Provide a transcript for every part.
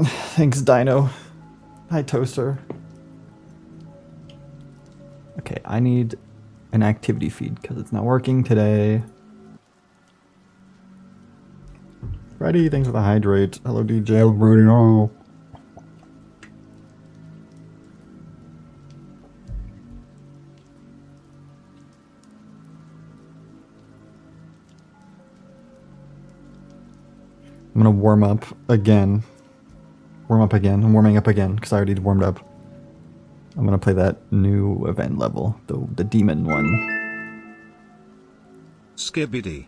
Thanks, Dino. Hi, Toaster. Okay, I need an activity feed because it's not working today. Freddy, thanks for the hydrate. Hello, DJ. Bruno. I'm gonna warm up again. I'm warming up again because I already warmed up. I'm gonna play that new event level, the demon one. Skibbity.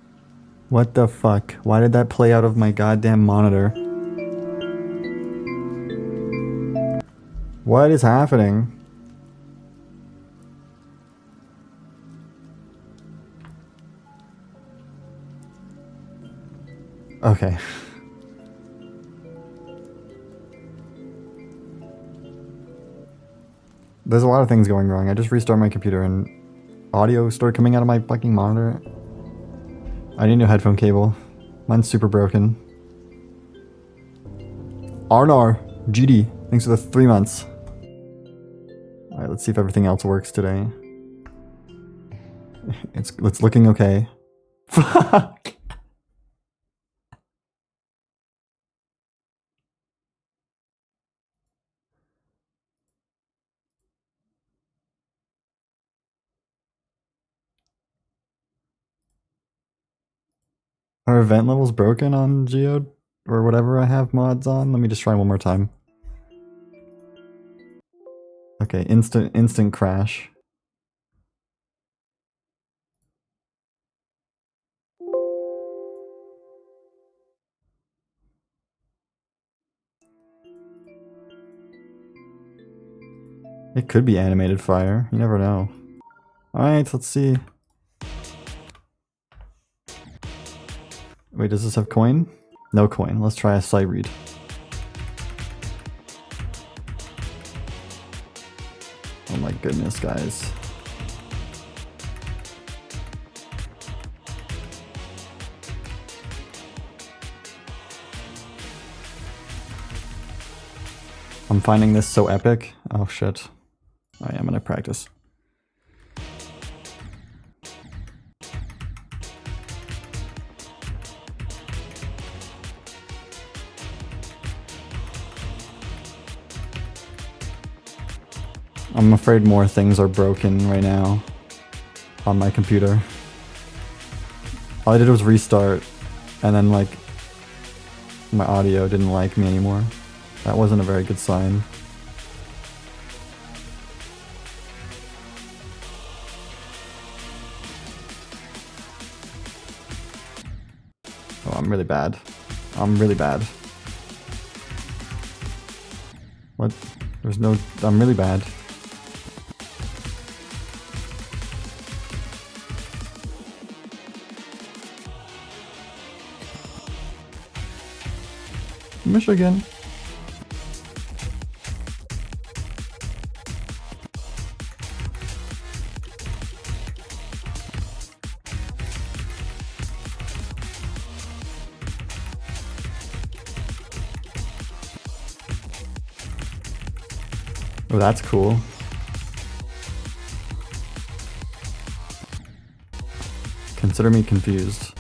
What the fuck? Why did that play out of my goddamn monitor? What is happening? Okay. There's a lot of things going wrong. I just restarted my computer and audio started coming out of my fucking monitor. I need a new headphone cable. Mine's super broken. Arnar, GD, thanks for the 3 months. Alright, let's see if everything else works today. It's looking okay. Fuck! Are event levels broken on Geode? Or whatever I have mods on? Let me just try one more time. Okay, instant crash. It could be animated fire. You never know. Alright, let's see. Wait, does this have coin? No coin. Let's try a sight read. Oh my goodness, guys. I'm finding this so epic. Oh shit. Alright, I'm gonna practice. I'm afraid more things are broken right now on my computer. All I did was restart, and then like my audio didn't like me anymore. That wasn't a very good sign. Oh, I'm really bad. I'm really bad. What? There's no... I'm really bad. Michigan. Oh, that's cool. Consider me confused.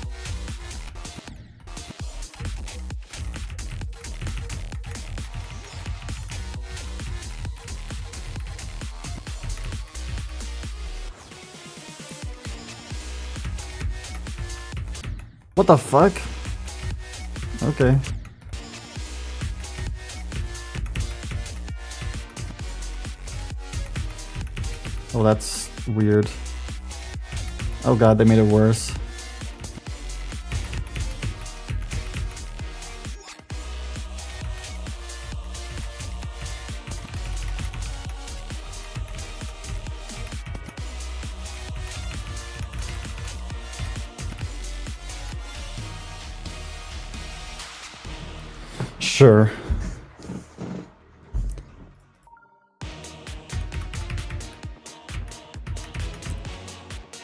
What the fuck? Okay. Oh, that's weird. Oh god, they made it worse. Sure.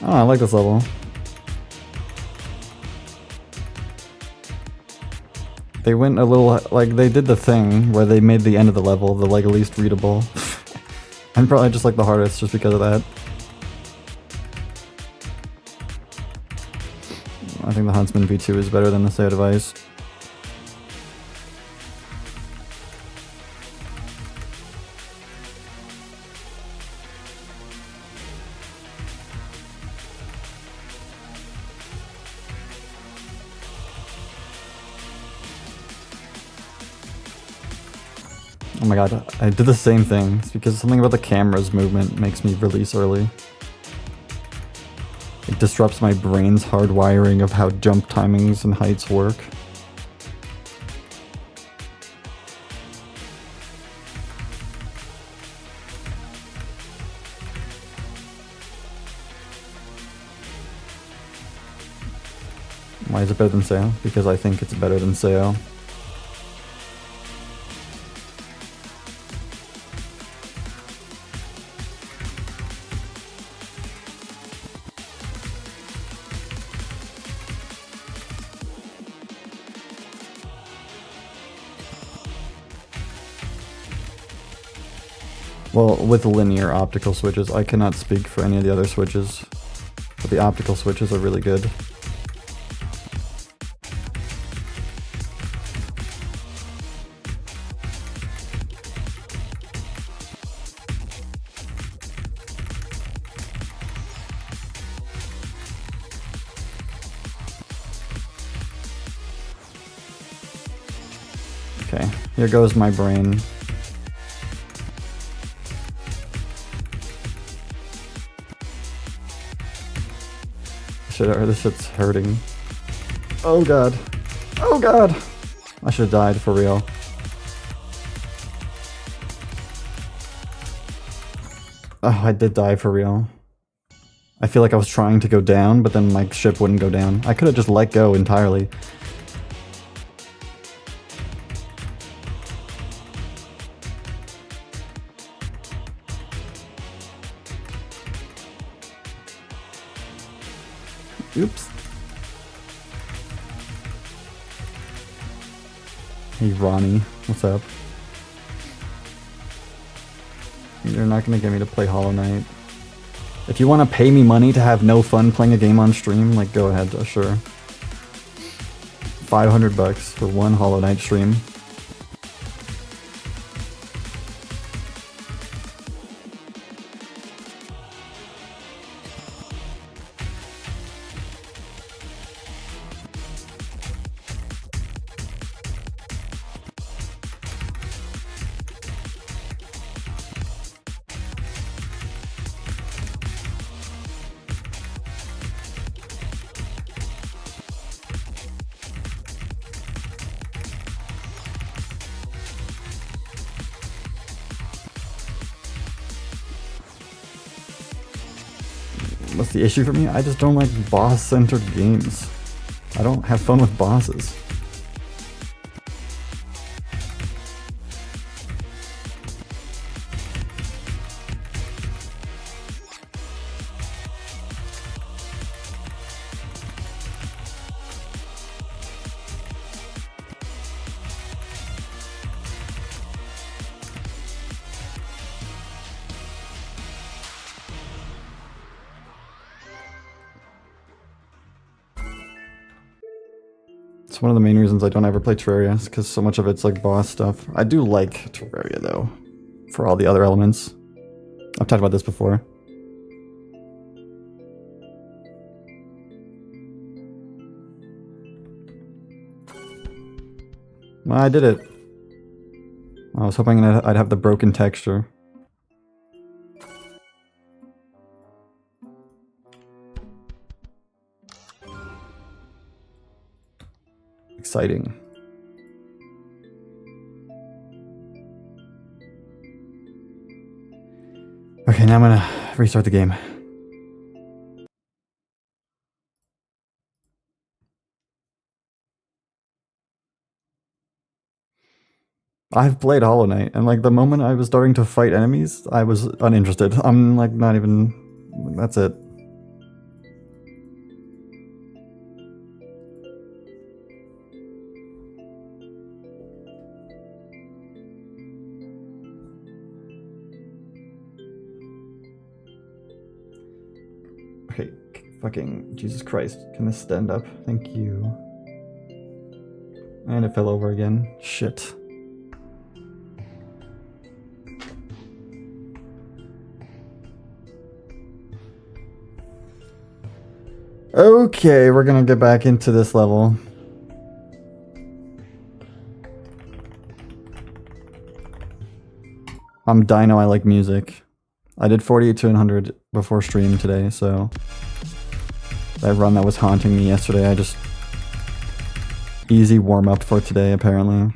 Oh, I like this level. They went a little, like, they did the thing where they made the end of the level the, like, least readable. And probably just, like, the hardest just because of that. I think the Huntsman V2 is better than the Seo device. Oh my god, I did the same thing. It's because something about the camera's movement makes me release early. It disrupts my brain's hardwiring of how jump timings and heights work. Why is it better than Seo? Because I think it's better than Seo. Well, with linear optical switches, I cannot speak for any of the other switches, but the optical switches are really good. Okay, here goes my brain. This shit's hurting. Oh god. Oh god! I should have died for real. Oh, I did die for real. I feel like I was trying to go down, but then my ship wouldn't go down. I could have just let go entirely. Oops. Hey Ronnie, what's up? You're not gonna get me to play Hollow Knight. If you want to pay me money to have no fun playing a game on stream, like go ahead, sure. 500 bucks for one Hollow Knight stream. What's the issue for me? I just don't like boss-centered games. I don't have fun with bosses. It's one of the main reasons I don't ever play Terraria, is because so much of it's like boss stuff. I do like Terraria though, for all the other elements. I've talked about this before. Well, I did it. I was hoping I'd have the broken texture. Exciting. Okay, now I'm gonna restart the game. I've played Hollow Knight, and like the moment I was starting to fight enemies, I was uninterested. I'm like not even... that's it. Okay, fucking Jesus Christ. Can this stand up? Thank you. And it fell over again. Shit. Okay, we're gonna get back into this level. I'm Dino, I like music. I did 48 to 100 before stream today, so that run that was haunting me yesterday, I just easy warm up for today apparently.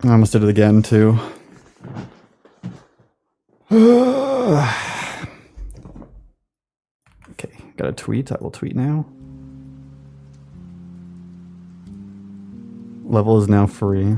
I almost did it again, too. Okay, got a tweet. I will tweet now. Level is now free.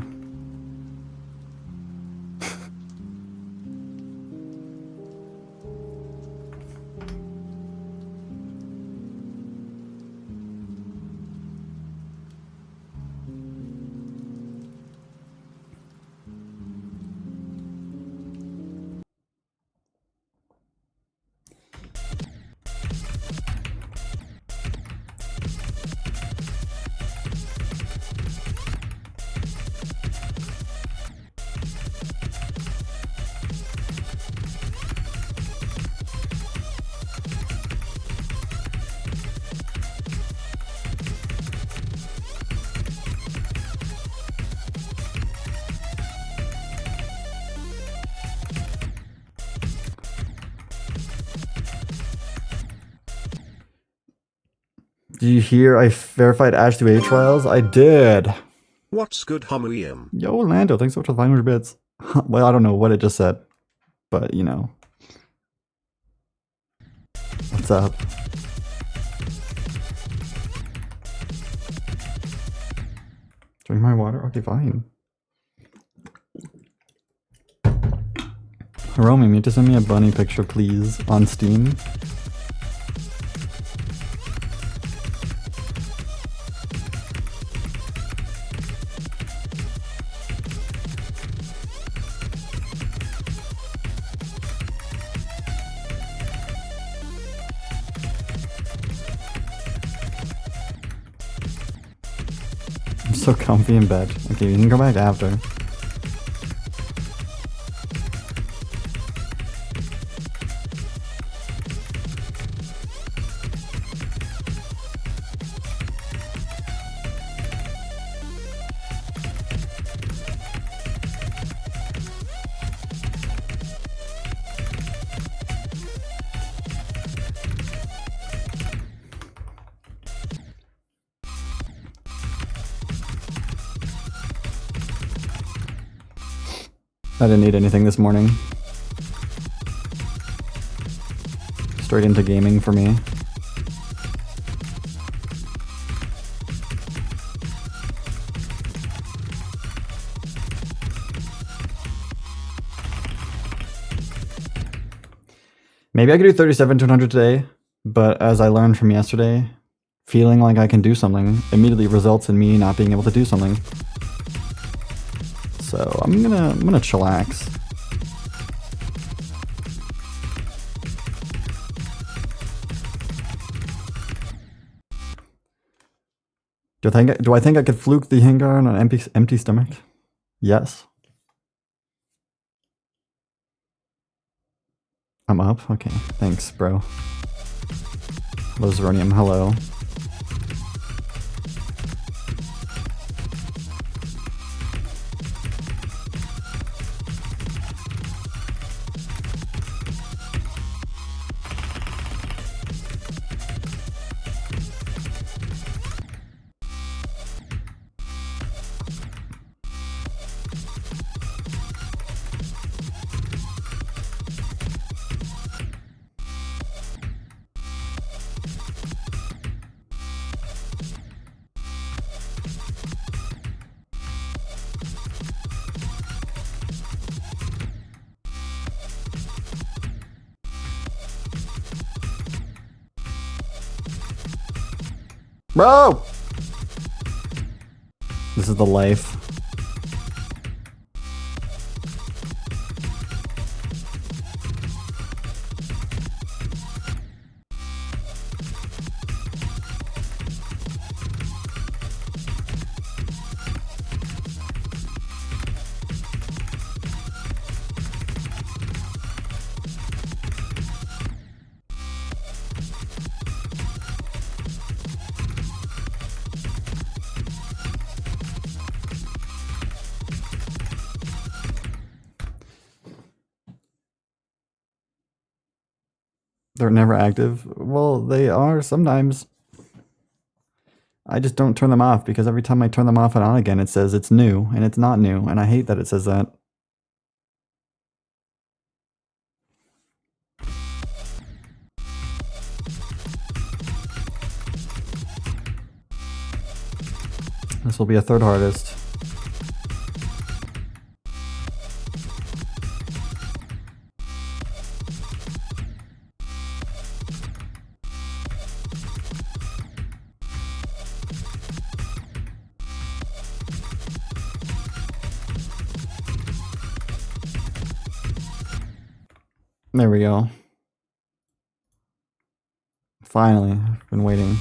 Did you hear I verified Ash 2A trials? I did. What's good, Homoium? Yo, Lando, thanks so much for the 500 bits. Well, I don't know what it just said, but you know. What's up? Drink my water? Okay, fine. Hiromi, you need to send me a bunny picture, please, on Steam. I'm so comfy in bed. Okay, you can go back after. I didn't need anything this morning. Straight into gaming for me. Maybe I could do 37 to 100 today, but as I learned from yesterday, feeling like I can do something immediately results in me not being able to do something. So I'm gonna chillax. Do I think I could fluke the yangire on an empty stomach? Yes. I'm up? Okay. Thanks, bro. Hello, Zeronium. Hello. Bro! This is the life. They're never active. Well, they are sometimes. I just don't turn them off because every time I turn them off and on again, it says it's new, and it's not new, and I hate that it says that. This will be a third hardest. There we go. Finally, I've been waiting.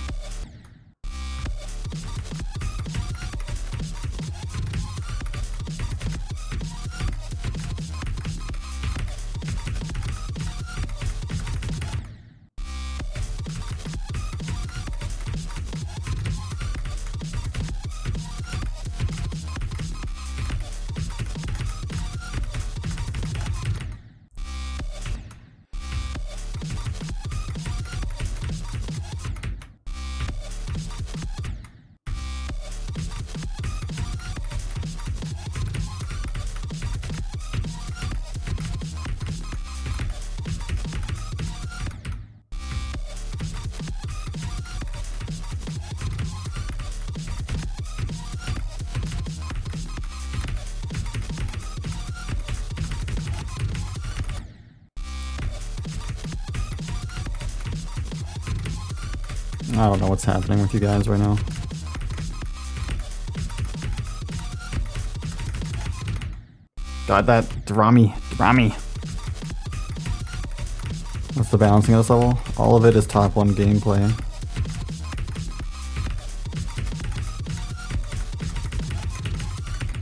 I don't know what's happening with you guys right now. God, that Drami. What's the balancing of this level? All of it is top 1 gameplay.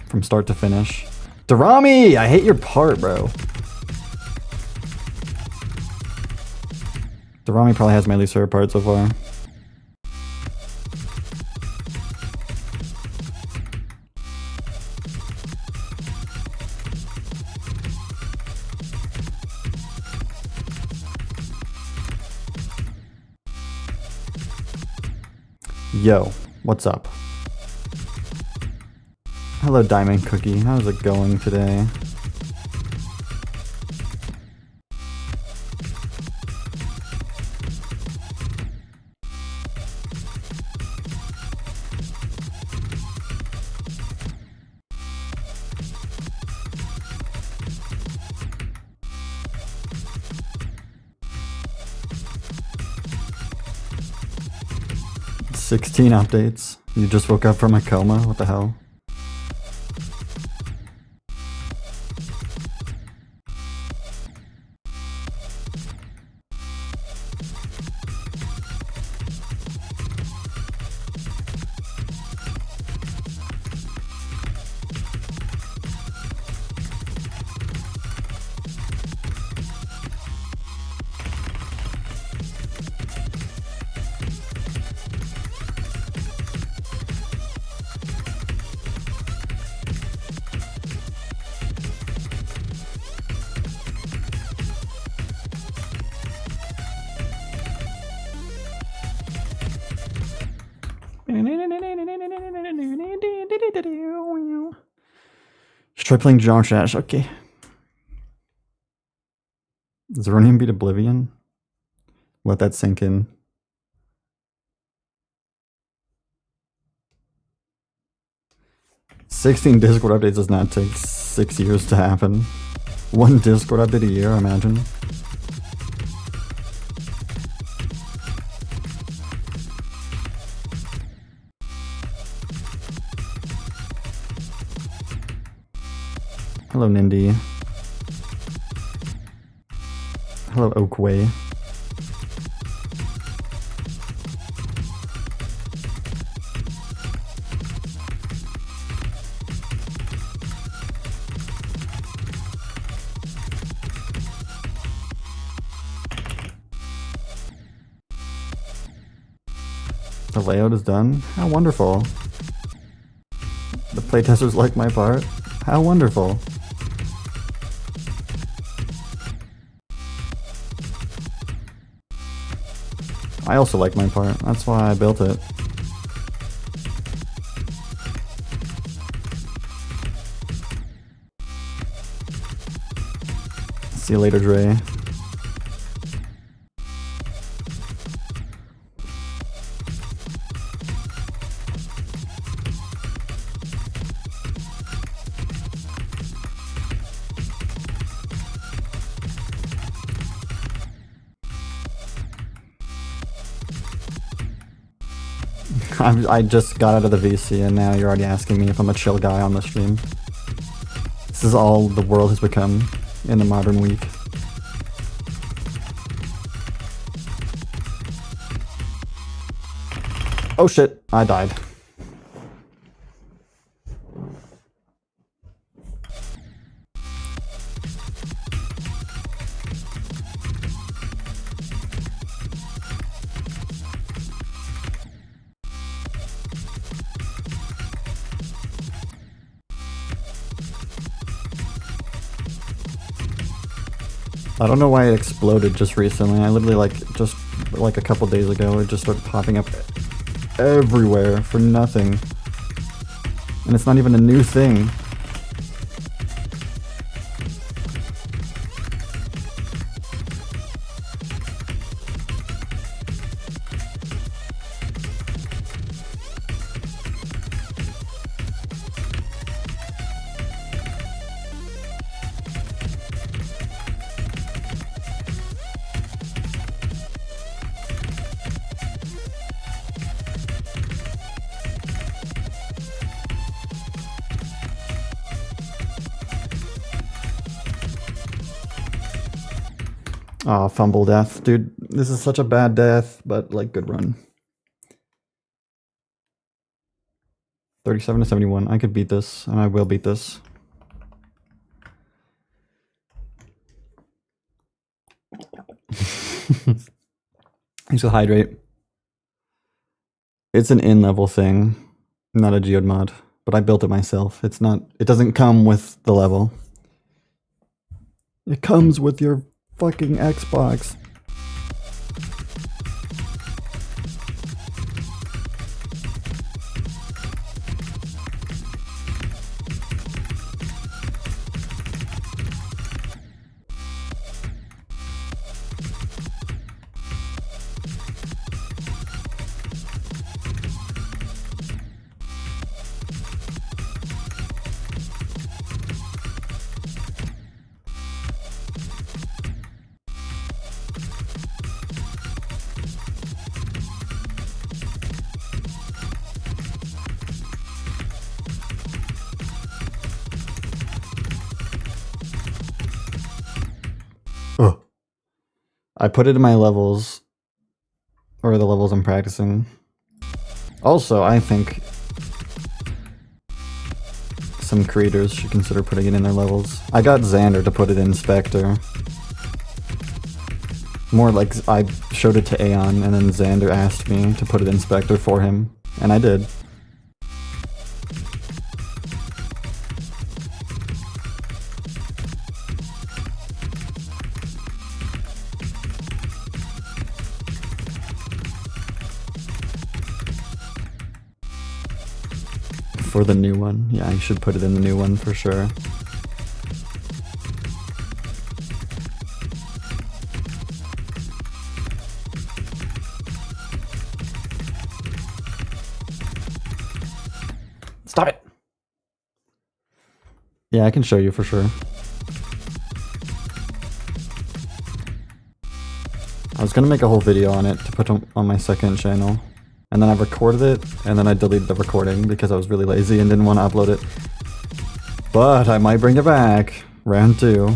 From start to finish. Drami! I hate your part, bro. Drami probably has my least favorite part so far. Yo, what's up? Hello, Diamond Cookie. How's it going today? "16 updates. You just woke up from a coma? What the hell?" Just try playing John Shash. Okay. Does Zeronium beat Oblivion? Let that sink in. "16 Discord updates does not take 6 years to happen. One Discord update a year, imagine. Hello, Nindy. Hello, Oakway. The layout is done? How wonderful. The playtesters like my part? How wonderful. I also like my part. That's why I built it. See you later, Dre. I just got out of the VC and now you're already asking me if I'm a chill guy on the stream. This is all the world has become in the modern week. Oh shit, I died. I don't know why it exploded just recently. I literally just a couple days ago it just started popping up everywhere for nothing. And it's not even a new thing. Aw, fumble death. Dude, this is such a bad death, but like good run. 37 to 71. I could beat this, and I will beat this. Thanks for hydrate. It's an in-level thing, not a geode mod, but I built it myself. It doesn't come with the level. It comes with your fucking Xbox. Oh. I put it in my levels, or the levels I'm practicing. Also, I think some creators should consider putting it in their levels. I got Xander to put it in Spectre. More like I showed it to Aeon, and then Xander asked me to put it in Spectre for him, and I did. for the new one. Yeah, I should put it in the new one for sure. Stop it! Yeah, I can show you for sure. I was gonna make a whole video on it to put on my second channel. And then I recorded it, and then I deleted the recording because I was really lazy and didn't want to upload it. But I might bring it back. Round 2.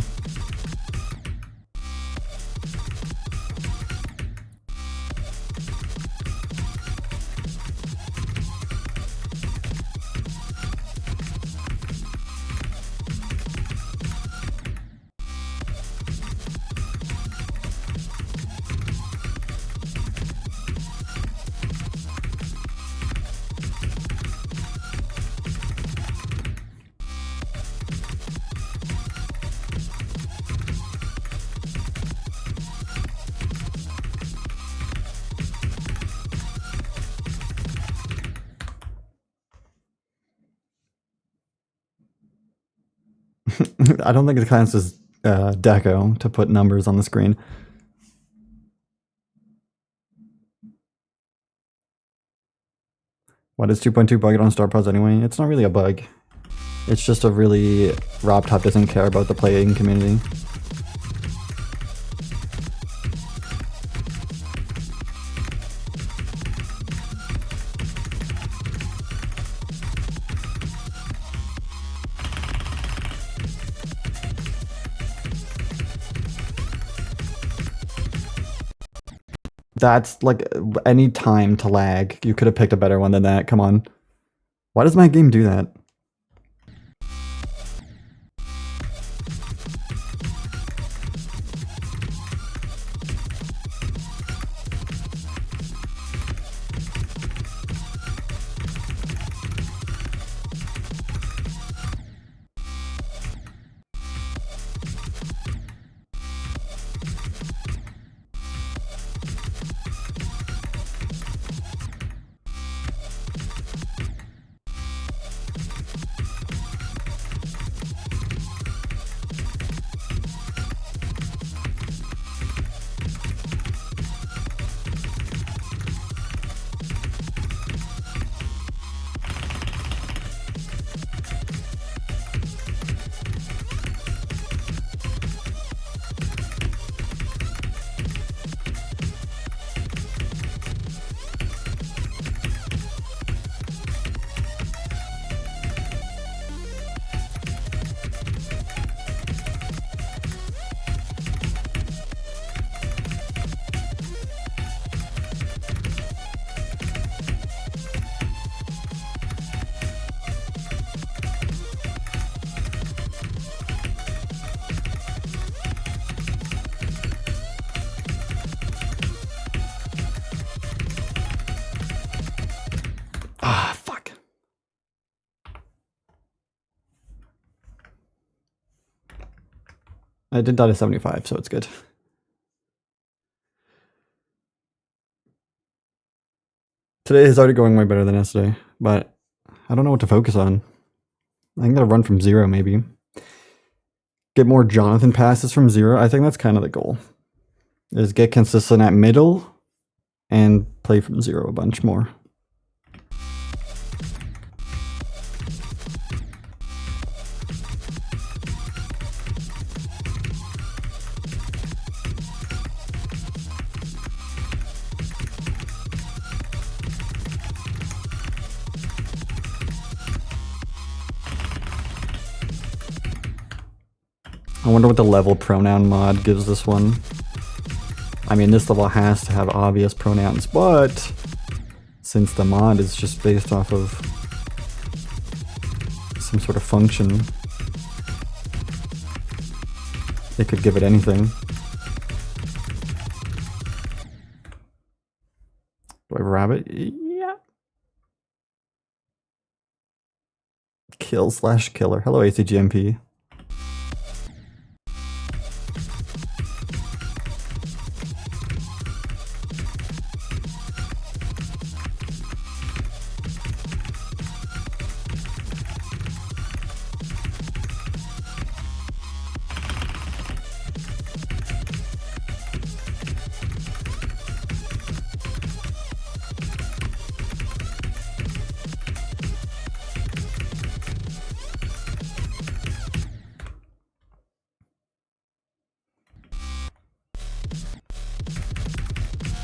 I don't think it counts as deco to put numbers on the screen. What is 2.2 bugged on Star Pros anyway? It's not really a bug. It's just a really... RobTop doesn't care about the playing community. That's like any time to lag. You could have picked a better one than that. Come on. Why does my game do that? Ah, fuck. I did die to 75, so it's good. Today is already going way better than yesterday, but I don't know what to focus on. I'm gonna run from 0 maybe. Get more Jonathan passes from 0. I think that's kind of the goal. Is get consistent at middle and play from 0 a bunch more. I wonder what the level pronoun mod gives this one. I mean, this level has to have obvious pronouns, but since the mod is just based off of some sort of function, it could give it anything. Do I have a rabbit? Yeah. Kill/killer. Hello, ACGMP.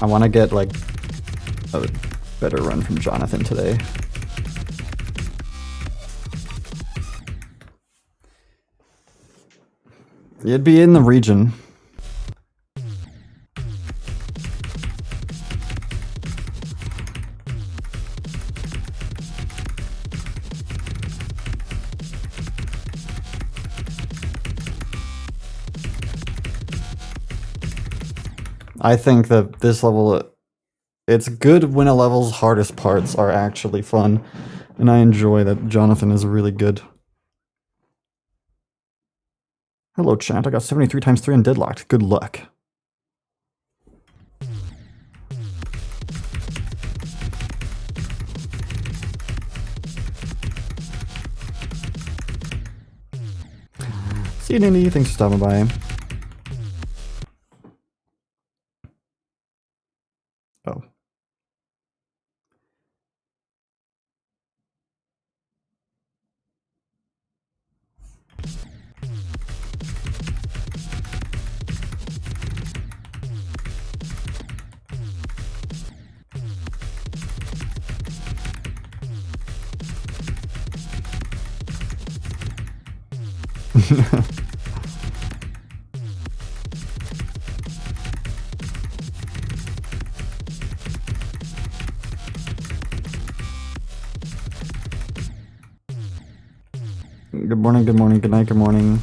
I want to get like a better run from Jonathan today. You'd be in the region. I think that this level, it's good when a level's hardest parts are actually fun, and I enjoy that Jonathan is really good. Hello, chat. I got 73 times 3 and deadlocked. Good luck. See you, Nindy. Thanks for stopping by. Oh. Good morning, good morning, good night, good morning.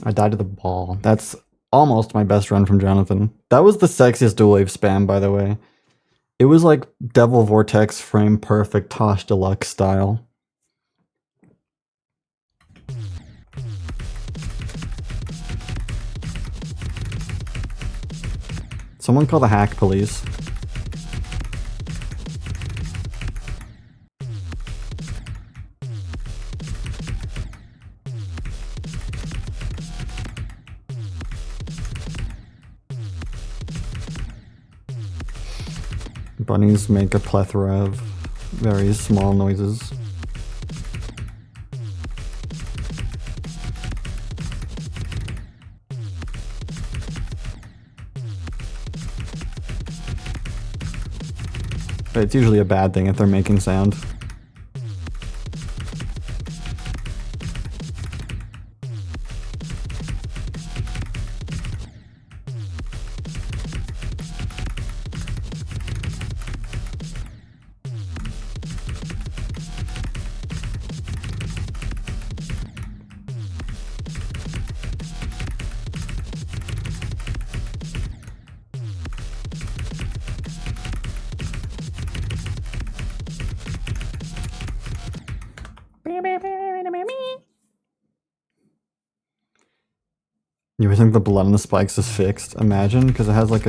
I died to the ball. That's almost my best run from Jonathan. That was the sexiest dual wave spam, by the way. It was like Devil Vortex frame perfect Tosh Deluxe style. Someone call the hack police. Bunnies make a plethora of very small noises. But it's usually a bad thing if they're making sound. You would think the blood on the spikes is fixed. Imagine, because it has like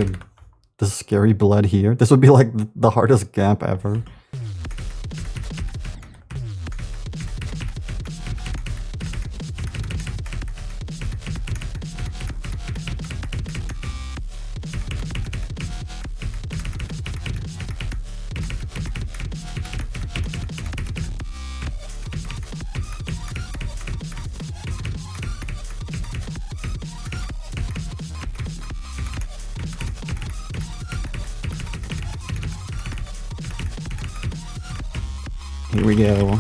the scary blood here. This would be like the hardest gap ever. Here we go.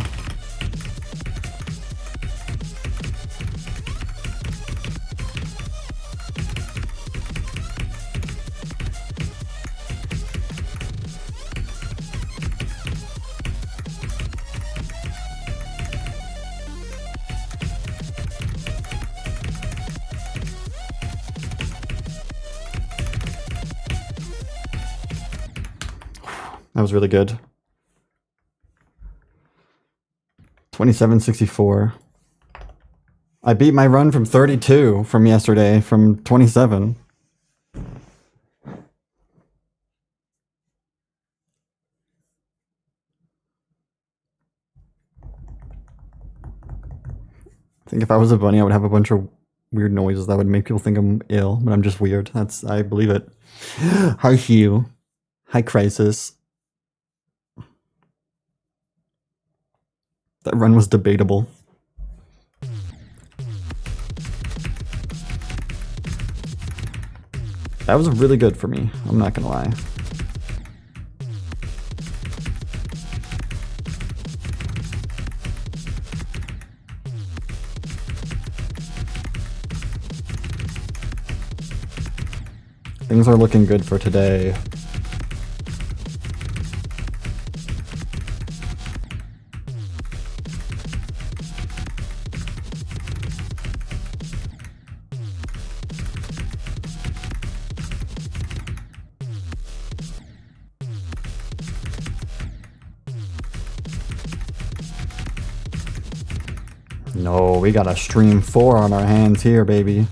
That was really good. 2764. I beat my run from 32 from yesterday, from 27. I think if I was a bunny, I would have a bunch of weird noises that would make people think I'm ill, but I'm just weird. I believe it. Hi, Hugh. Hi, Crisis. That run was debatable. That was really good for me, I'm not gonna lie. Things are looking good for today. No, we got a stream 4 on our hands here, baby.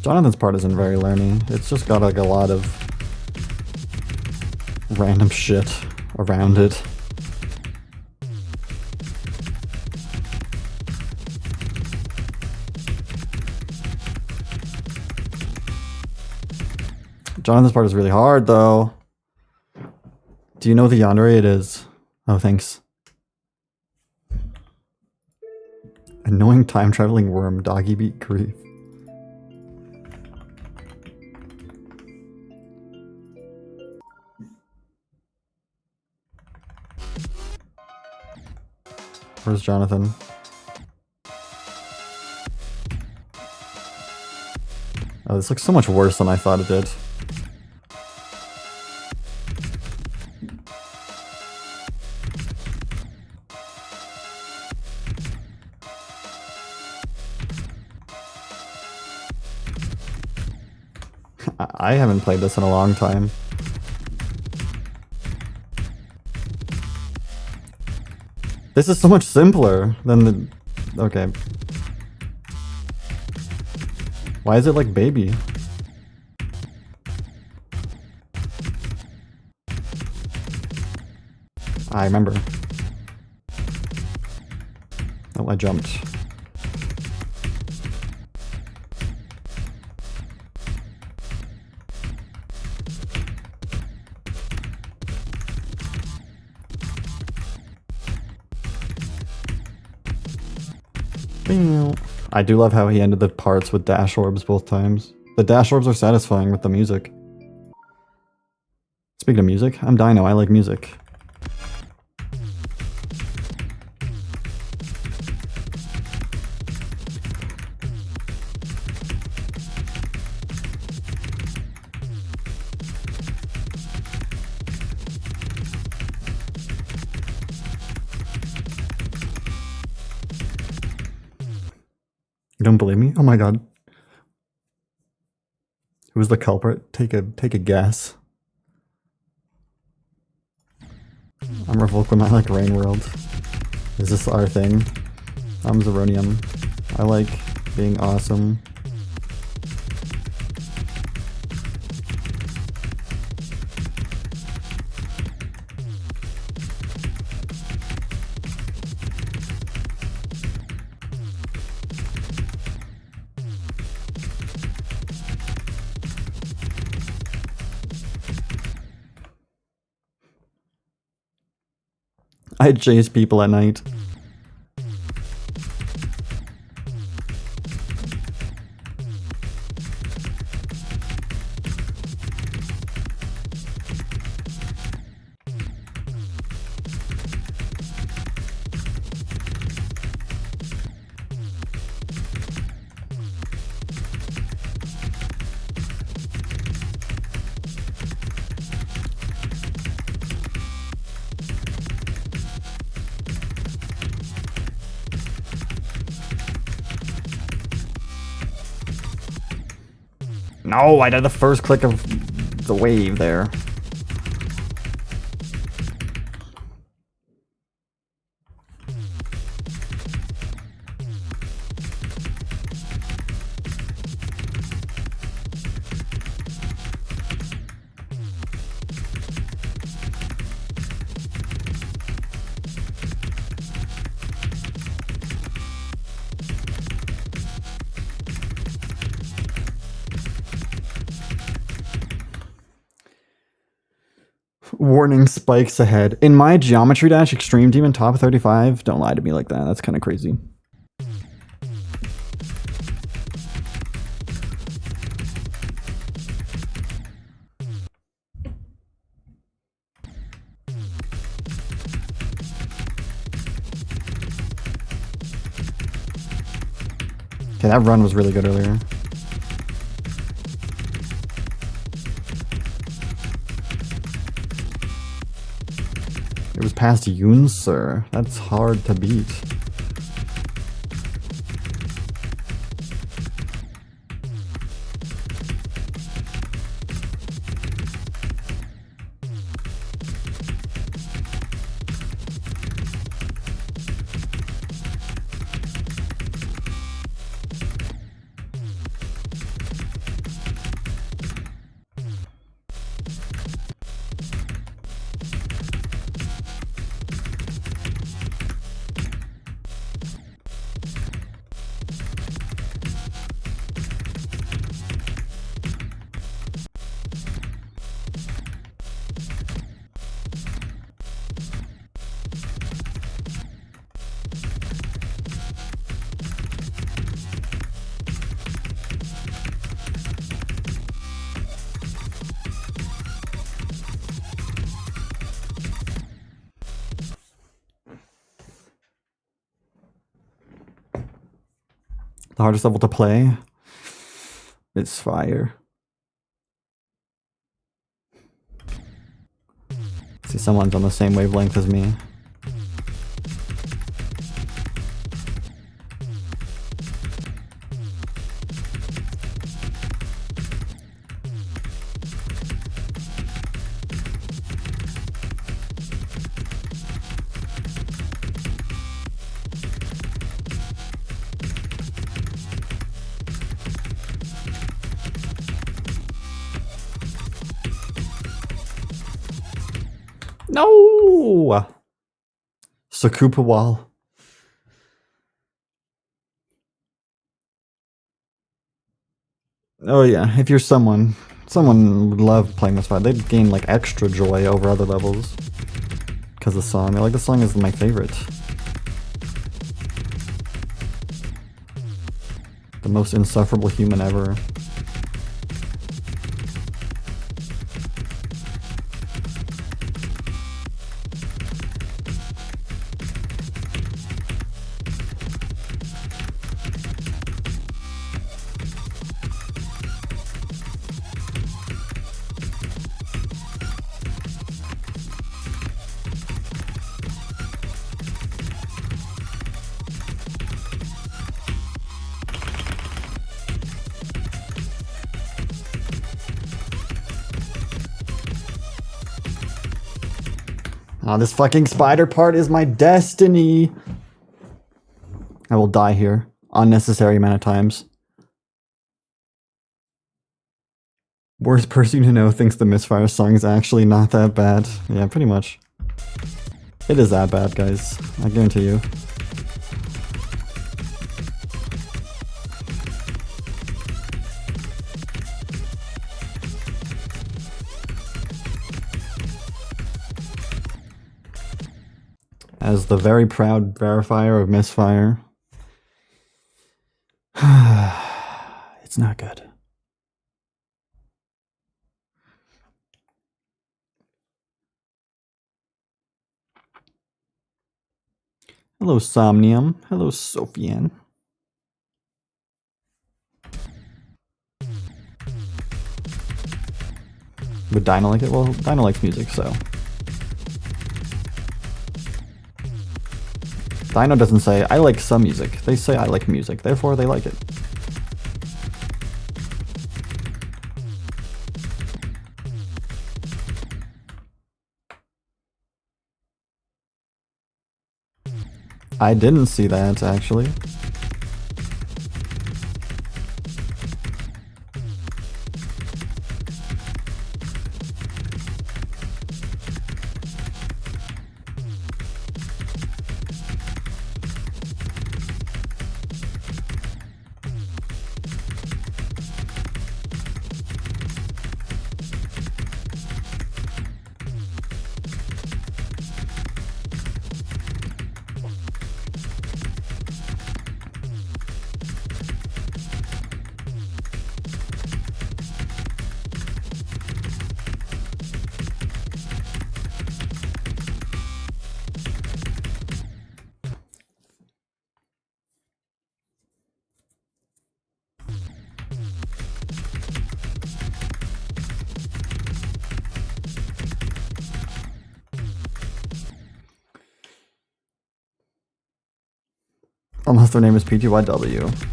Jonathan's part isn't very learny. It's just got like a lot of random shit around it. Jonathan's part is really hard though. Do you know the yangire it is? Oh, thanks. Annoying time traveling worm, doggy beat grief. Where's Jonathan? Oh, this looks so much worse than I thought it did. I haven't played this in a long time. This is so much simpler than the... Okay. Why is it like baby? I remember. Oh, I jumped. I do love how he ended the parts with dash orbs both times. The dash orbs are satisfying with the music. Speaking of music, I'm Dino, I like music. You don't believe me? Oh my god. Who's the culprit? Take a guess. I'm Revolcum, I like Rain World. Is this our thing? I'm Zeronium. I like being awesome. I chase people at night. No, I did the first click of the wave there. Warning, spikes ahead. In my Geometry Dash Extreme Team in top 35, don't lie to me like that. That's kind of crazy. Okay, that run was really good earlier. It was past Yoon, sir. That's hard to beat. The hardest level to play is fire. See, someone's on the same wavelength as me. No! Sakupa wall. Oh yeah, if you're someone would love playing this fight. They'd gain like extra joy over other levels. Because the song. Like, the song is my favorite. The most insufferable human ever. Oh, this fucking spider part is my destiny. I will die here. Unnecessary amount of times. Worst person to know thinks the Misfire song is actually not that bad. Yeah, pretty much. It is that bad, guys. I guarantee you. As the very proud verifier of Misfire. It's not good. Hello, Somnium. Hello, Sophian. Would Dino like it? Well, Dino likes music, so. Dino doesn't say, I like some music. They say, I like music. Therefore, they like it. I didn't see that, actually. Unless their name is PGYW.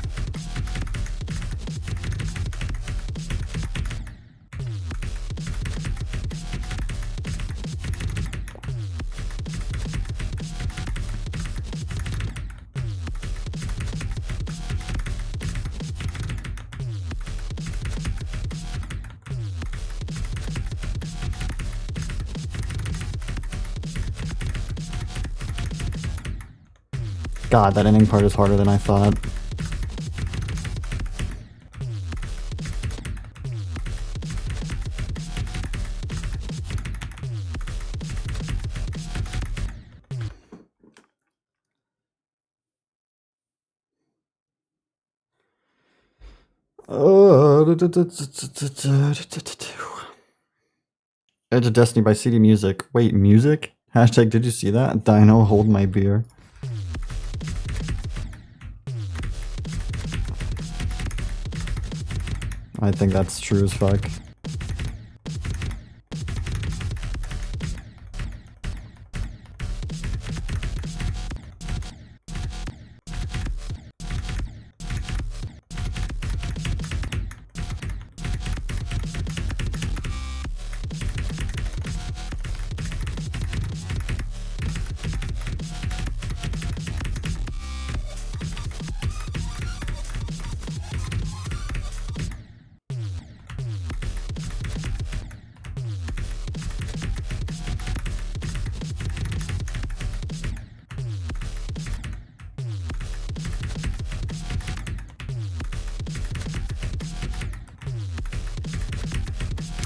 God, that ending part is harder than I thought. Edge of Destiny by CD Music. Wait, music? Hashtag, did you see that? Dino, hold my beer. I think that's true as fuck.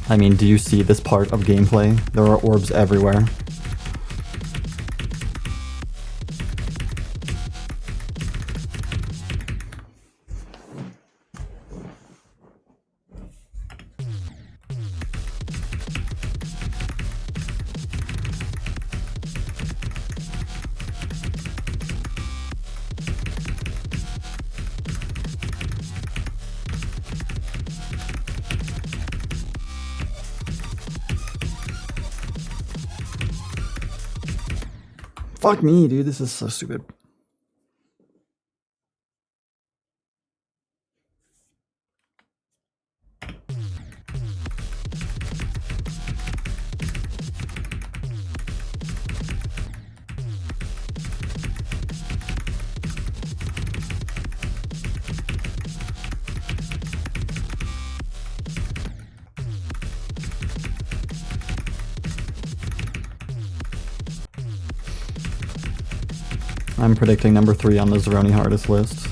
I mean, do you see this part of gameplay? There are orbs everywhere. Fuck me, dude. This is so stupid. I'm predicting number 3 on the Zeroni hardest list.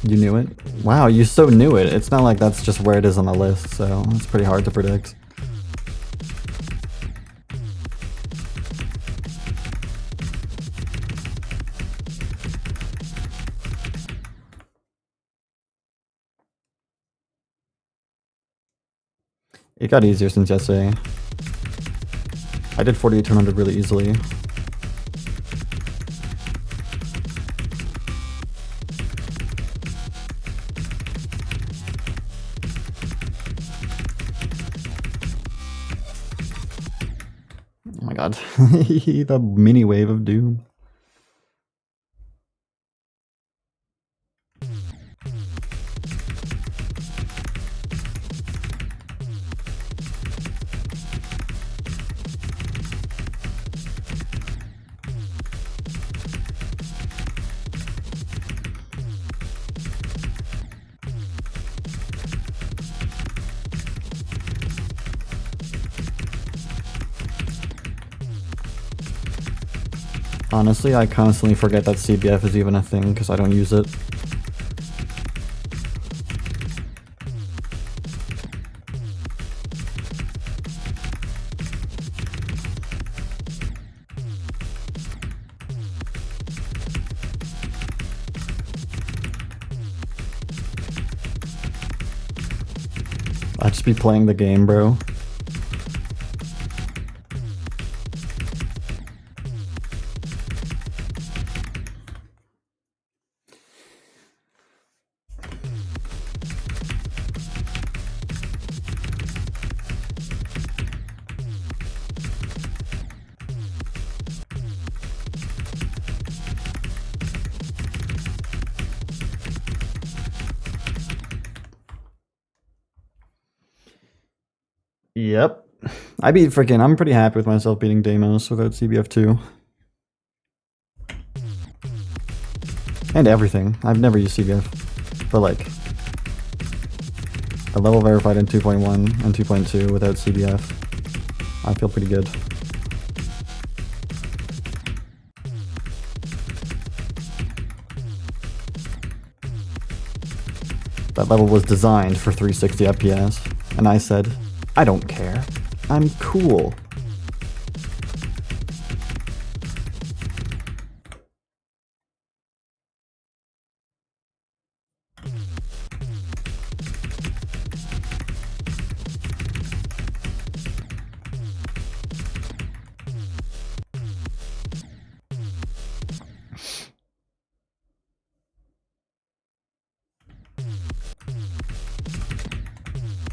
You knew it? Wow, you so knew it. It's not like that's just where it is on the list, so it's pretty hard to predict. It got easier since yesterday. I did 48-100 really easily. Oh my god. The mini wave of doom. Honestly, I constantly forget that CBF is even a thing because I don't use it. I'd just be playing the game, bro. Yep. I'm pretty happy with myself beating Deimos without CBF2. And everything. I've never used CBF. But like, a level verified in 2.1 and 2.2 without CBF. I feel pretty good. That level was designed for 360 FPS, and I said, I don't care. I'm cool.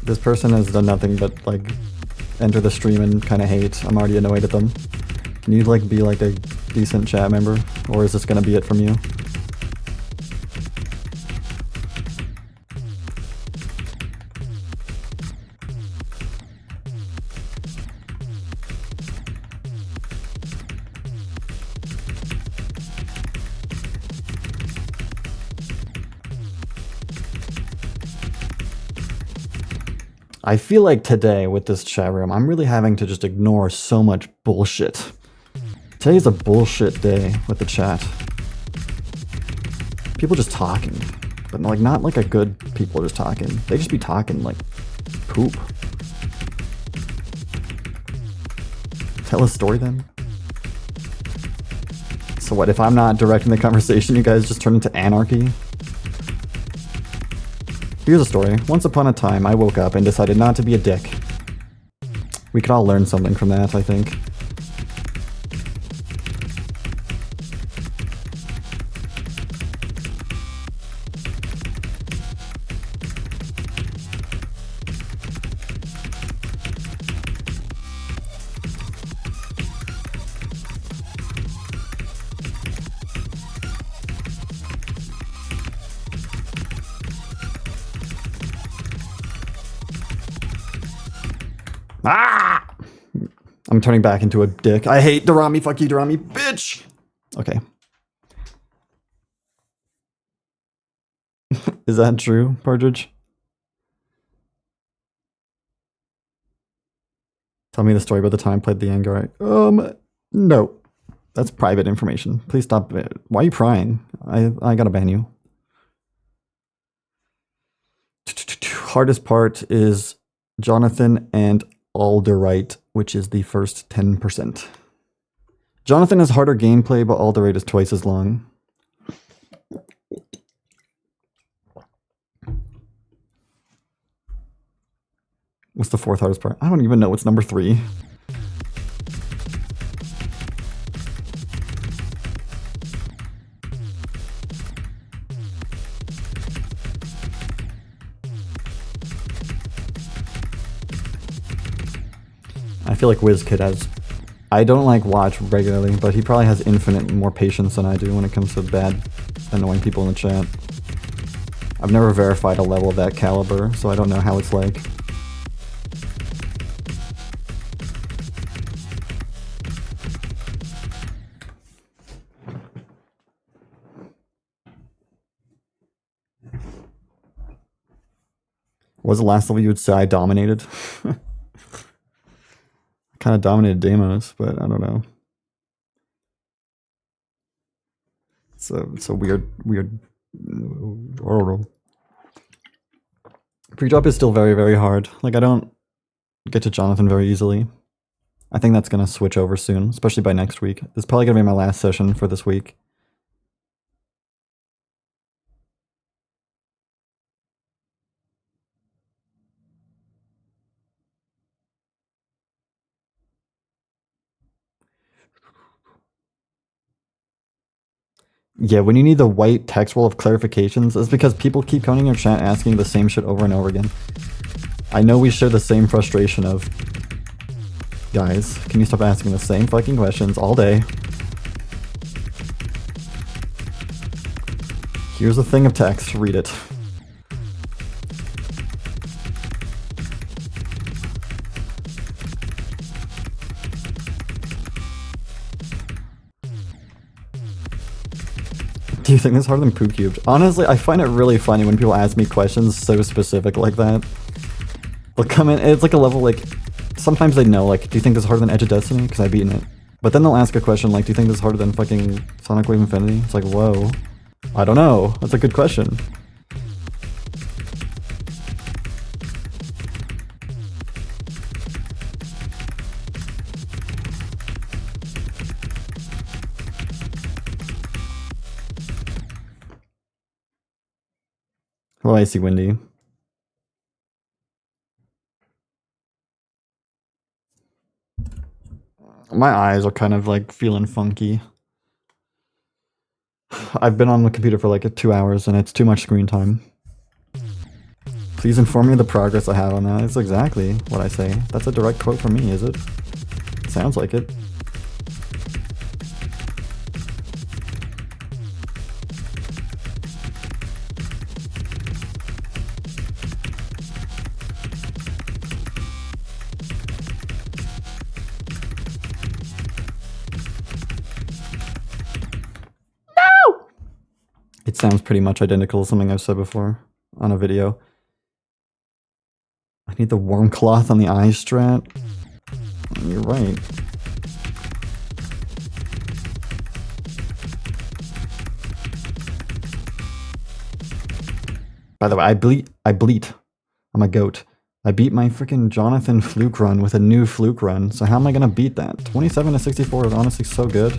This person has done nothing but, like, enter the stream and kind of hate. I'm already annoyed at them. Can you, like, be, like, a decent chat member? Or is this gonna be it from you? I feel like today with this chat room, I'm really having to just ignore so much bullshit. Today's a bullshit day with the chat. People just talking, but like not like a good people just talking. They just be talking like poop. Tell a story then. So what, if I'm not directing the conversation, you guys just turn into anarchy? Here's a story. Once upon a time, I woke up and decided not to be a dick. We could all learn something from that, I think. Ah! I'm turning back into a dick. I hate Durami. Fuck you, Durami, bitch! Okay. Is that true, Partridge? Tell me the story about the time I played the yangire. No. That's private information. Please stop it. Why are you prying? I gotta ban you. Hardest part is Jonathan and Alderite, which is the first 10%. Jonathan has harder gameplay, but Alderite is twice as long. What's the fourth hardest part? I don't even know what's number 3. I feel like WizKid has... I don't like watch regularly, but he probably has infinite more patience than I do when it comes to bad, annoying people in the chat. I've never verified a level of that caliber, so I don't know how it's like. What was the last level you would say I dominated? Kind of dominated Deimos, but I don't know. It's a weird. Pre-drop is still very, very hard. Like, I don't get to Jonathan very easily. I think that's gonna switch over soon, especially by next week. This is probably gonna be my last session for this week. Yeah, when you need the white text wall of clarifications, it's because people keep coming in your chat asking the same shit over and over again. I know we share the same frustration of, guys, can you stop asking the same fucking questions all day? Here's a thing of text, read it. Do you think it's harder than Poo Cubed? Honestly, I find it really funny when people ask me questions so specific like that. They'll come in, it's like a level like, sometimes they know, like, do you think this is harder than Edge of Destiny? Because I've beaten it. But then they'll ask a question like, do you think this is harder than fucking Sonic Wave Infinity? It's like, whoa. I don't know. That's a good question. Hello, Icy Windy. My eyes are kind of like feeling funky. I've been on the computer for like 2 hours and it's too much screen time. Please inform me of the progress I have on that. That's exactly what I say. That's a direct quote from me, is it? Sounds like it. It sounds pretty much identical to something I've said before on a video. I need the warm cloth on the eye strat. You're right. By the way, I bleat. I'm a goat. I beat my freaking Jonathan fluke run with a new fluke run, so how am I gonna beat that? 27 to 64 is honestly so good.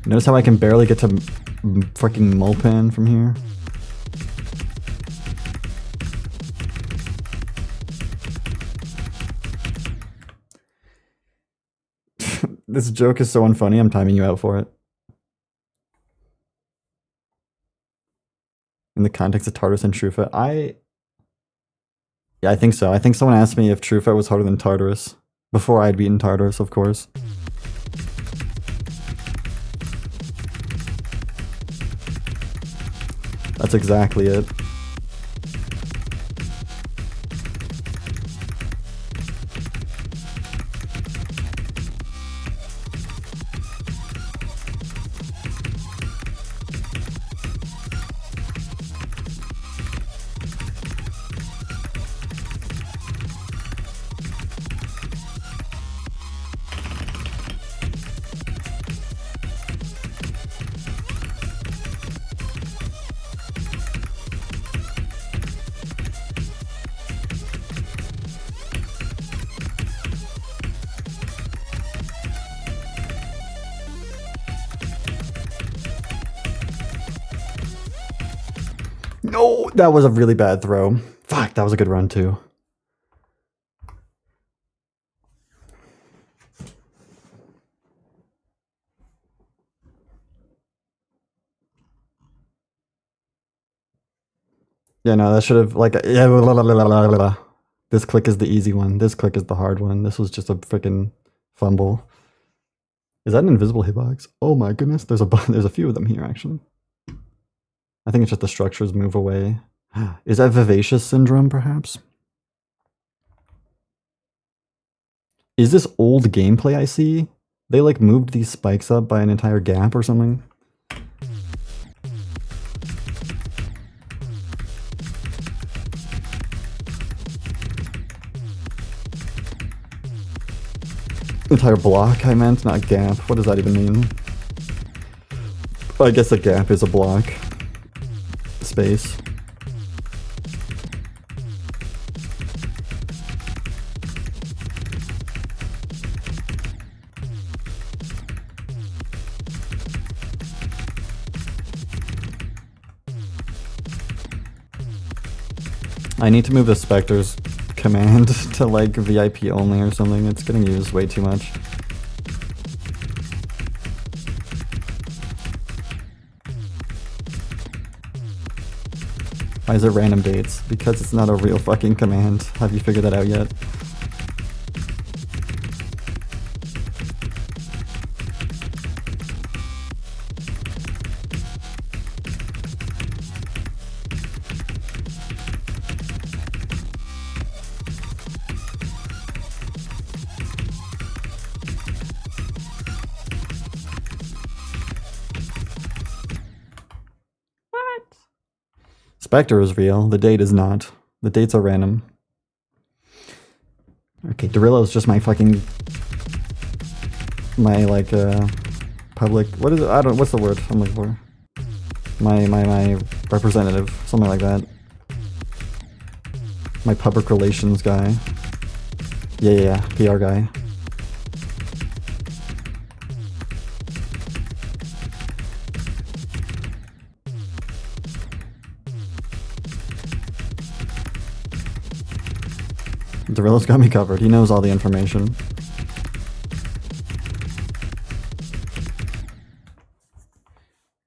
Notice how I can barely get to freaking Mulpan from here? This joke is so unfunny, I'm timing you out for it. In the context of Tartarus and Trufa, yeah, I think so. I think someone asked me if Trufa was harder than Tartarus. Before I'd beaten Tartarus, of course. That's exactly it. No, that was a really bad throw. Fuck, that was a good run too. Yeah, no, that should have like yeah. Blah, blah, blah, blah. This click is the easy one. This click is the hard one. This was just a freaking fumble. Is that an invisible hitbox? Oh my goodness, there's a few of them here actually. I think it's just the structures move away. Is that Vivacious Syndrome, perhaps? Is this old gameplay I see? They like moved these spikes up by an entire gap or something? Entire block, I meant, not gap. What does that even mean? I guess a gap is a block. Space. I need to move the Spectre's command to like VIP only or something. It's getting used way too much. Why is it random dates? Because it's not a real fucking command. Have you figured that out yet? Spectre is real, the date is not. The dates are random. Okay, Derillo is just my fucking... my, like, public... what is it? I don't... what's the word I'm looking for? My representative. Something like that. My public relations guy. Yeah, PR guy. Derillo's got me covered. He knows all the information.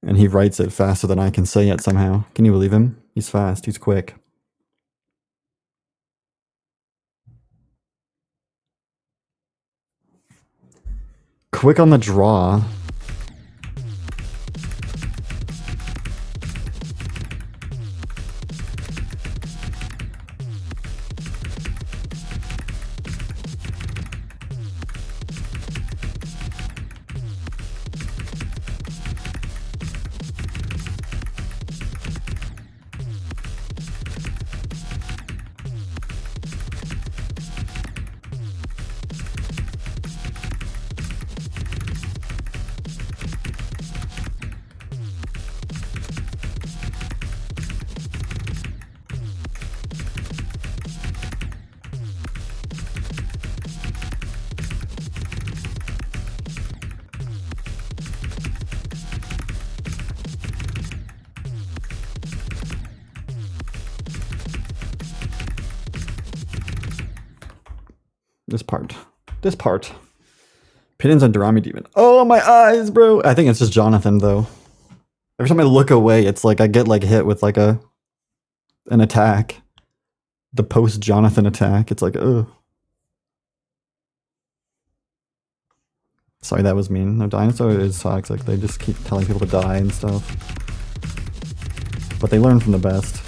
And he writes it faster than I can say it somehow. Can you believe him? He's fast. He's quick. Quick on the draw. This part. Pittons and Durami Demon. Oh, my eyes, bro. I think it's just Jonathan, though. Every time I look away, it's like I get like hit with like an attack. The post-Jonathan attack. It's like, ugh. Sorry, that was mean. No, Dinosaur is toxic. They just keep telling people to die and stuff. But they learn from the best.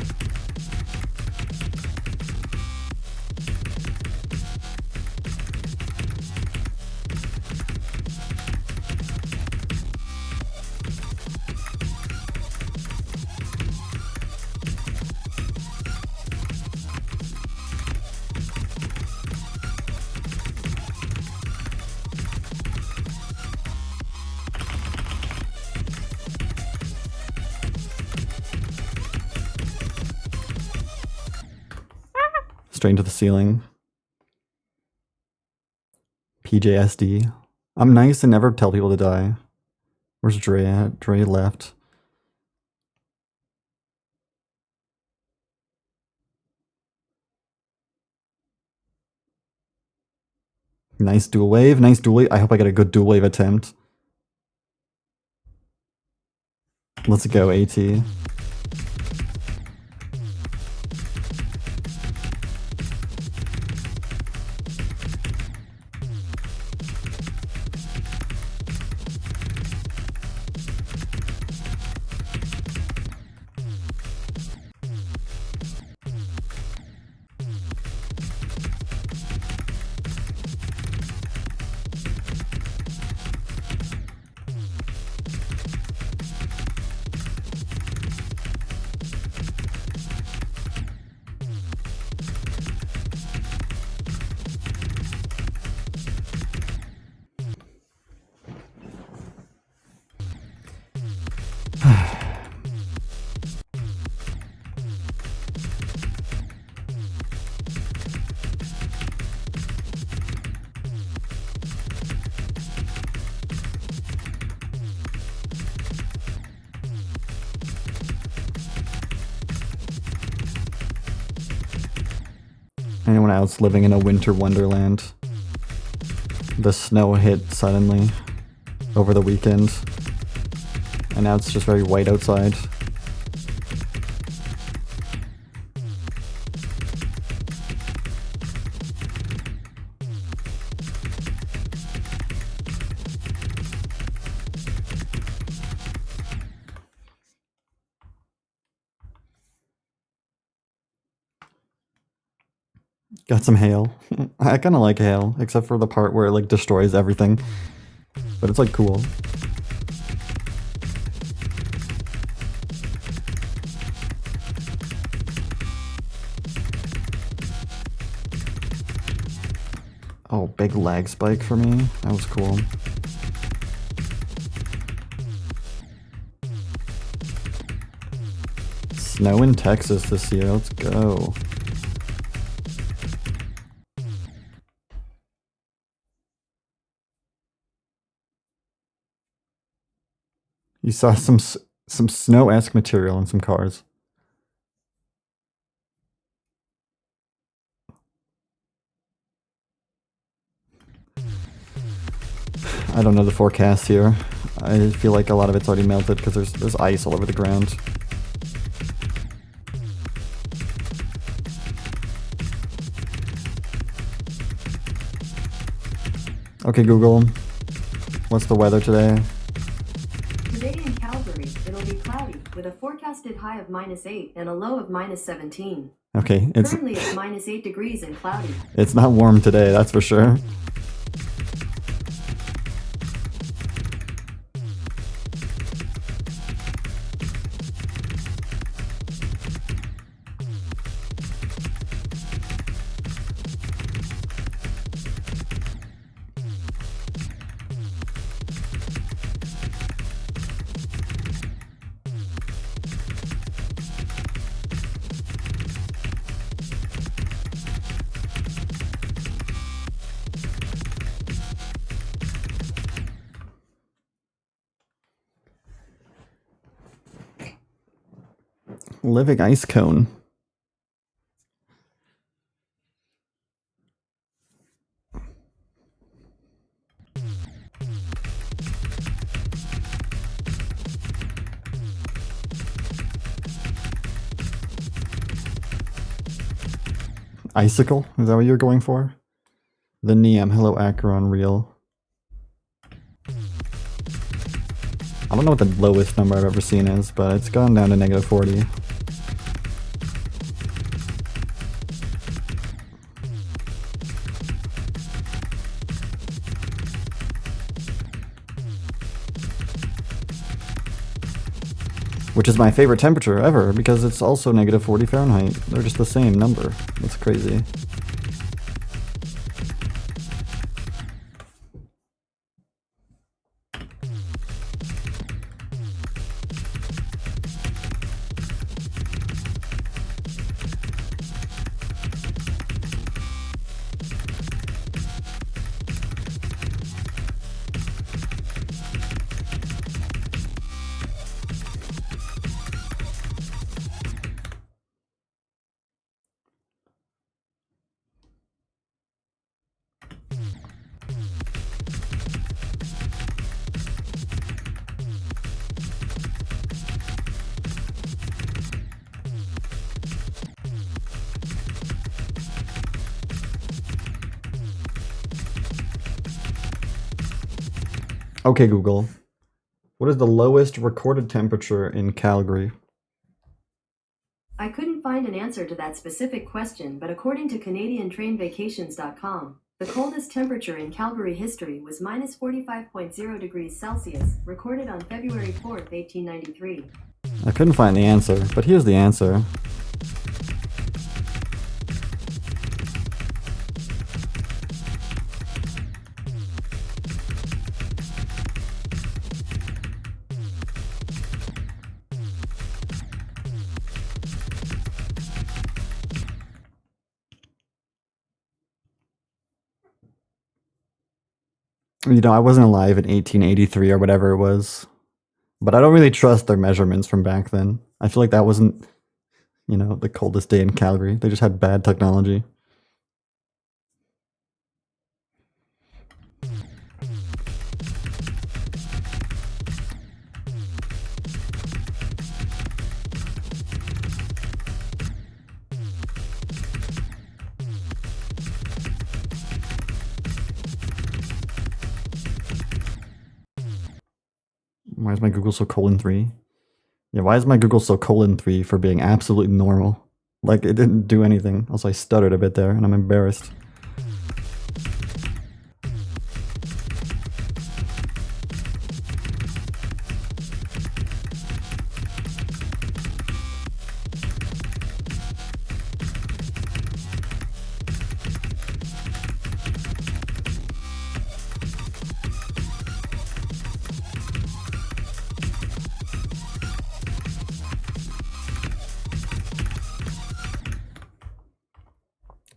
Straight into the ceiling. PJSD. I'm nice and never tell people to die. Where's Dre at? Dre left. Nice dual wave. Nice dual wave. I hope I get a good dual wave attempt. Let's go, AT. Anyone else living in a winter wonderland? The snow hit suddenly over the weekend, and now it's just very white outside. Got some hail. I kind of like hail, except for the part where it like destroys everything. But it's like cool. Oh, big lag spike for me. That was cool. Snow in Texas this year. Let's go. You saw some snow-esque material in some cars. I don't know the forecast here. I feel like a lot of it's already melted because there's ice all over the ground. Okay, Google. What's the weather today? Today in Calgary, it'll be cloudy, with a forecasted high of -8 and a low of -17. Okay, Currently it's -8 degrees and cloudy. It's not warm today, that's for sure. Living ice cone. Icicle? Is that what you're going for? The Neam. Hello, Acheron Real. I don't know what the lowest number I've ever seen is, but it's gone down to -40. Which is my favorite temperature ever, because it's also -40 Fahrenheit. They're just the same number. That's crazy. Okay, Google. What is the lowest recorded temperature in Calgary? I couldn't find an answer to that specific question, but according to CanadianTrainVacations.com, the coldest temperature in Calgary history was -45.0 degrees Celsius, recorded on February 4th, 1893. I couldn't find the answer, but here's the answer. You know, I wasn't alive in 1883 or whatever it was, but I don't really trust their measurements from back then. I feel like that wasn't, you know, the coldest day in Calgary. They just had bad technology. Why is my Google so :3? Yeah, why is my Google so :3 for being absolutely normal? Like, it didn't do anything. Also, I stuttered a bit there, and I'm embarrassed.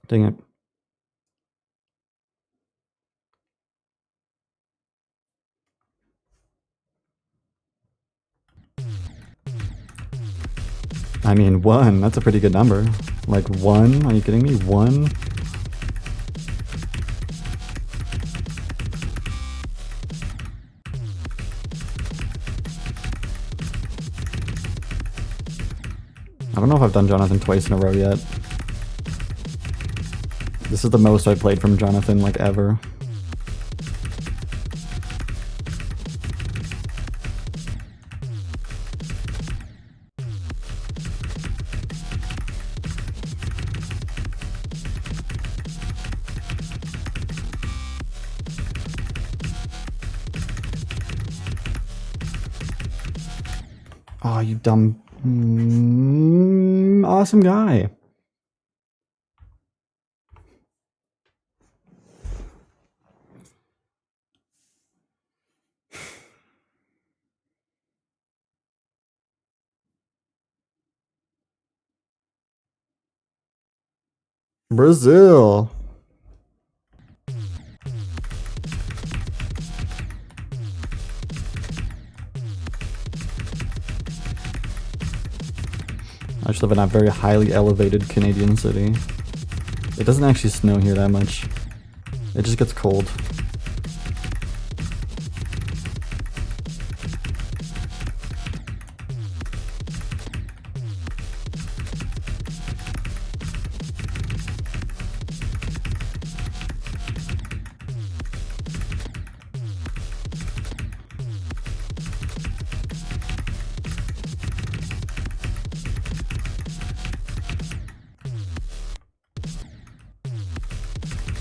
Dang it. I mean, 1, that's a pretty good number. Like, 1? Are you kidding me? 1? I don't know if I've done Jonathan twice in a row yet. This is the most I've played from Jonathan, like, ever. Oh, you dumb... awesome guy. Brazil. I just live in a very highly elevated Canadian city. It doesn't actually snow here that much. It just gets cold.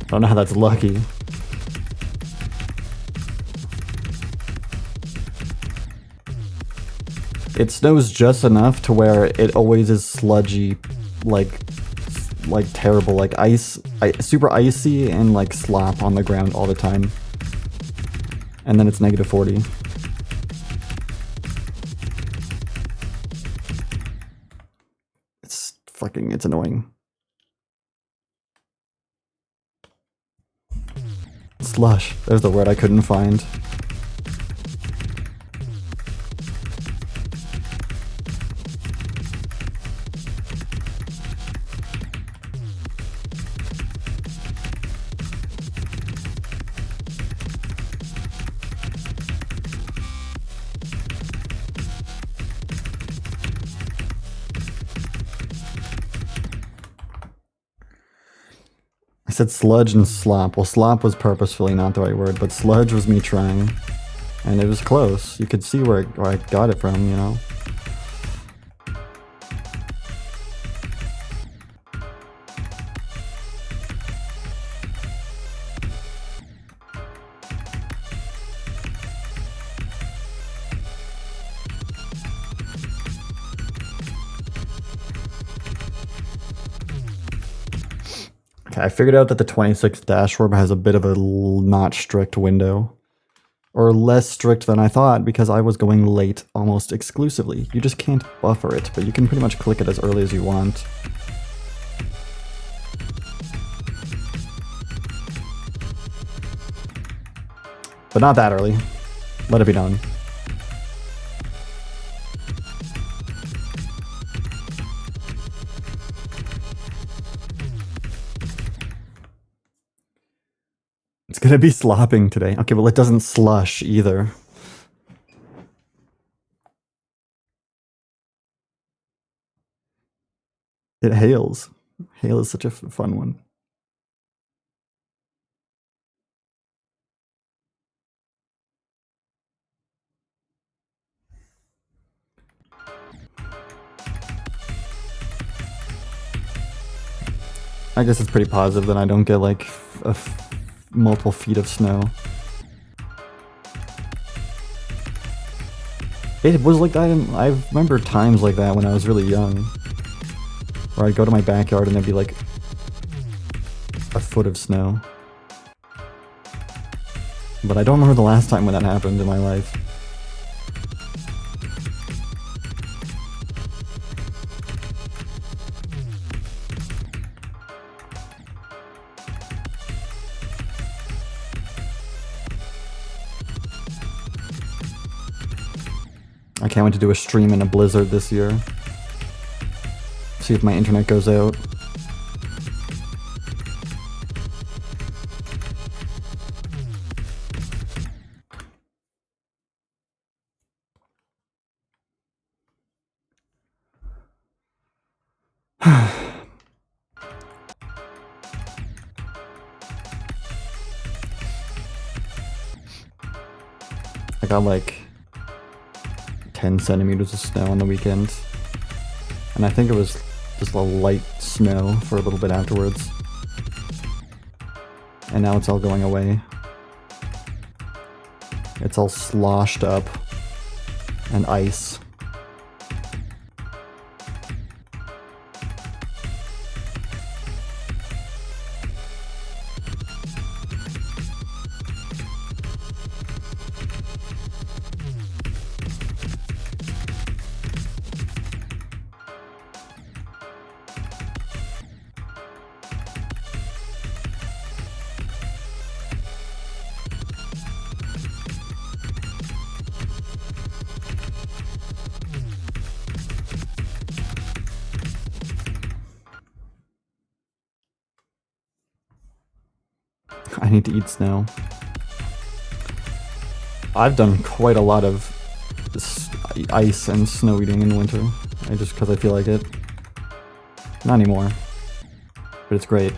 I don't know how that's lucky. It snows just enough to where it always is sludgy, like terrible, like super icy and like slop on the ground all the time. And then it's -40. It's annoying. Slush. There's the word I couldn't find. I said sludge and slop. Well, slop was purposefully not the right word, but sludge was me trying. And it was close. You could see where I got it from, you know? Okay, I figured out that the 26th dash orb has a bit of a not strict window. Or less strict than I thought, because I was going late almost exclusively. You just can't buffer it, but you can pretty much click it as early as you want. But not that early. Let it be known. It's gonna be slopping today. Okay, well, it doesn't slush either. It hails. Hail is such a fun one. I guess it's pretty positive that I don't get like multiple feet of snow. It was like that. I remember times like that when I was really young, where I'd go to my backyard and there'd be like a foot of snow. But I don't remember the last time when that happened in my life. I can't wait to do a stream in a blizzard this year. See if my internet goes out. I got like 10 centimeters of snow on the weekend. And I think it was just a light snow for a little bit afterwards. And now it's all going away. It's all sloshed up and ice. I need to eat snow. I've done quite a lot of ice and snow eating in winter. Just because I feel like it. Not anymore. But it's great.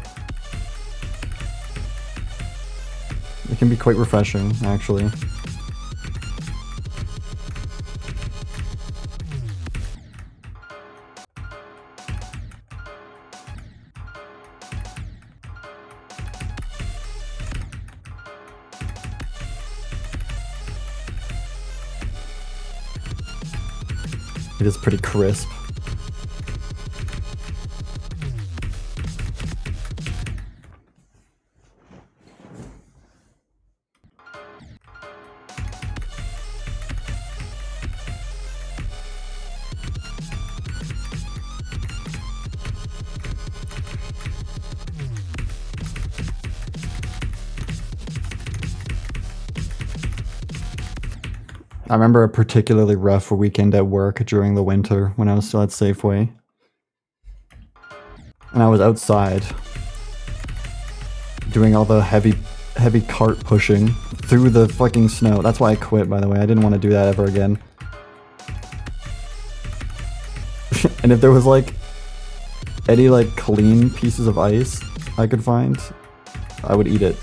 It can be quite refreshing, actually. It is pretty crisp. I remember a particularly rough weekend at work during the winter when I was still at Safeway. And I was outside doing all the heavy cart pushing through the fucking snow. That's why I quit, by the way. I didn't want to do that ever again. And if there was like any like clean pieces of ice I could find, I would eat it.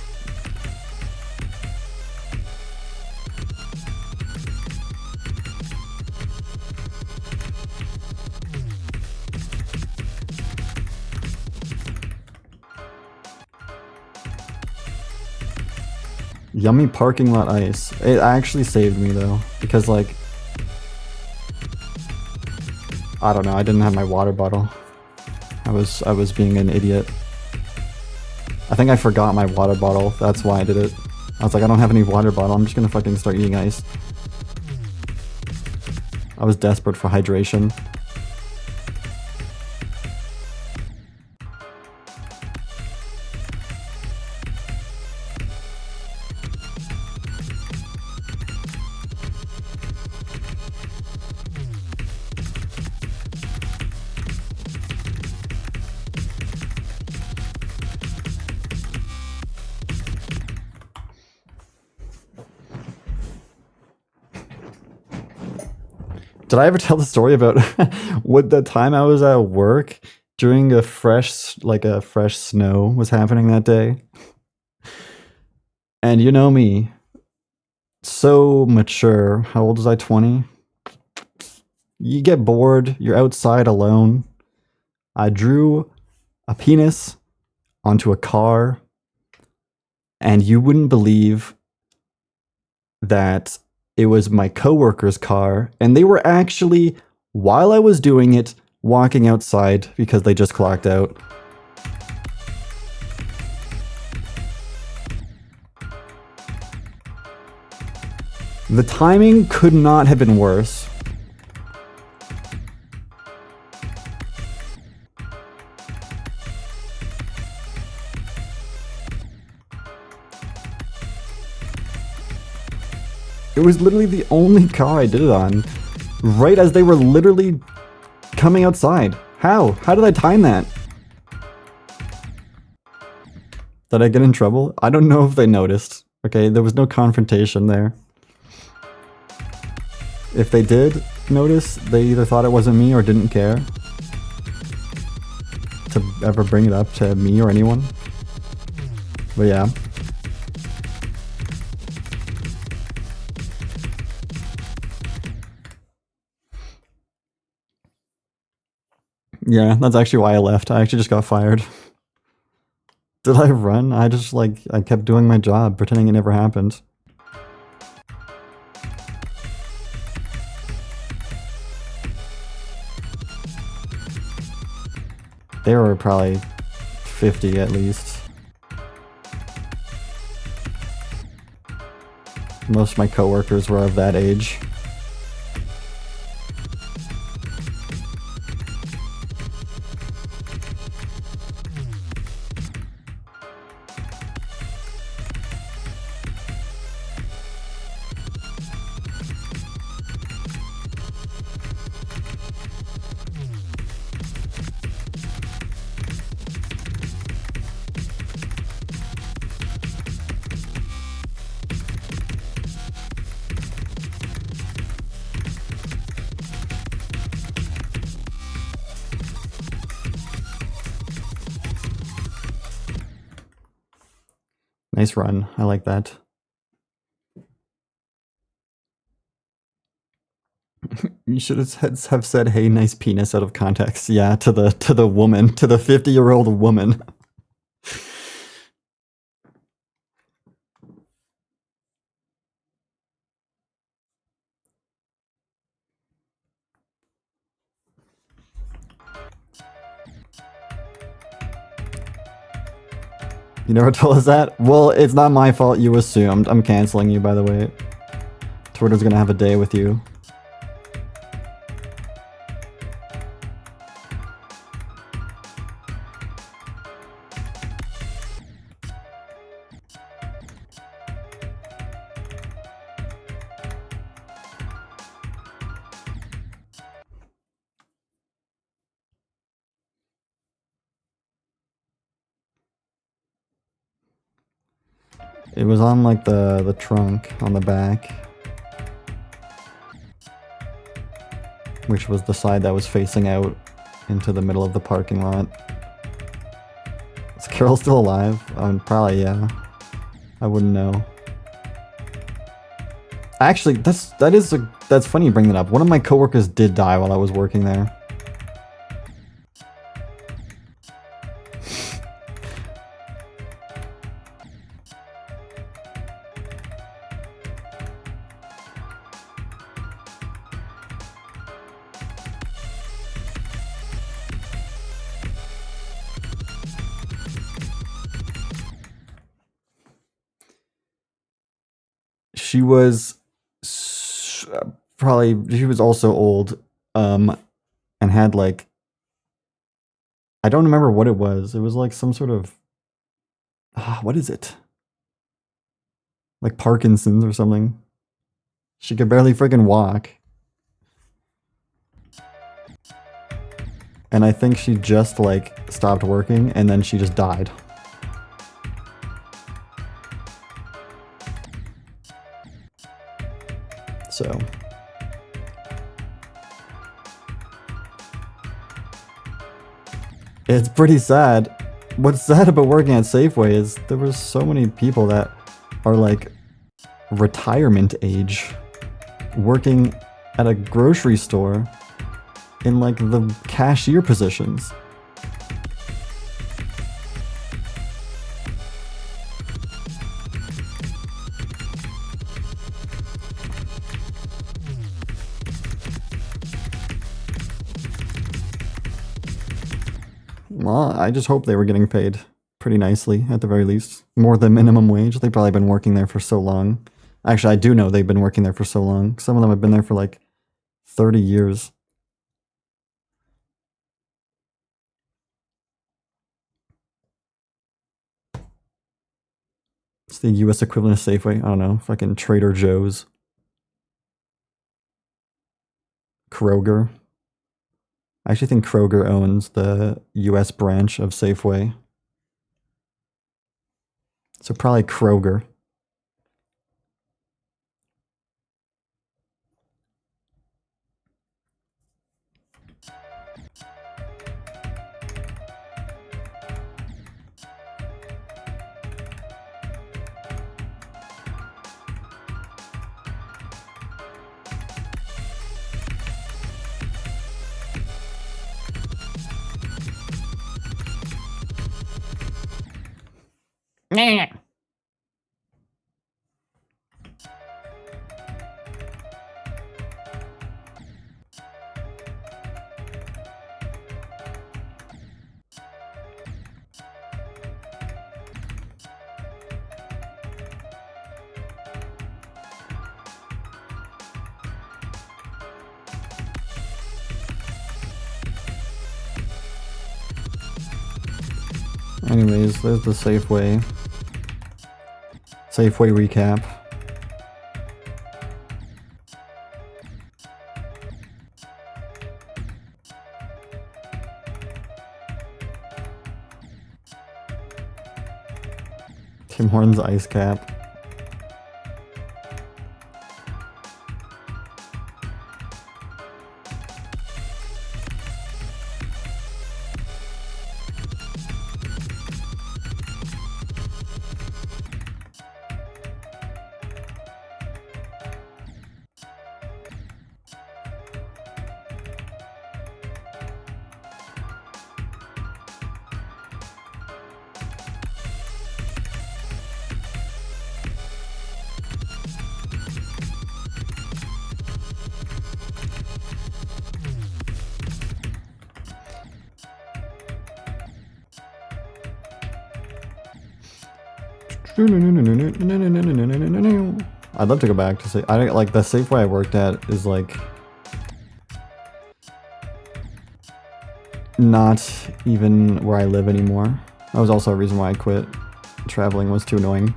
Yummy parking lot ice. It actually saved me though, because like, I don't know, I didn't have my water bottle. I was being an idiot. I think I forgot my water bottle, that's why I did it. I was like, I don't have any water bottle, I'm just gonna fucking start eating ice. I was desperate for hydration. Did I ever tell the story about what the time I was at work during a fresh snow was happening that day? And you know me, so mature. How old was I? 20? You get bored, you're outside alone. I drew a penis onto a car, and you wouldn't believe that it was my coworker's car, and they were actually, while I was doing it, walking outside because they just clocked out. The timing could not have been worse. It was literally the only car I did it on, right as they were literally coming outside. How? How did I time that? Did I get in trouble? I don't know if they noticed. Okay, there was no confrontation there. If they did notice, they either thought it wasn't me or didn't care to ever bring it up to me or anyone. But yeah. Yeah, that's actually why I left. I actually just got fired. Did I run? I just I kept doing my job, pretending it never happened. They were probably 50 at least. Most of my coworkers were of that age. Nice run. I like that. You should have said, "Hey, nice penis," out of context. Yeah, to the woman, to the 50-year-old woman. You never told us that? Well, it's not my fault you assumed. I'm canceling you, by the way. Twitter's gonna have a day with you. It was on like the trunk on the back, which was the side that was facing out into the middle of the parking lot. Is Carol still alive? Probably, yeah. I wouldn't know. Actually, that's funny you bring that up. One of my coworkers did die while I was working there. She was she was also old, and had like, I don't remember what it was. It was like some sort of, what is it? Like Parkinson's or something. She could barely friggin' walk. And I think she just like stopped working and then she just died. So it's pretty sad. What's sad about working at Safeway is there were so many people that are like retirement age working at a grocery store in like the cashier positions. Well, I just hope they were getting paid pretty nicely, at the very least. More than minimum wage. They've probably been working there for so long. Actually, I do know they've been working there for so long. Some of them have been there for like 30 years. It's the US equivalent of Safeway. I don't know. Fucking Trader Joe's. Kroger. I actually think Kroger owns the US branch of Safeway. So probably Kroger. Anyways, there's the Safeway. Safeway recap. Tim Hortons ice cap. I'd love to go back to say I don't like the Safeway I worked at is like not even where I live anymore. That was also a reason why I quit. Traveling was too annoying.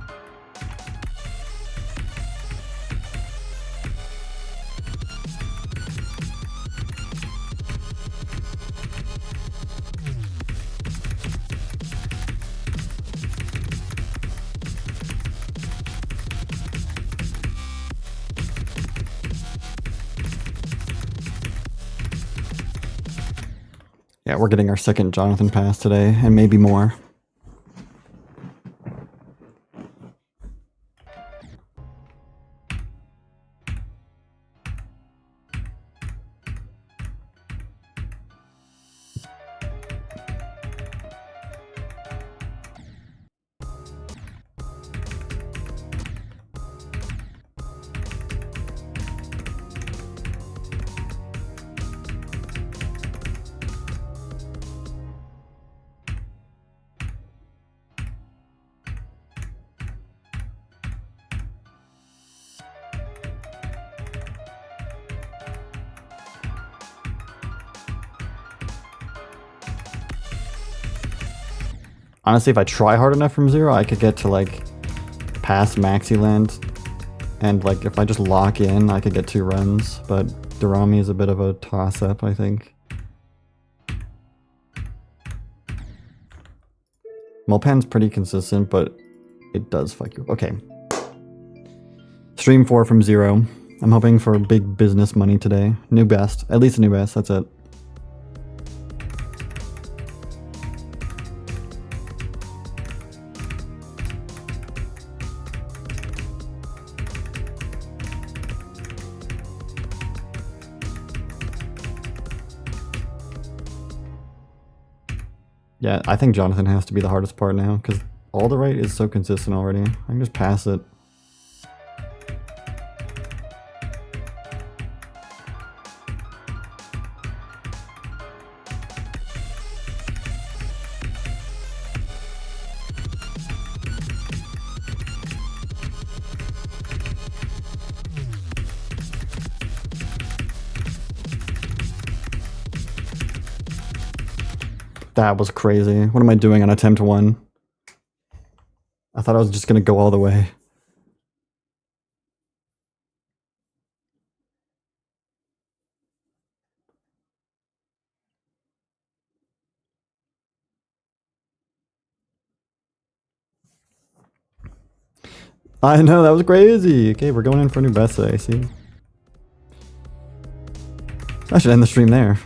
Yeah, we're getting our second Jonathan pass today, and maybe more. Honestly, if I try hard enough from 0, I could get to like past Maxiland, and like if I just lock in, I could get 2 runs, but Durami is a bit of a toss-up, I think. Mulpan's pretty consistent, but it does fuck you. Okay. Stream 4 from 0. I'm hoping for big business money today. New best. At least a new best, that's it. Yeah, I think Jonathan has to be the hardest part now, because all the right is so consistent already. I can just pass it. That was crazy. What am I doing on attempt 1? I thought I was just gonna go all the way. I know, that was crazy. Okay, we're going in for a new best today, see? I should end the stream there.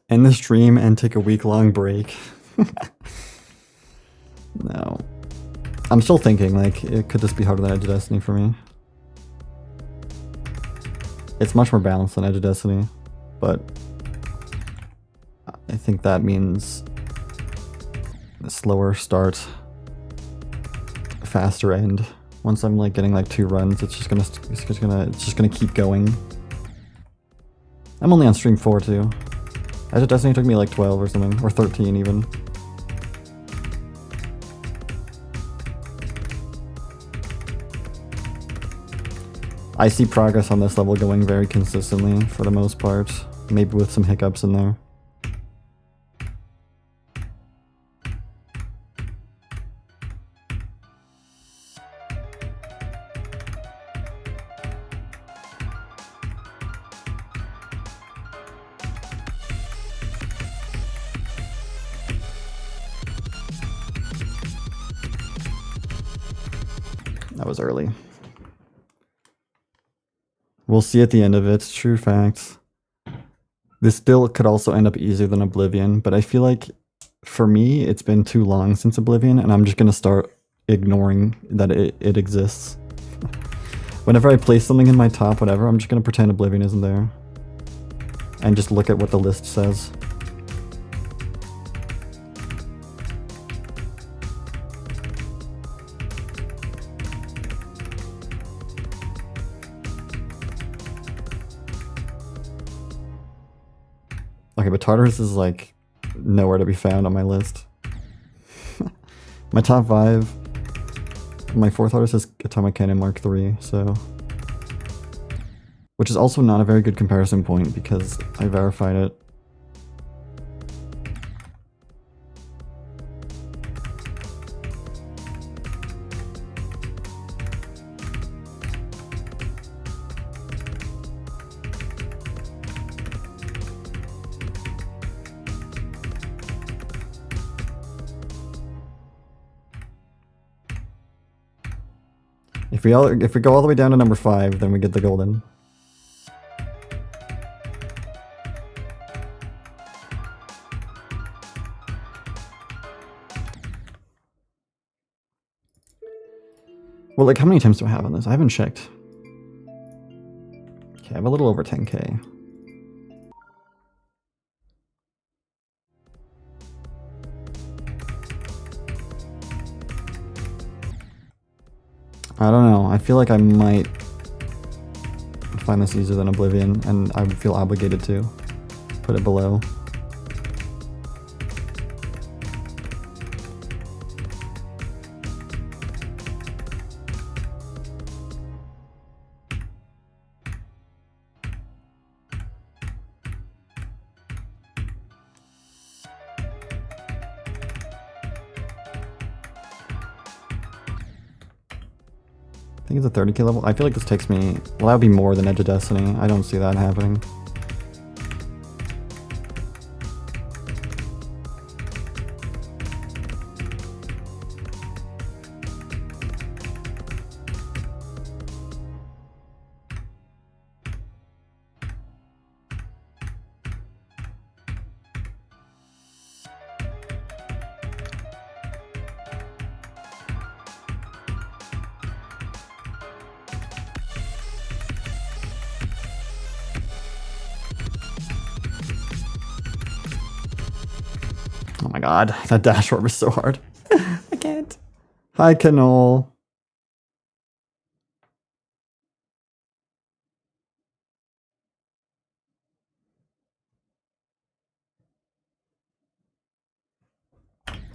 End the stream and take a week-long break. No. I'm still thinking, like, could this be harder than Edge of Destiny for me? It's much more balanced than Edge of Destiny, but I think that means a slower start, faster end. Once I'm like getting like 2 runs, it's just gonna keep going. I'm only on stream 4 too. Edge of Destiny took me like 12 or something, or 13 even. I see progress on this level going very consistently for the most part, maybe with some hiccups in there. That was early. We'll see at the end of it, true facts. This still could also end up easier than Oblivion, but I feel like for me, it's been too long since Oblivion, and I'm just gonna start ignoring that it exists. Whenever I place something in my top whatever, I'm just gonna pretend Oblivion isn't there. And just look at what the list says. Okay, but Tartarus is like nowhere to be found on my list. My top 5, my 4th artist is Atomic Cannon Mark III, so... Which is also not a very good comparison point because I verified it. If we go all the way down to number 5, then we get the golden. Well, like, how many attempts do I have on this? I haven't checked. Okay, I have a little over 10k. I don't know. I feel like I might find this easier than Oblivion, and I would feel obligated to put it below. I think it's a 30k level. I feel like this takes me... Well, that would be more than Edge of Destiny. I don't see that happening. god, that dash orb is so hard. I can't. Hi, Canole.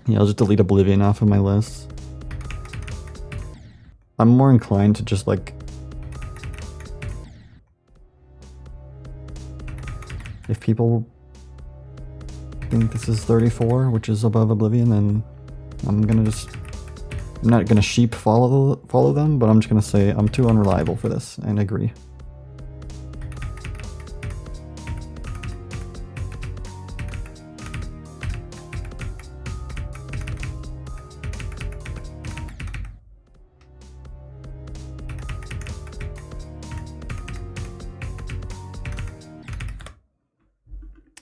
Yeah, I'll just delete Oblivion off of my list. I'm more inclined to just like... If people think this is 34, which is above Oblivion, then I'm gonna just... I'm not gonna sheep follow them, but I'm just gonna say I'm too unreliable for this, and agree.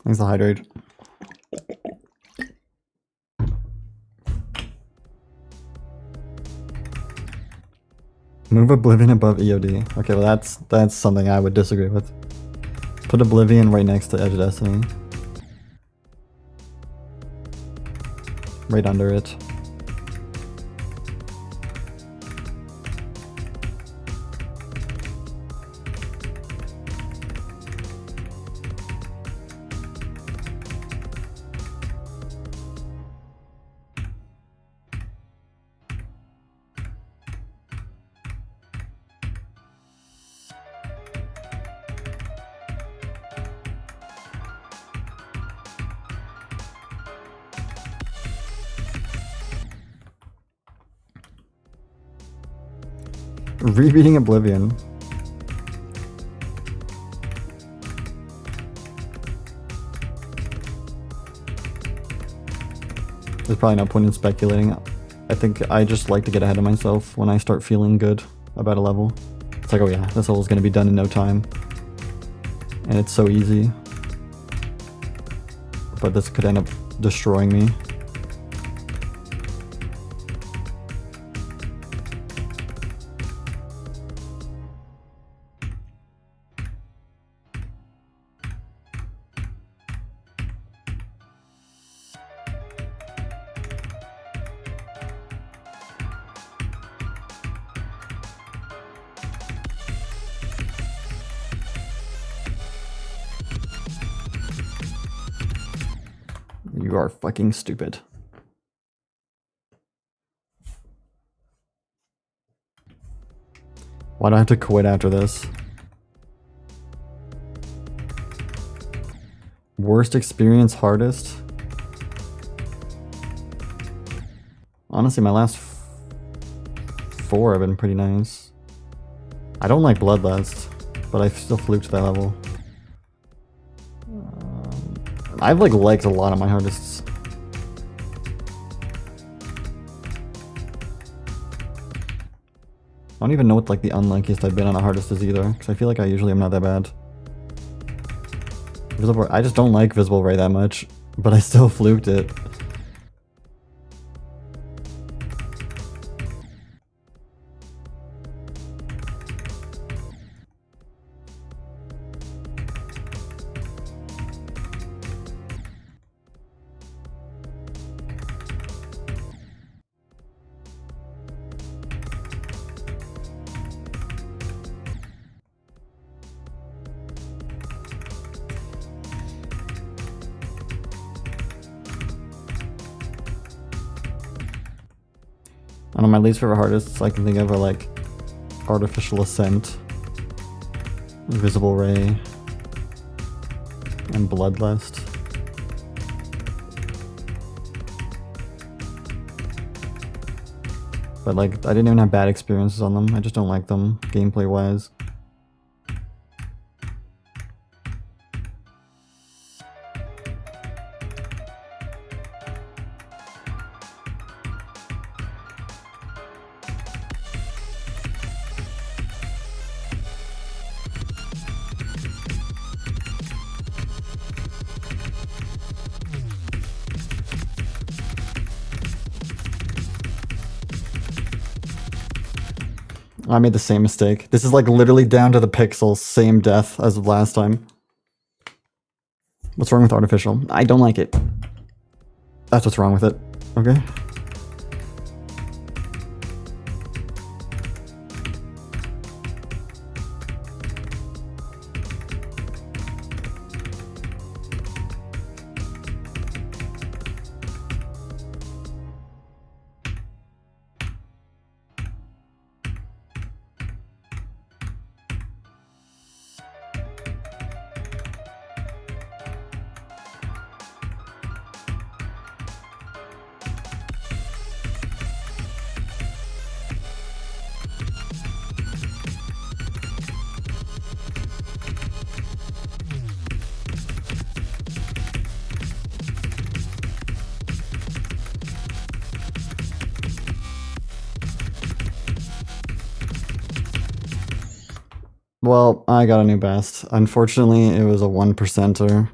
Thanks, the hydrate. Move Oblivion above EOD. Okay, well that's something I would disagree with. Put Oblivion right next to Edge of Destiny. Right under it. Rereading Oblivion. There's probably no point in speculating. I think I just like to get ahead of myself when I start feeling good about a level. It's like, oh yeah, this level's gonna be done in no time. And it's so easy. But this could end up destroying me. You are fucking stupid. Why do I have to quit after this? Worst experience, hardest? Honestly, my last 4 have been pretty nice. I don't like Bloodlust, but I still fluked that level. I've like liked a lot of my hardest. I don't even know what like the unluckiest I've been on a hardest is either, because I feel like I usually am not that bad. Visible, I just don't like Visible Ray that much, but I still fluked it. I don't know, my least favorite artists I can think of are like Artificial Ascent, Visible Ray, and Bloodlust. But like, I didn't even have bad experiences on them, I just don't like them gameplay wise. I made the same mistake. This is like literally down to the pixels, same death as last time. What's wrong with Artificial? I don't like it. That's what's wrong with it. Okay. Well, I got a new best. Unfortunately, it was a 1%er.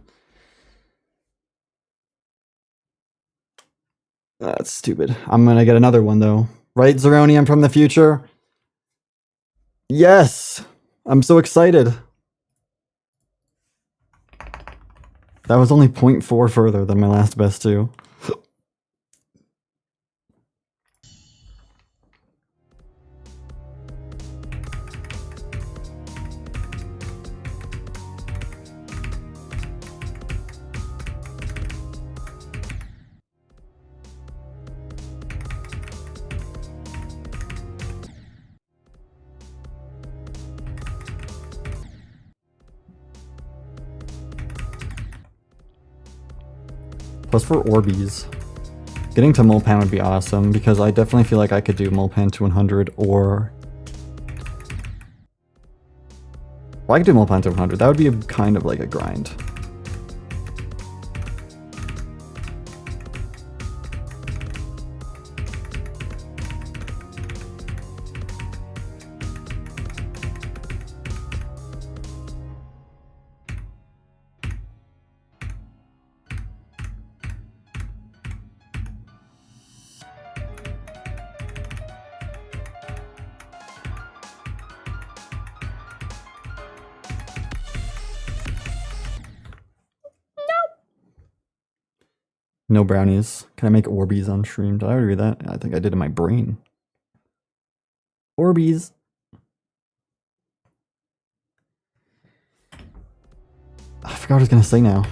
That's stupid. I'm gonna get another one though. Right, Zeroni? I'm from the future? Yes! I'm so excited. That was only 0.4 further than my last best too. Plus for Orbeez. Getting to Mulpan would be awesome, because I definitely feel like I could do Mulpan to 100 or... Well, I could do Mulpan to 100. That would be kind of like a grind. No brownies. Can I make Orbeez on stream? Did I already read that? I think I did in my brain. Orbeez. I forgot what I was gonna say now.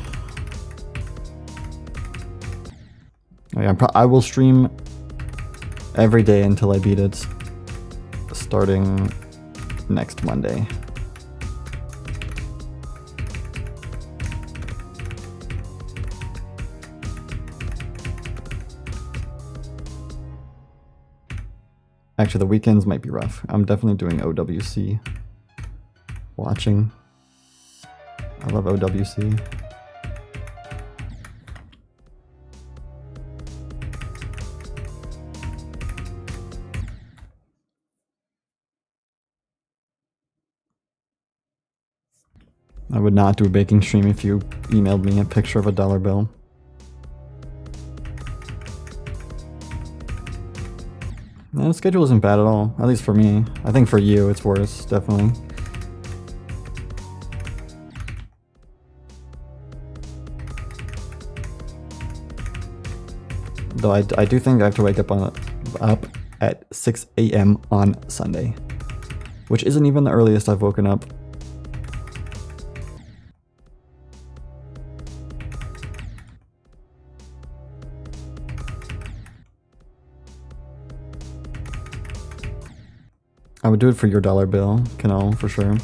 Oh yeah, I will stream every day until I beat it, starting next Monday. Actually, the weekends might be rough. I'm definitely doing OWC. Watching. I love OWC. I would not do a baking stream if you emailed me a picture of a dollar bill. No, the schedule isn't bad at all, at least for me. I think for you it's worse, definitely. Though I do think I have to wake up at 6 a.m. on Sunday, which isn't even the earliest I've woken up. I would do it for your dollar bill, Canal, for sure.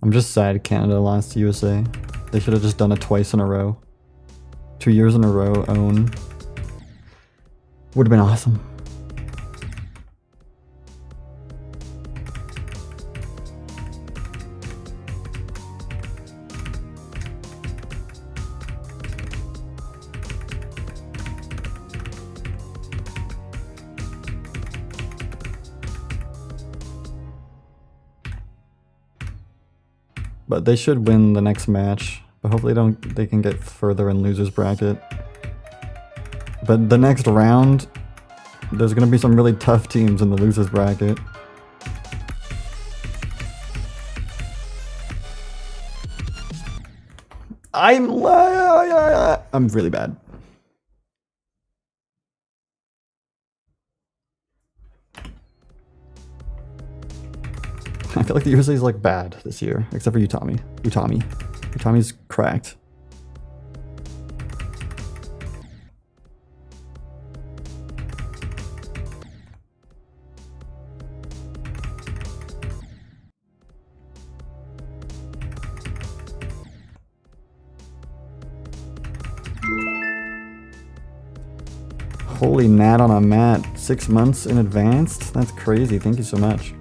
I'm just sad Canada lost to USA. They should have just done it twice in a row. 2 years in a row, own. Would have been awesome. But they should win the next match. But hopefully they can get further in losers bracket. But the next round, there's gonna be some really tough teams in the losers bracket. I'm really bad. I feel like the USA is like bad this year, except for Utami. Utami's cracked. Holy Nat on a mat, 6 months in advance? That's crazy, thank you so much.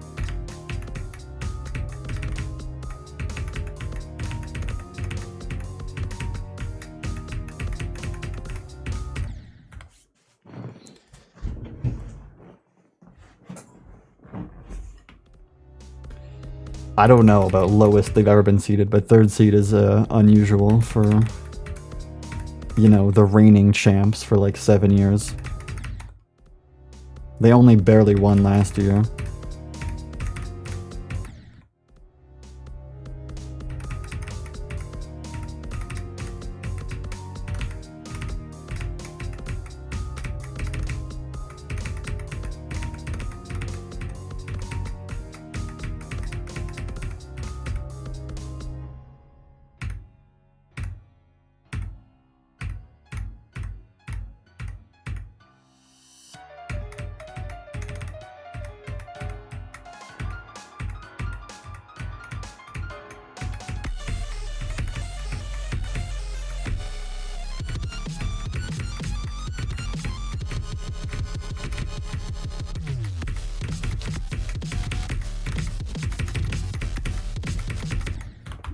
I don't know about lowest they've ever been seeded, but third seed is unusual for, you know, the reigning champs for like 7 years. They only barely won last year.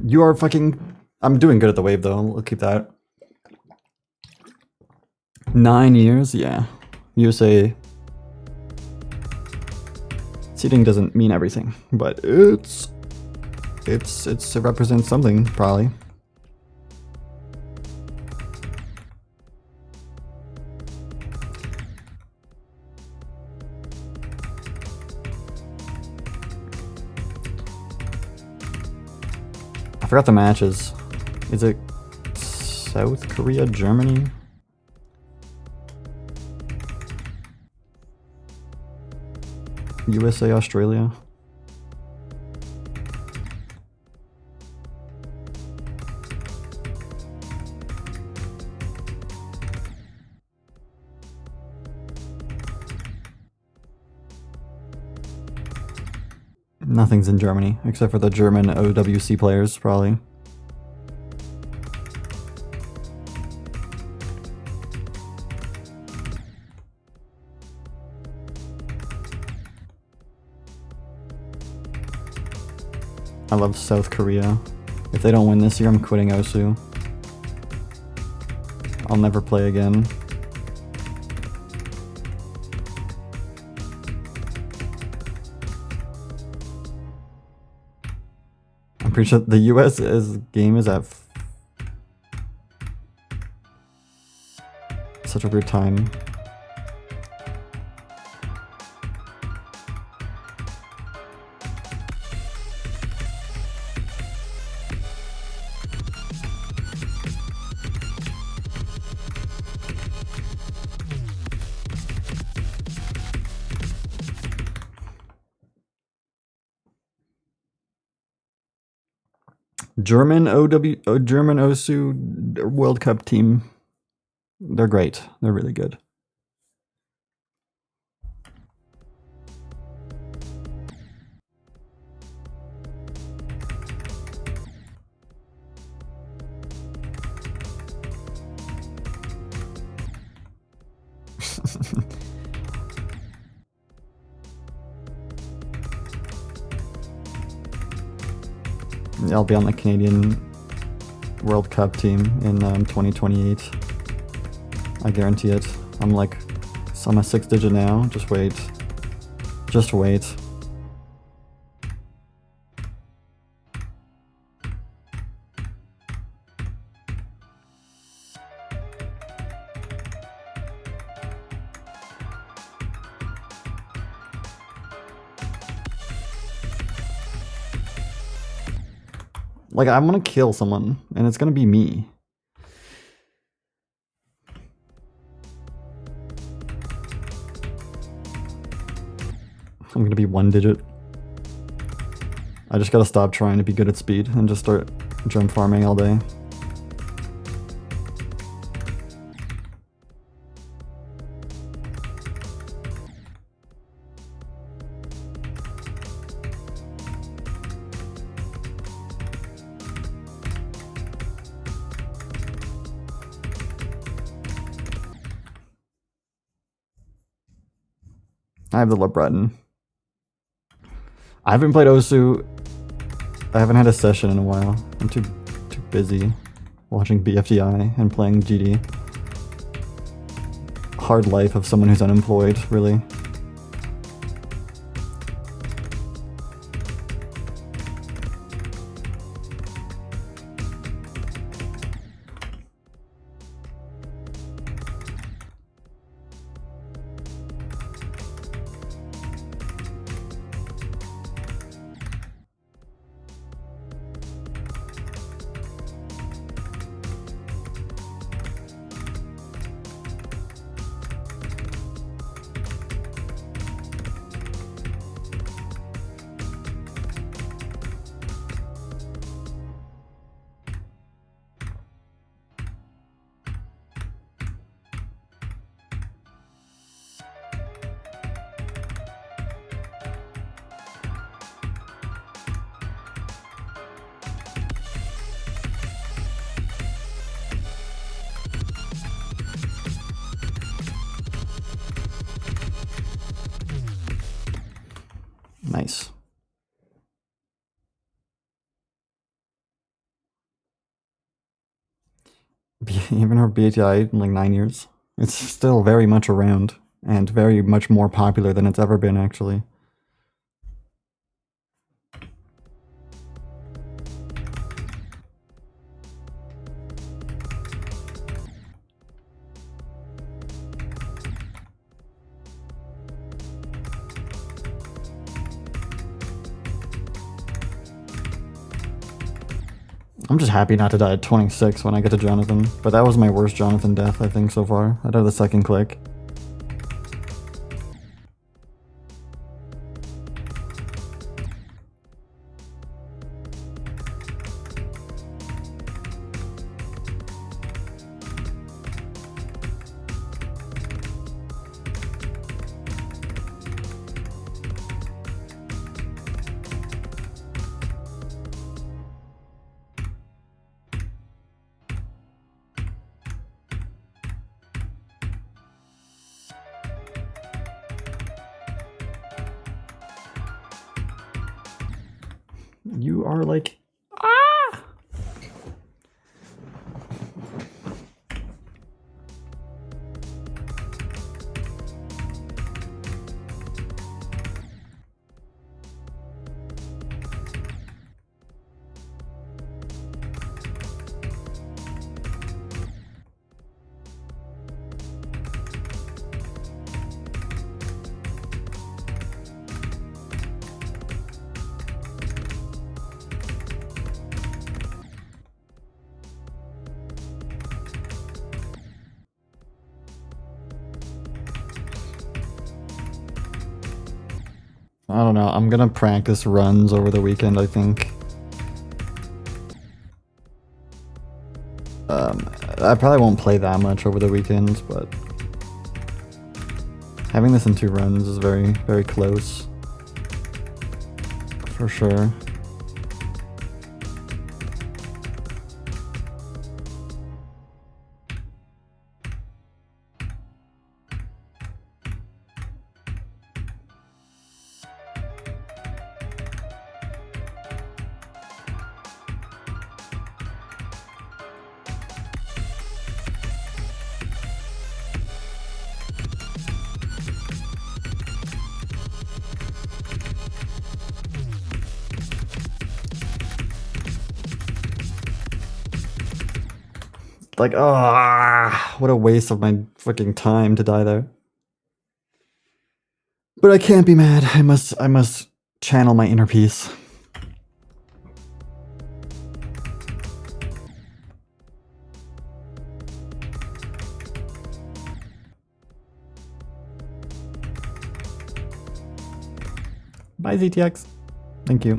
You are fucking... I'm doing good at the wave though, I'll keep that. 9 years? Yeah. USA... Seeding doesn't mean everything, but it represents something, probably. I forgot the matches. Is it South Korea, Germany? USA, Australia? Nothing's in Germany, except for the German OWC players, probably. I love South Korea. If they don't win this year, I'm quitting OSU. I'll never play again. I'm pretty sure the US game is at such a weird time. German OSU World Cup team. They're great. They're really good. I'll be on the Canadian World Cup team in 2028. I guarantee it. I'm a 6-digit now. Just wait. Just wait. Like, I'm gonna kill someone, and it's gonna be me. I'm gonna be 1 digit. I just gotta stop trying to be good at speed and just start gem farming all day. I have the Libretton. I haven't played Osu. I haven't had a session in a while. I'm too busy watching BFDI and playing GD. Hard life of someone who's unemployed, really. Nice. Even our BFDI in like 9 years. It's still very much around and very much more popular than it's ever been, actually. I'm just happy not to die at 26 when I get to Jonathan, but that was my worst Jonathan death, I think, so far. I died the second click. You are like... Ah! I don't know, I'm gonna practice runs over the weekend, I think. I probably won't play that much over the weekends, but having this in 2 runs is very, very close. For sure. Like, ah, what a waste of my fucking time to die there. But I can't be mad. I must channel my inner peace. Bye, ZTX. Thank you.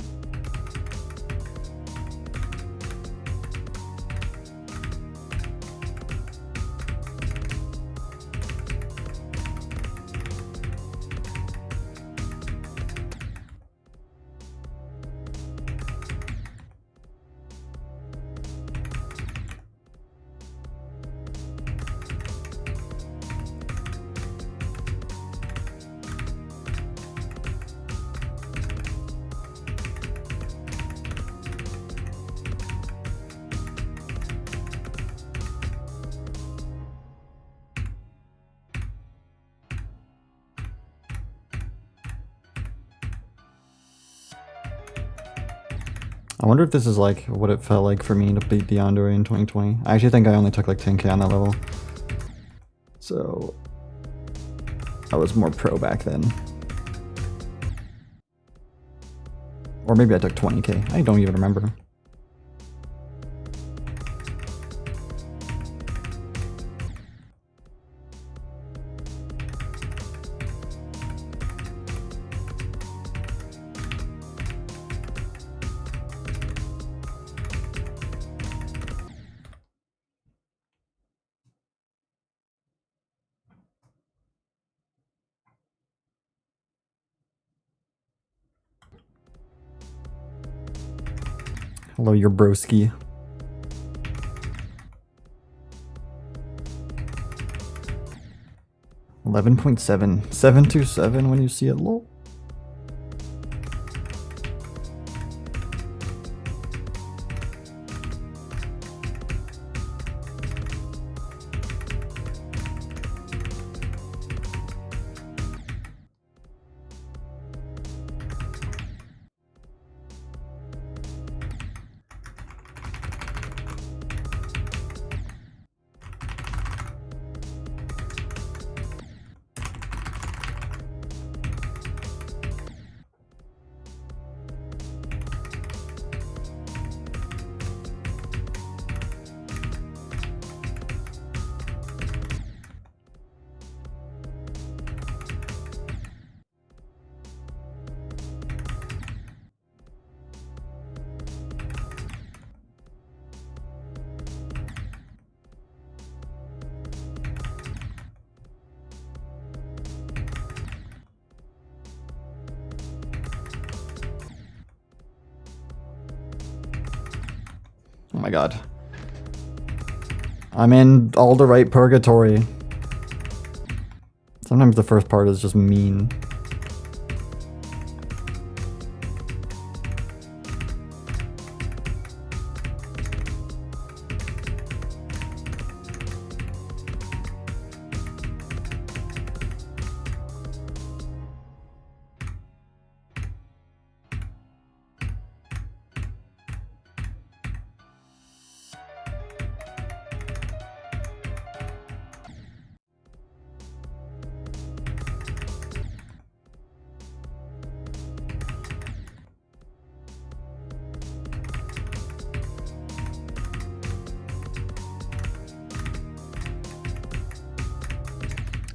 I wonder if this is like what it felt like for me to beat the yangire in 2020. I actually think I only took like 10k on that level. So I was more pro back then. Or maybe I took 20k. I don't even remember. Hello, your broski. $11.7. 727 when you see it, lol. Oh my god. I'm in all the right purgatory. Sometimes the first part is just mean.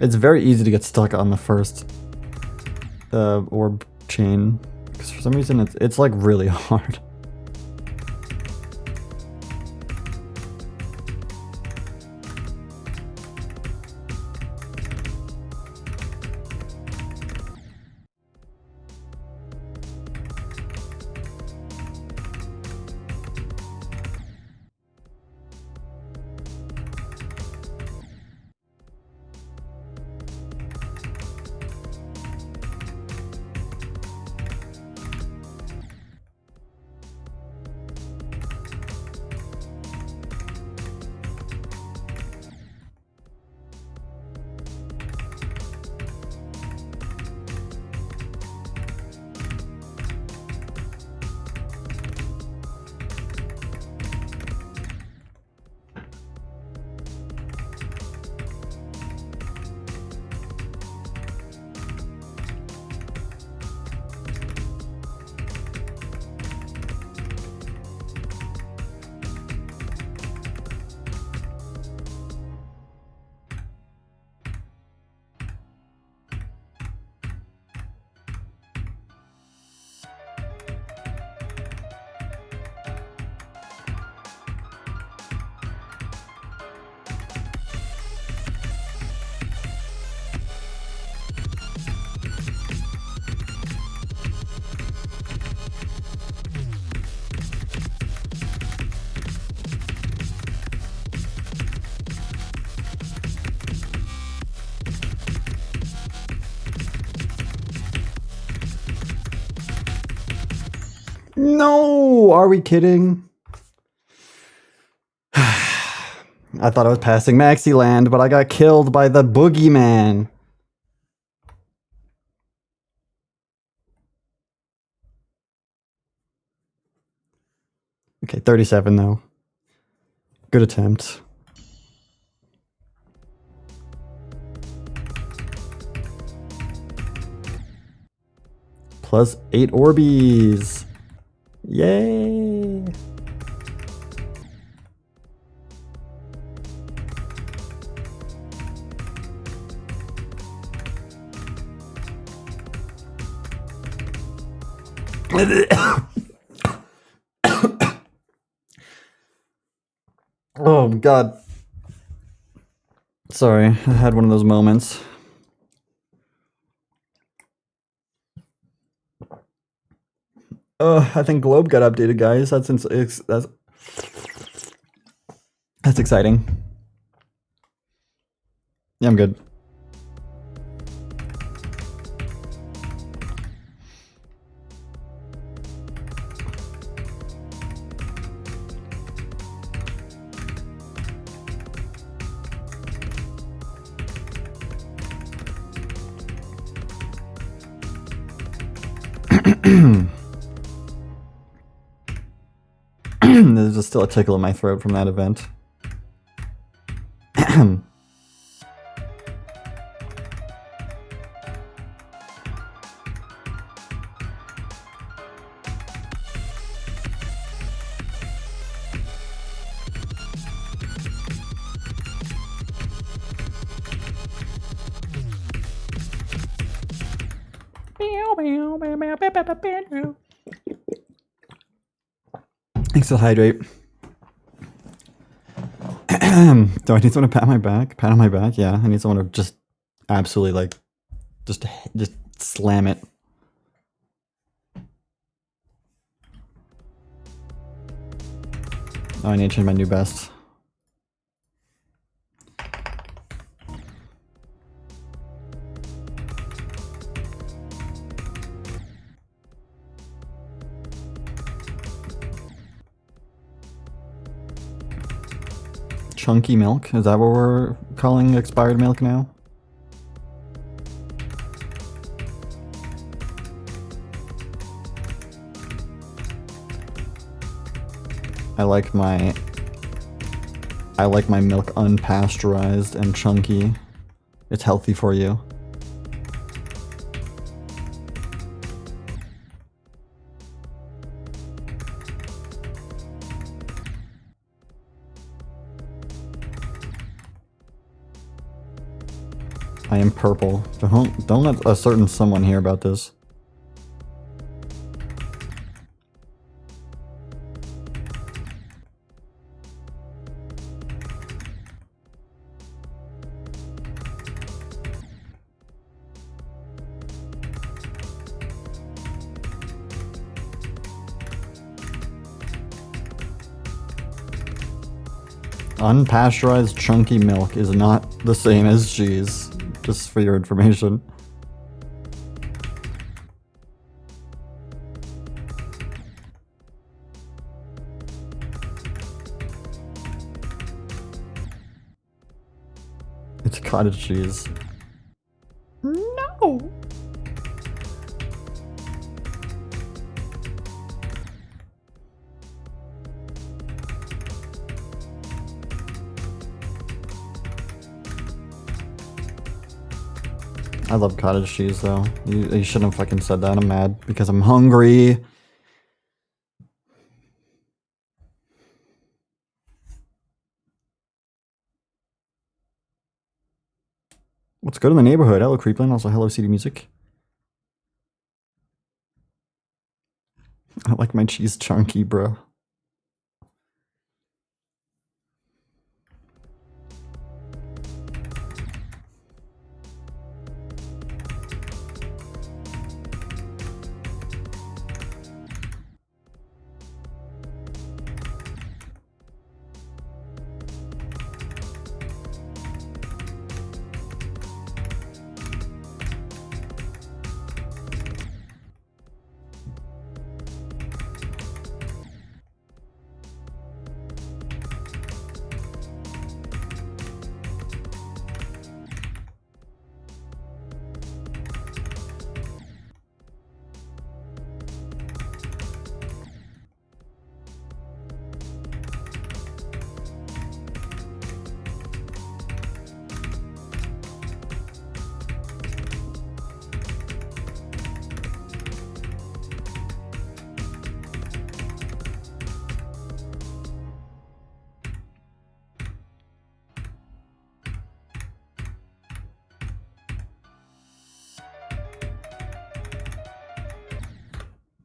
It's very easy to get stuck on the first orb chain, because for some reason it's like really hard. No! Are we kidding? I thought I was passing Maxi Land, but I got killed by the boogeyman. Okay, 37 though. Good attempt. Plus 8 Orbeez. Yay! Oh god. Sorry, I had one of those moments. I think Globe got updated, guys. That's exciting. Yeah, I'm good. There's just still a tickle in my throat from that event. Thanks to hydrate. Do I need someone to pat my back? Pat on my back? Yeah, I need someone to just absolutely like, just slam it. Oh, I need to change my new best. Chunky milk? Is that what we're calling expired milk now? I like my milk unpasteurized and chunky. It's healthy for you. I am purple. Don't let a certain someone hear about this. Unpasteurized chunky milk is not the same as cheese, just for your information. It's cottage cheese. No! I love cottage cheese though. You shouldn't have fucking said that. I'm mad because I'm hungry. What's good in the neighborhood? Hello Creepland, also hello CD Music. I like my cheese chunky, bro.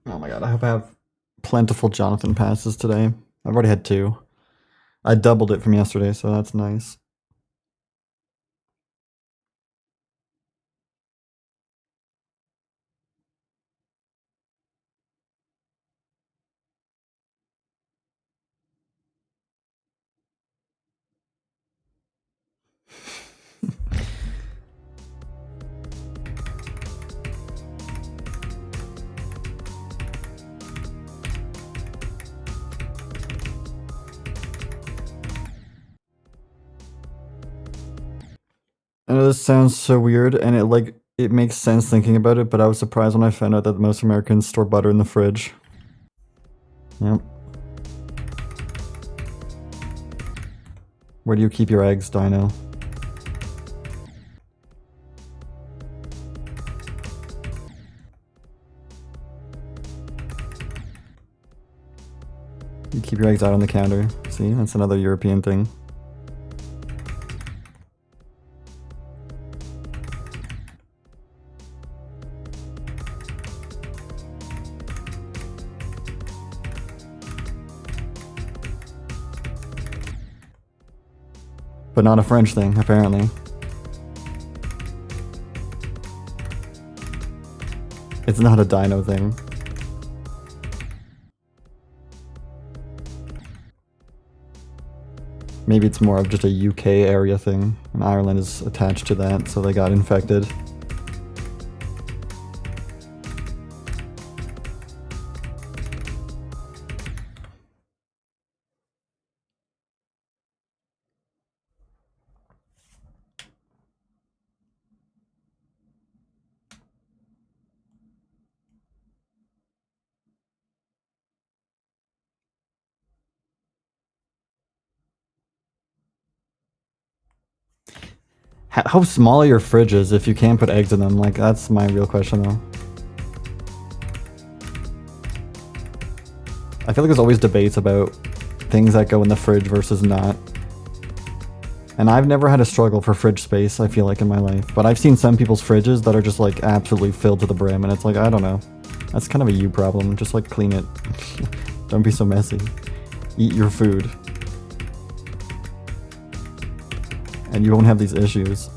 Oh my god, I hope I have plentiful Jonathan passes today. I've already had 2. I doubled it from yesterday, so that's nice. I know this sounds so weird, and it makes sense thinking about it, but I was surprised when I found out that most Americans store butter in the fridge. Yep. Where do you keep your eggs, Dino? You keep your eggs out on the counter. See, that's another European thing. But not a French thing, apparently. It's not a Dino thing. Maybe it's more of just a UK area thing, and Ireland is attached to that, so they got infected. How small are your fridges if you can't put eggs in them? Like, that's my real question, though. I feel like there's always debates about things that go in the fridge versus not. And I've never had a struggle for fridge space, I feel like, in my life. But I've seen some people's fridges that are just, like, absolutely filled to the brim, and it's like, I don't know. That's kind of a you problem. Just, like, clean it. Don't be so messy. Eat your food. And you won't have these issues.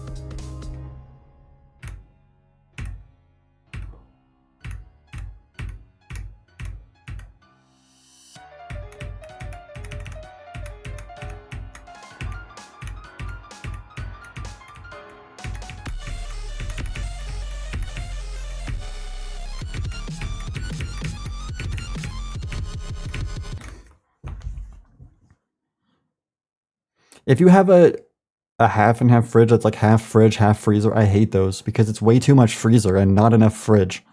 If you have a half and half fridge that's like half fridge, half freezer, I hate those because it's way too much freezer and not enough fridge.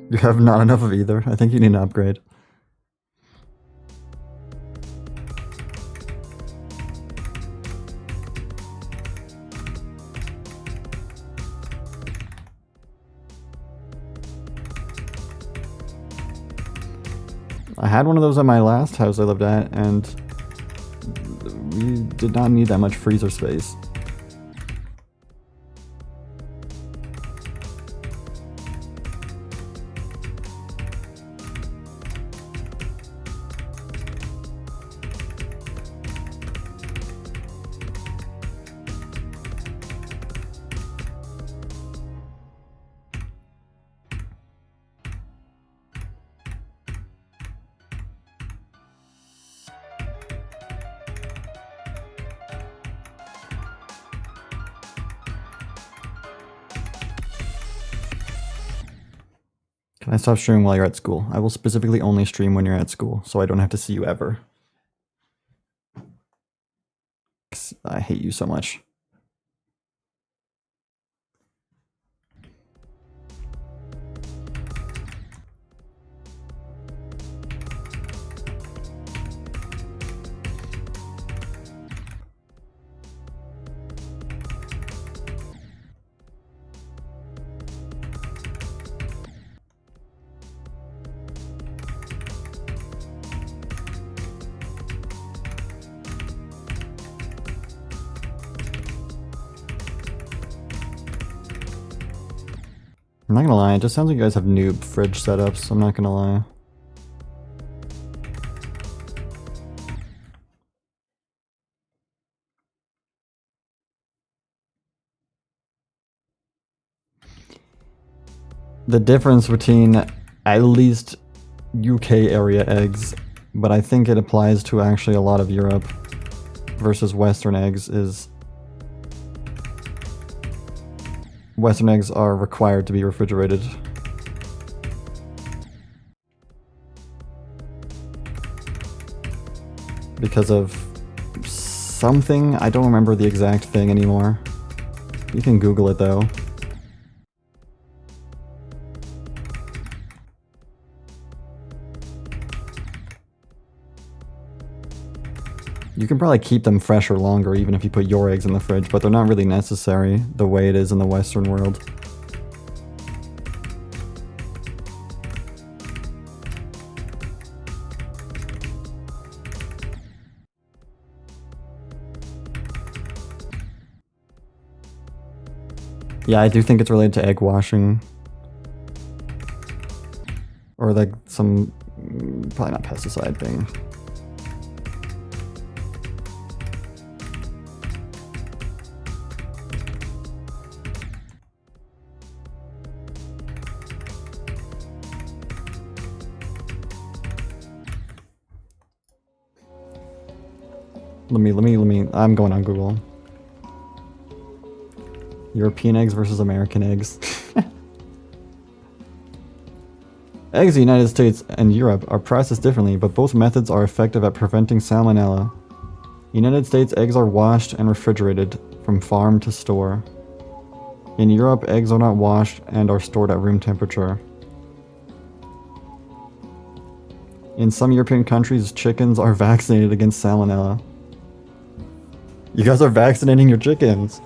You have not enough of either. I think you need an upgrade. I had one of those at my last house I lived at, and we did not need that much freezer space. Can I stop streaming while you're at school? I will specifically only stream when you're at school, so I don't have to see you ever. 'Cause I hate you so much. I'm not gonna lie, it just sounds like you guys have noob fridge setups, I'm not gonna lie. The difference between at least UK area eggs, but I think it applies to actually a lot of Europe versus Western eggs, is Western eggs are required to be refrigerated. Because of something, I don't remember the exact thing anymore. You can Google it though. You can probably keep them fresher longer even if you put your eggs in the fridge, but they're not really necessary the way it is in the Western world. Yeah, I do think it's related to egg washing. Or like some, probably not pesticide thing. Let me, I'm going on Google. European eggs versus American eggs. Eggs in the United States and Europe are processed differently, but both methods are effective at preventing salmonella. United States eggs are washed and refrigerated from farm to store. In Europe, eggs are not washed and are stored at room temperature. In some European countries, chickens are vaccinated against salmonella. You guys are vaccinating your chickens.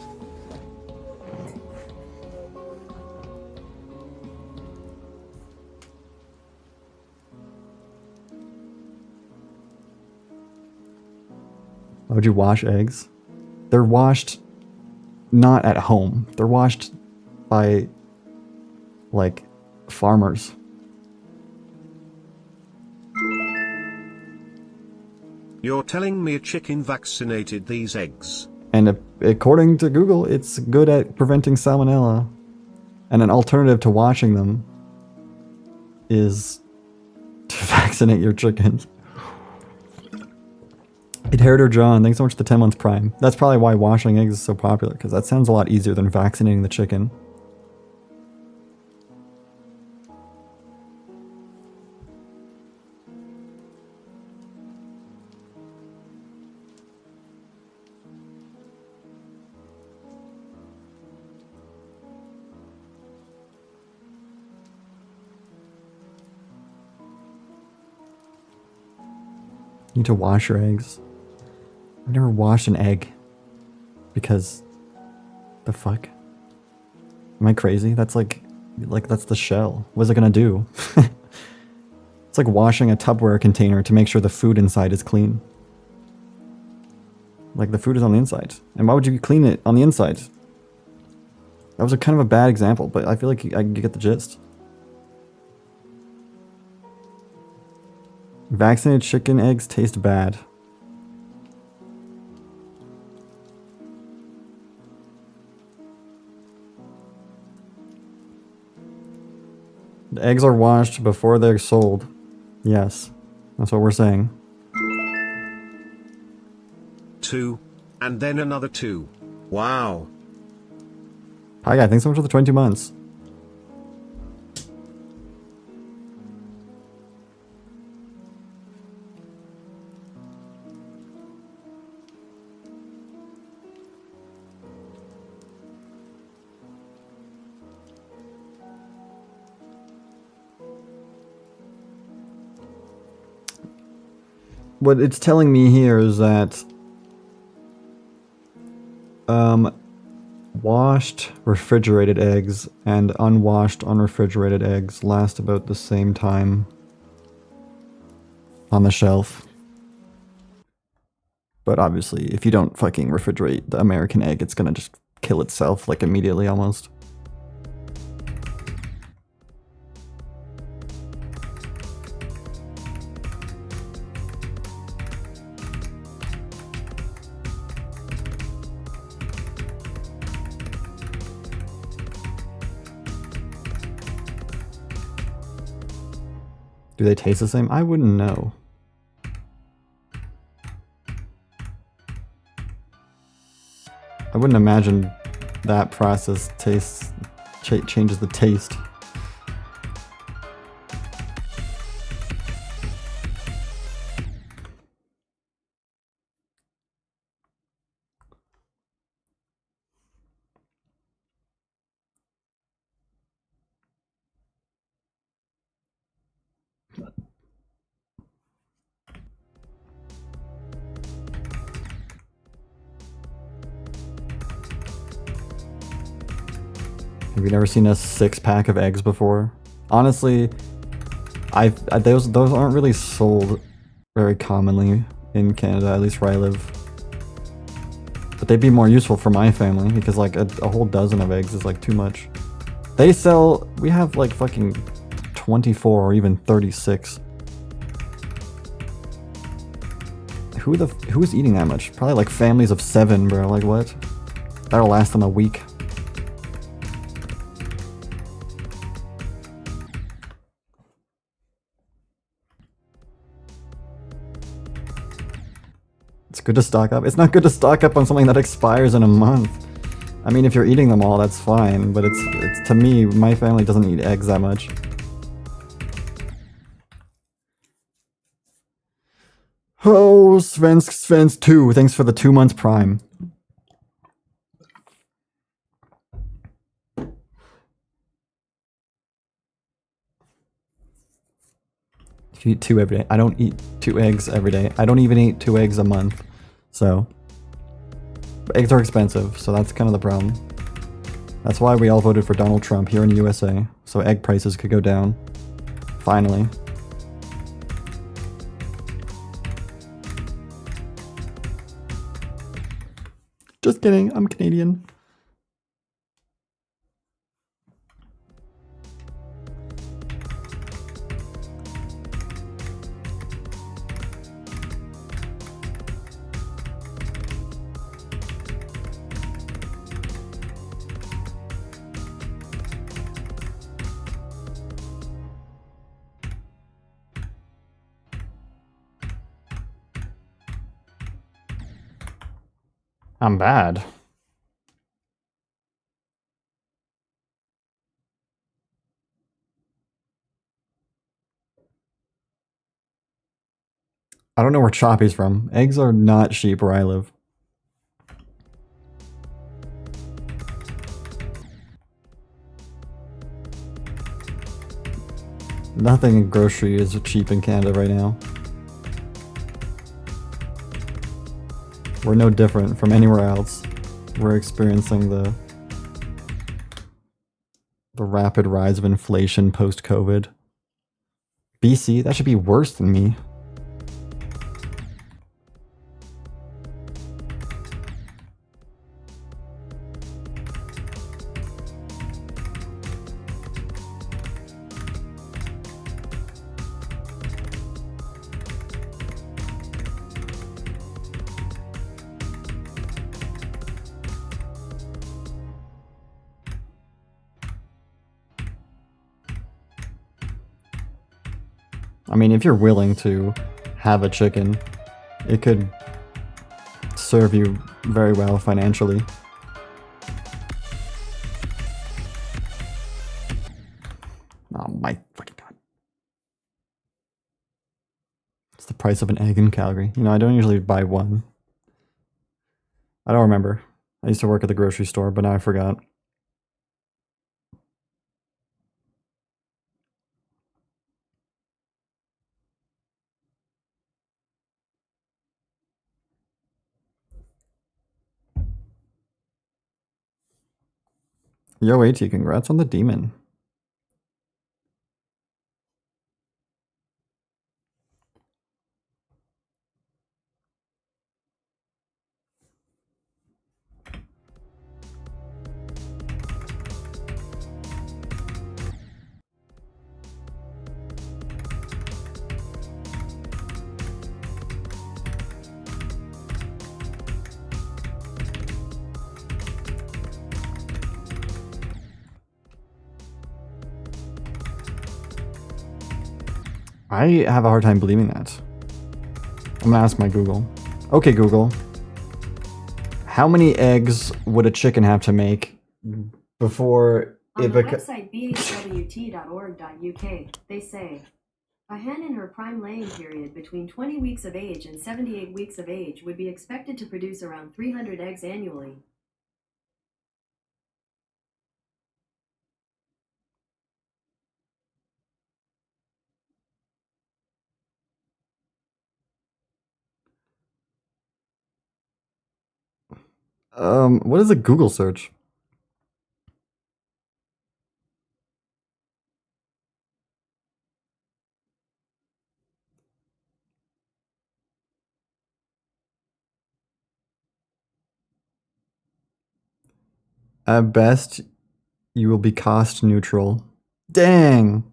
Why would you wash eggs? They're washed not at home. They're washed by, like, farmers. You're telling me a chicken vaccinated these eggs? And according to Google, it's good at preventing salmonella. And an alternative to washing them is to vaccinate your chickens. Inheritor John, thanks so much for the 10 months prime. That's probably why washing eggs is so popular, because that sounds a lot easier than vaccinating the chicken. You need to wash your eggs. I've never washed an egg. Because... the fuck? Am I crazy? That's like that's the shell. What's it gonna do? It's like washing a Tupperware container to make sure the food inside is clean. Like the food is on the inside. And why would you clean it on the inside? That was a kind of a bad example, but I feel like you get the gist. Vaccinated chicken eggs taste bad. The eggs are washed before they're sold. Yes, that's what we're saying. 2. And then another 2. Wow. Hi guy, thanks so much for the 22 months. What it's telling me here is that washed refrigerated eggs and unwashed unrefrigerated eggs last about the same time on the shelf. But obviously, if you don't fucking refrigerate the American egg, it's gonna just kill itself, like, immediately almost. Do they taste the same? I wouldn't know. I wouldn't imagine that process changes the taste. Have you never seen a 6-pack of eggs before? Honestly, those aren't really sold very commonly in Canada, at least where I live. But they'd be more useful for my family because like a whole dozen of eggs is like too much. We have like fucking 24 or even 36. Who's eating that much? Probably like families of 7, bro. Like what? That'll last them a week. It's good to stock up. It's not good to stock up on something that expires in a month. I mean, if you're eating them all, that's fine, but it's to me, my family doesn't eat eggs that much. Oh, Svensk 2, thanks for the 2 months Prime. If you eat 2 every day. I don't eat 2 eggs every day. I don't even eat 2 eggs a month. So, but eggs are expensive, so that's kind of the problem. That's why we all voted for Donald Trump here in the USA, so egg prices could go down. Finally. Just kidding, I'm Canadian. I'm bad. I don't know where Choppy's from. Eggs are not cheap where I live. Nothing in grocery is cheap in Canada right now. We're no different from anywhere else. We're experiencing the rapid rise of inflation post-COVID. BC, that should be worse than me. I mean, if you're willing to have a chicken, it could serve you very well financially. Oh my fucking god. It's the price of an egg in Calgary. You know, I don't usually buy one. I don't remember. I used to work at the grocery store, but now I forgot. Yo, AT, congrats on the demon. I have a hard time believing that. I'm gonna ask my Google. Okay, Google. How many eggs would a chicken have to make before On it the becomes... website bhwt.org.uk, they say, a hen in her prime laying period between 20 weeks of age and 78 weeks of age would be expected to produce around 300 eggs annually. What is a Google search? At best, you will be cost neutral. Dang!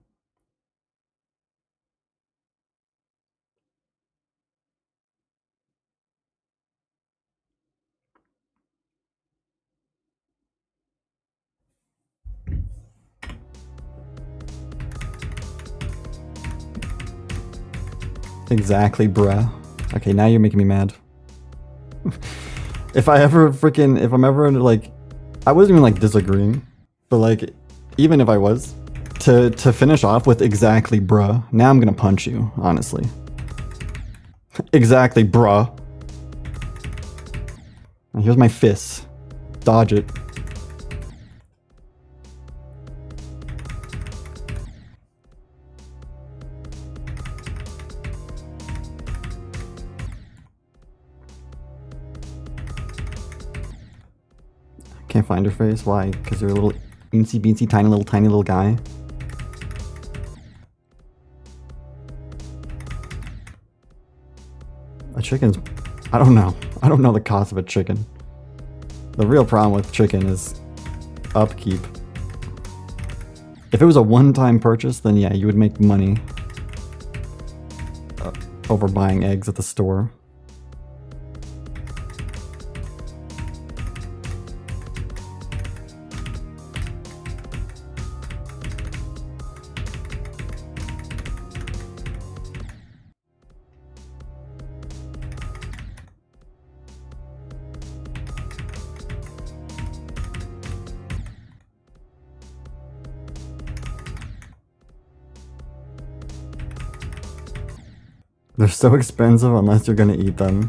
Exactly, bruh. Okay, now you're making me mad. If I'm ever like, I wasn't even like disagreeing, but like, even if I was, to finish off with exactly, bruh, now I'm gonna punch you, honestly. Exactly, bruh. And here's my fist. Dodge it. Can't find her face. Why? Because you're a little beansy beansy tiny little guy. A chicken's... I don't know. I don't know the cost of a chicken. The real problem with chicken is upkeep. If it was a one-time purchase, then yeah, you would make money over buying eggs at the store. They're so expensive unless you're gonna eat them.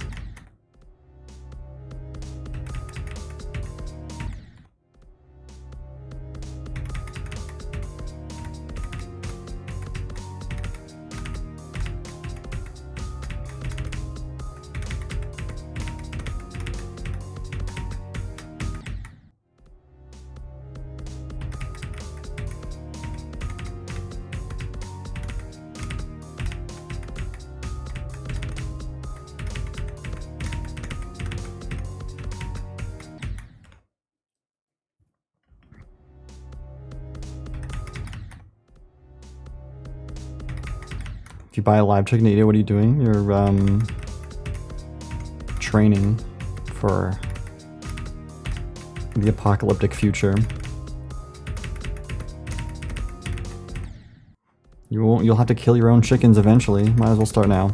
If you buy a live chicken to eat it, what are you doing? You're training for the apocalyptic future. You'll have to kill your own chickens eventually. Might as well start now.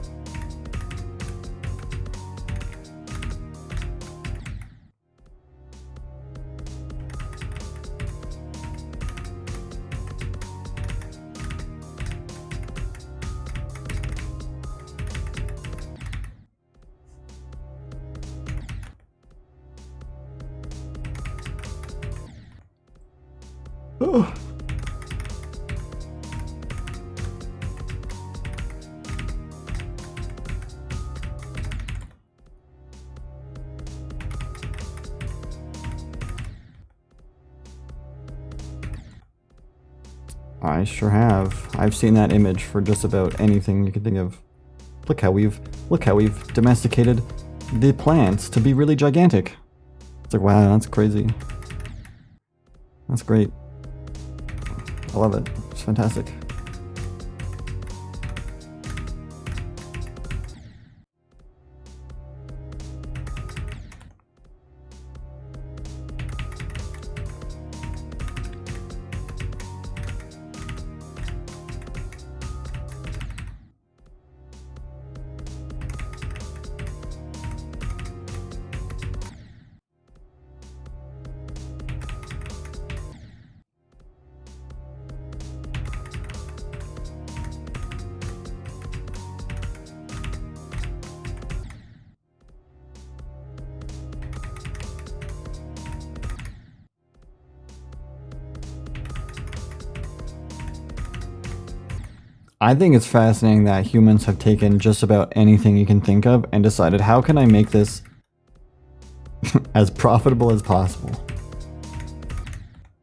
Oh. I sure have. I've seen that image for just about anything you can think of. Look how we've domesticated the plants to be really gigantic. It's like, wow, that's crazy. That's great. I love it. It's fantastic. I think it's fascinating that humans have taken just about anything you can think of and decided, how can I make this as profitable as possible?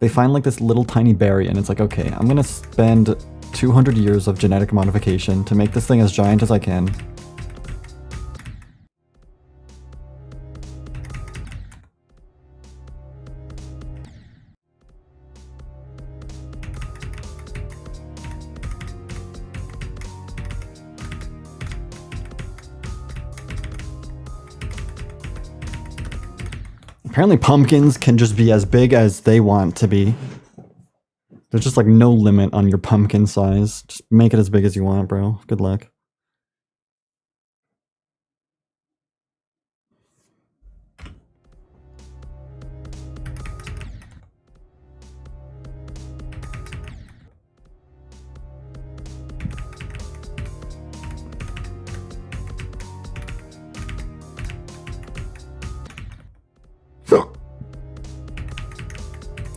They find like this little tiny berry and it's like, okay, I'm gonna spend 200 years of genetic modification to make this thing as giant as I can. Apparently pumpkins can just be as big as they want to be. There's just like no limit on your pumpkin size. Just make it as big as you want, bro. Good luck.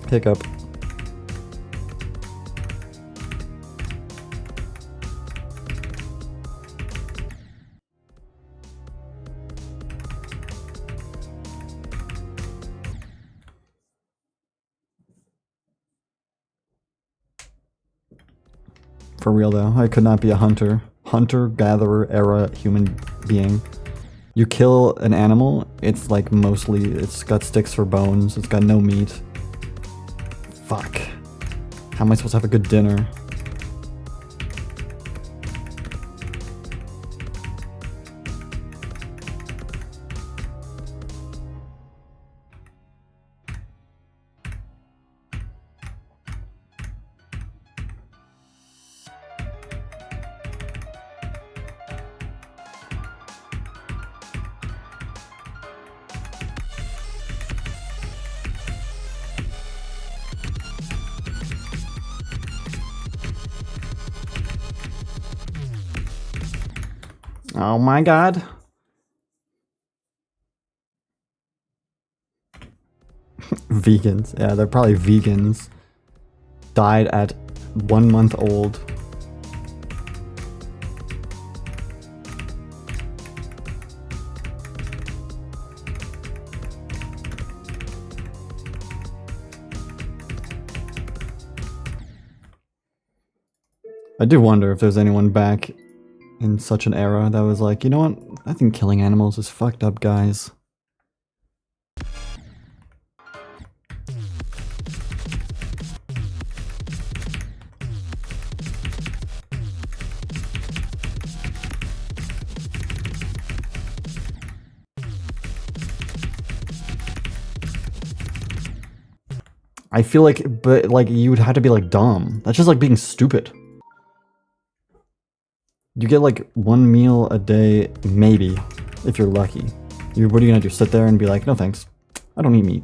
Hiccup. For real though, I could not be a hunter. Hunter-gatherer era human being. You kill an animal, it's like mostly, it's got sticks for bones, it's got no meat. Fuck. How am I supposed to have a good dinner? Oh my god. Vegans. Yeah, they're probably vegans. Died at 1 month old. I do wonder if there's anyone back in such an era that was like, you know what? I think killing animals is fucked up, guys. I feel like, but like, you would have to be like dumb. That's just like being stupid. You get like 1 meal a day, maybe, if you're lucky. What are you gonna do? Sit there and be like, no thanks, I don't eat meat.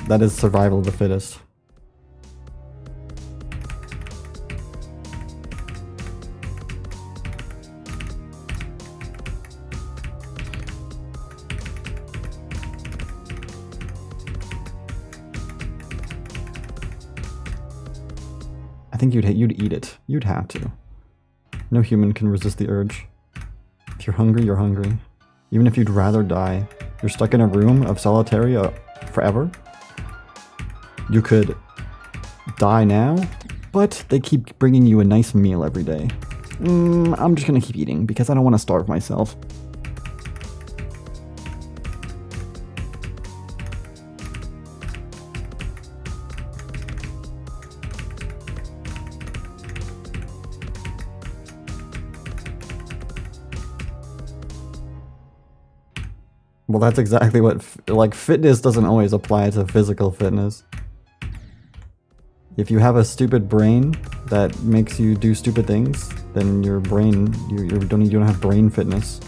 That is survival of the fittest. I think you'd eat it. You'd have to. No human can resist the urge. If you're hungry, you're hungry. Even if you'd rather die, you're stuck in a room of solitary forever. You could die now, but they keep bringing you a nice meal every day. I'm just gonna keep eating because I don't want to starve myself. Well, that's exactly what, like, fitness doesn't always apply to physical fitness. If you have a stupid brain that makes you do stupid things, then your brain, you don't have brain fitness.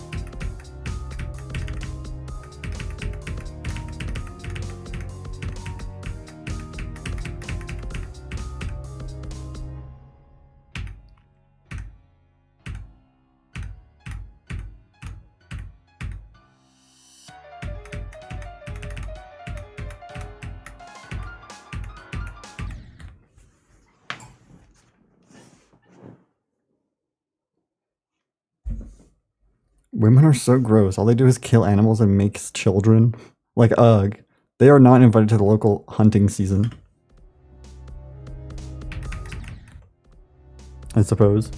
Women are so gross. All they do is kill animals and make children. Like, ugh. They are not invited to the local hunting season. I suppose.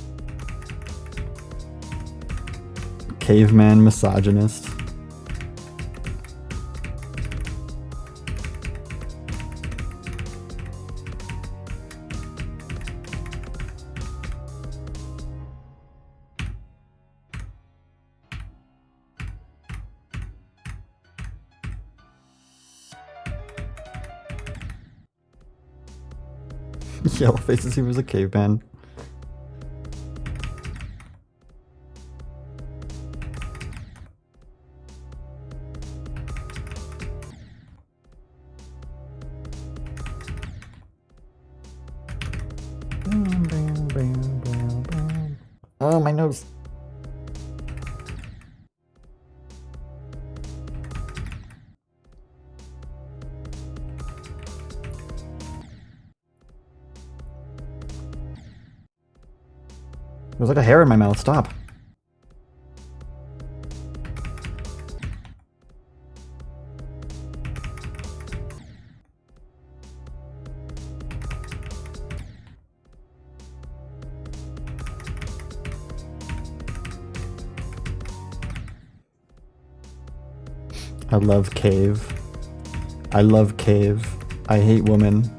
Caveman misogynist. Yellowface as he was a caveman. Oh, my nose. There's like a hair in my mouth. Stop. I love cave. I love cave. I hate women.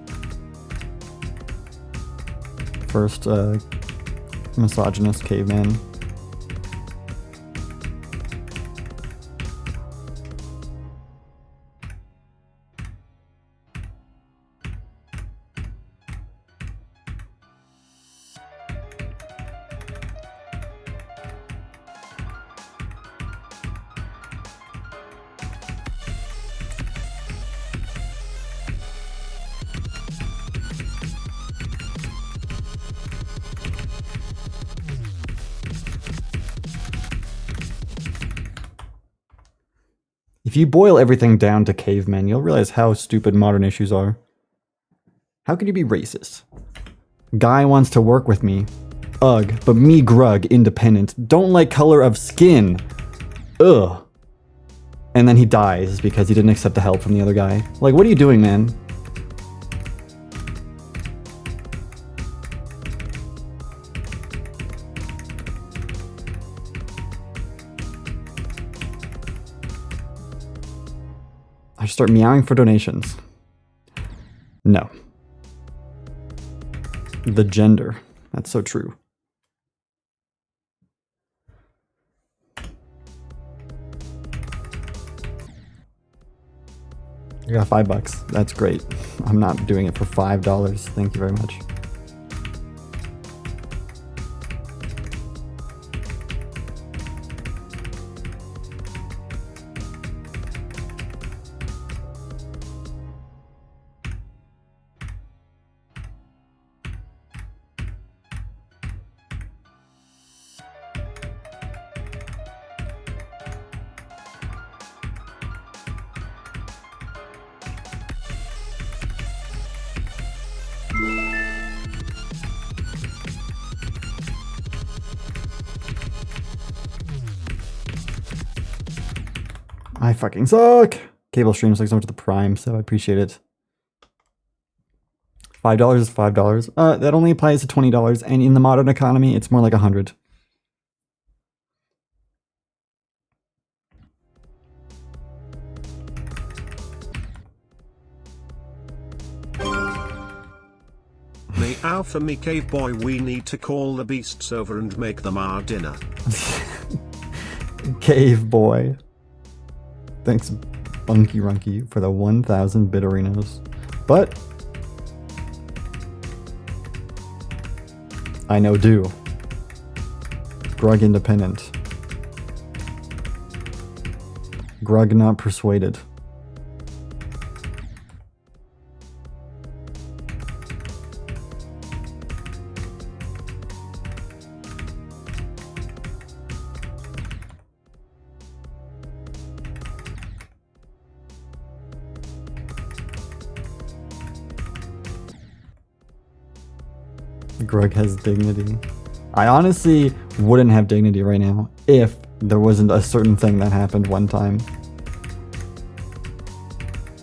First, misogynist caveman. If you boil everything down to cavemen, you'll realize how stupid modern issues are. How can you be racist? Guy wants to work with me. Ugh, but me grug, independent, don't like color of skin. Ugh. And then he dies because he didn't accept the help from the other guy. Like, what are you doing, man? I should start meowing for donations. No. The gender. That's so true. You got $5. That's great. I'm not doing it for $5. Thank you very much. I fucking suck. Cable streams like so much to the Prime, so I appreciate it. $5 is $5. That only applies to $20, and in the modern economy, it's more like 100. Meow for me, cave boy. We need to call the beasts over and make them our dinner. Cave boy. Thanks, Bunky Runky, for the 1,000 bitterinos. But I know do. Grug independent. Grug not persuaded. Grug has dignity. I honestly wouldn't have dignity right now if there wasn't a certain thing that happened one time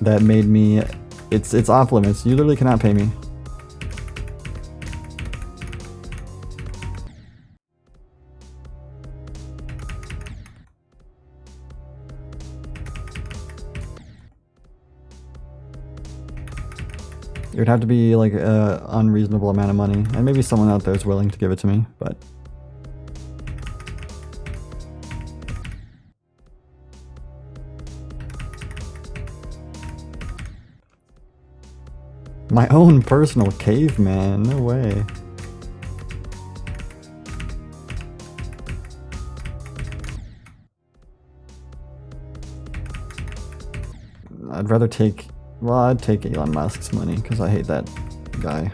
that made me... It's off limits. You literally cannot pay me. It would have to be like a unreasonable amount of money, and maybe someone out there is willing to give it to me, but... My own personal caveman, no way. I'd rather take... Well, I'd take Elon Musk's money, because I hate that guy.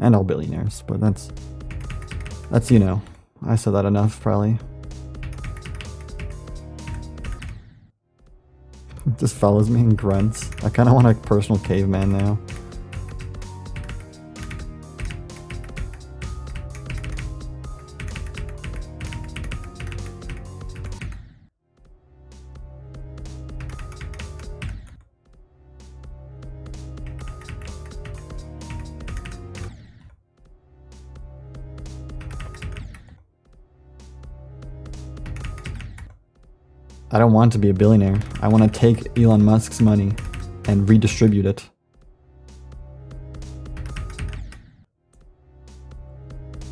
And all billionaires, but that's, you know, I said that enough, probably. Just follows me and grunts. I kind of want a personal caveman now. I don't want to be a billionaire. I want to take Elon Musk's money and redistribute it.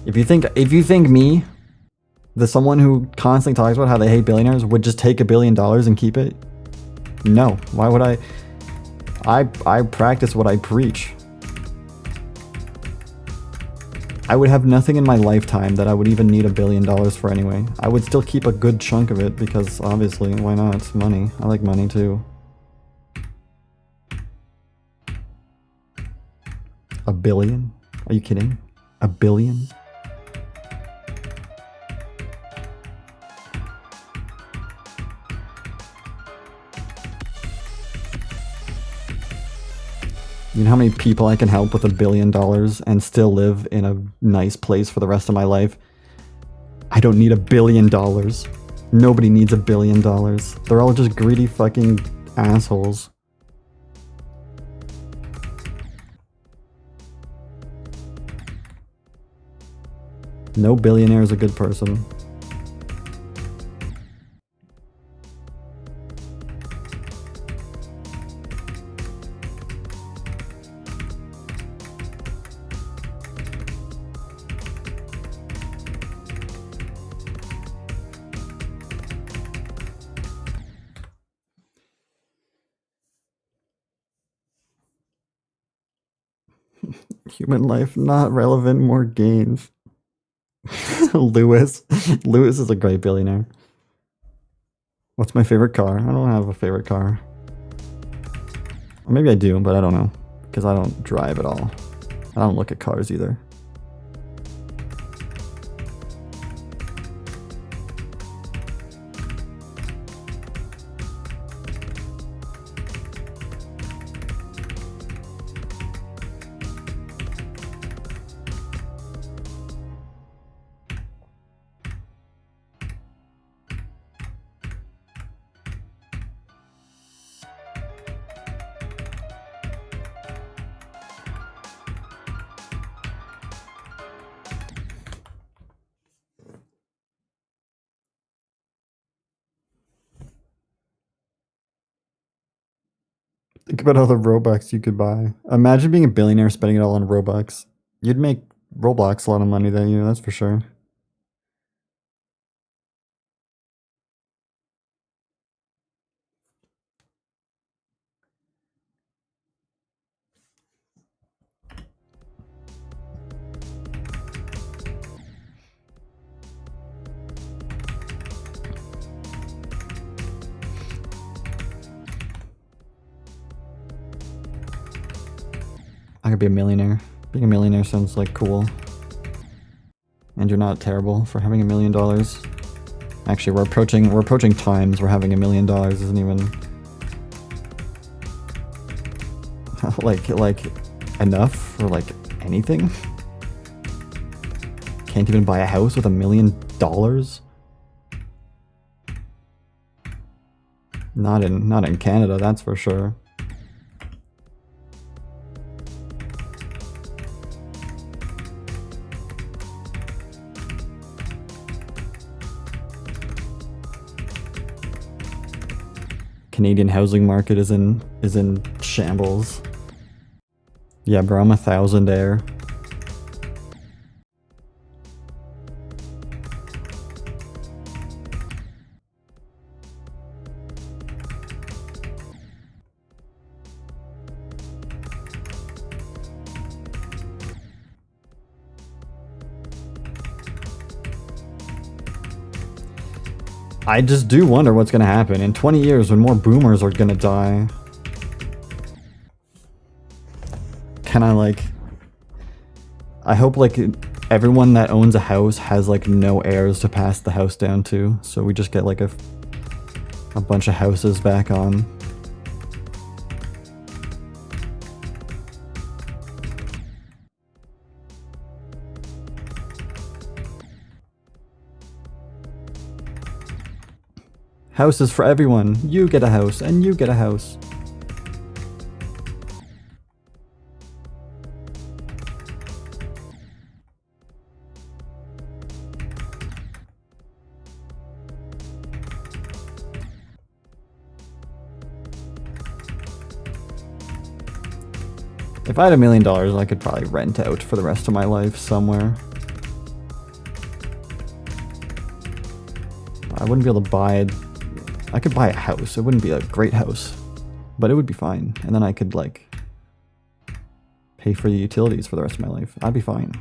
If you think me, the someone who constantly talks about how they hate billionaires, would just take $1 billion and keep it? No. Why would I? I practice what I preach. I would have nothing in my lifetime that I would even need $1 billion for anyway. I would still keep a good chunk of it because obviously, why not? It's money. I like money too. $1 billion? Are you kidding? $1 billion? You know how many people I can help with $1 billion and still live in a nice place for the rest of my life? I don't need $1 billion. Nobody needs $1 billion. They're all just greedy fucking assholes. No billionaire is a good person. Human life not relevant, more gains. Lewis. Lewis is a great billionaire. What's my favorite car? I don't have a favorite car. Or maybe I do, but I don't know. Because I don't drive at all. I don't look at cars either. Think about all the Robux you could buy. Imagine being a billionaire spending it all on Robux. You'd make Roblox a lot of money that year, that's for sure. I could be a millionaire. Being a millionaire sounds like cool. And you're not terrible for having $1 million. Actually, we're approaching times where having $1 million isn't even like enough for like anything. Can't even buy a house with $1 million. Not in Canada, that's for sure. Canadian housing market is in shambles. Yeah, bro, I'm a thousandaire. I just do wonder what's gonna happen in 20 years when more boomers are gonna die. Can I like... I hope like everyone that owns a house has like no heirs to pass the house down to, so we just get like a bunch of houses back on. Houses for everyone. You get a house, and you get a house. If I had $1 million, I could probably rent out for the rest of my life somewhere. I wouldn't be able to buy it. I could buy a house. It wouldn't be a great house, but it would be fine. And then I could like pay for the utilities for the rest of my life. I'd be fine.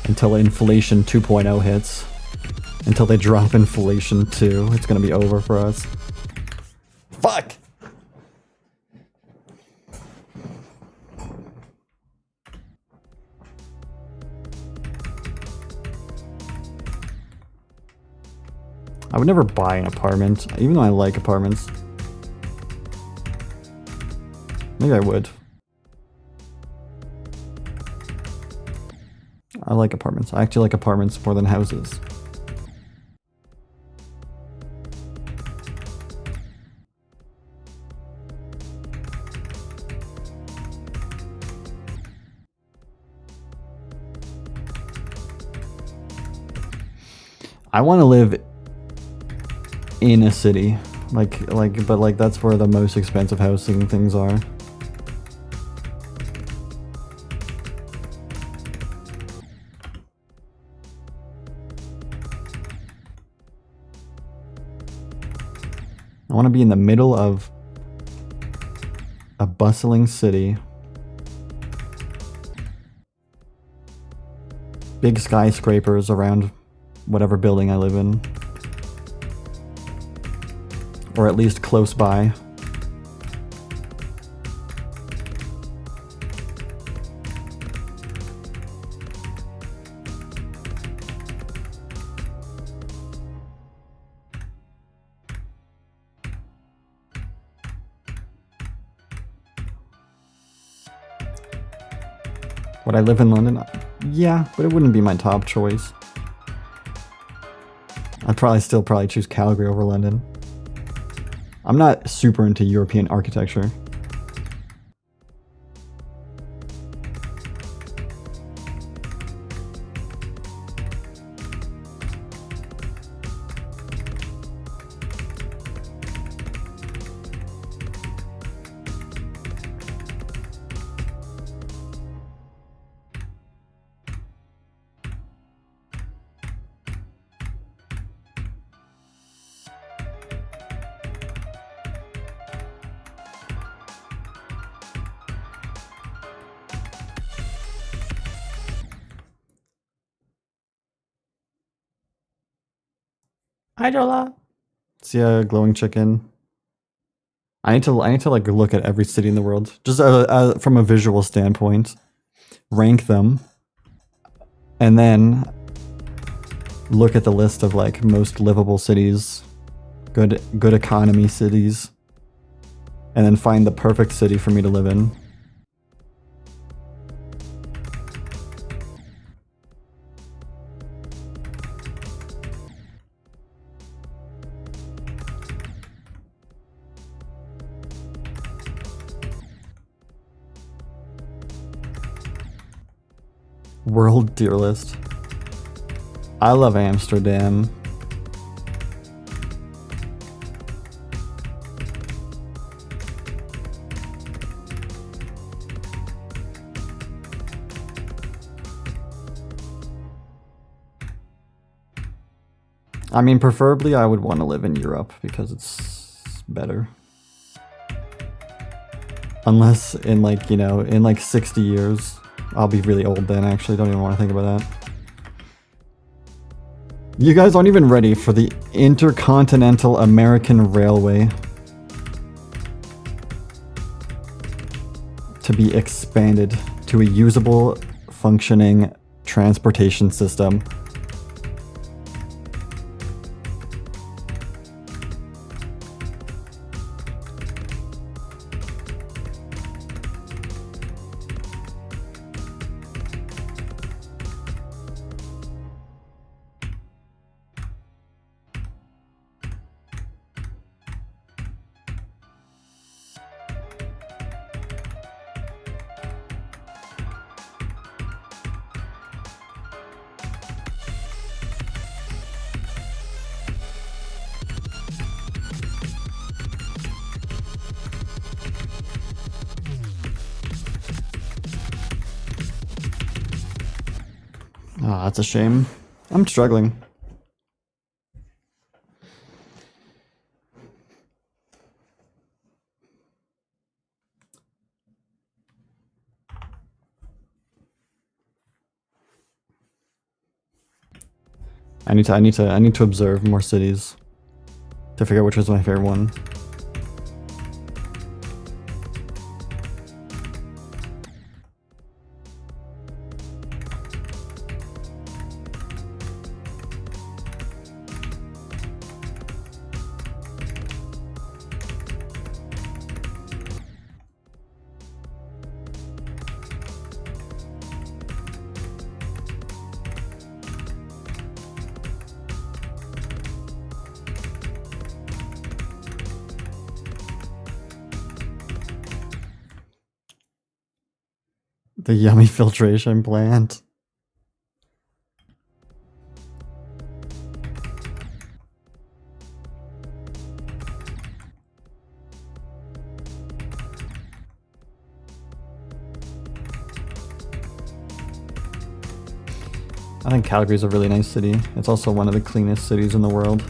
Until inflation 2.0 hits. Until they drop inflation 2, it's gonna be over for us. Fuck! I would never buy an apartment, even though I like apartments. Maybe I would. I like apartments. I actually like apartments more than houses. I want to live in a city, but that's where the most expensive housing things are. I want to be in the middle of a bustling city. Big skyscrapers around whatever building I live in. Or at least close by. Would I live in London? Yeah, but it wouldn't be my top choice. I'd probably choose Calgary over London. I'm not super into European architecture. Hi, Jola. See a glowing chicken. I need to like look at every city in the world, just from a visual standpoint, rank them, and then look at the list of like most livable cities, good economy cities, and then find the perfect city for me to live in. World tier list. I love Amsterdam. I mean, preferably I would want to live in Europe because it's better. Unless in like, you know, in like 60 years, I'll be really old then, actually. Don't even want to think about that. You guys aren't even ready for the Intercontinental American Railway to be expanded to a usable, functioning transportation system. Oh, that's a shame. I'm struggling. I need to observe more cities to figure out which was my favorite one. The yummy filtration plant. I think Calgary's a really nice city. It's also one of the cleanest cities in the world.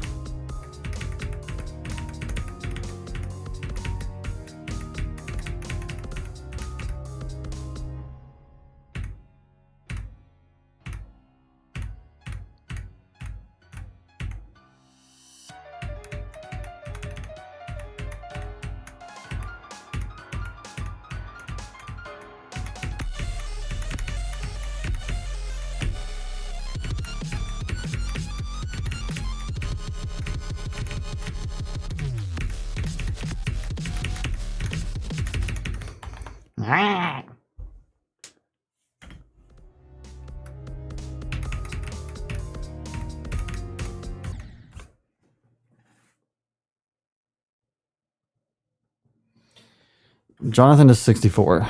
Jonathan is 64.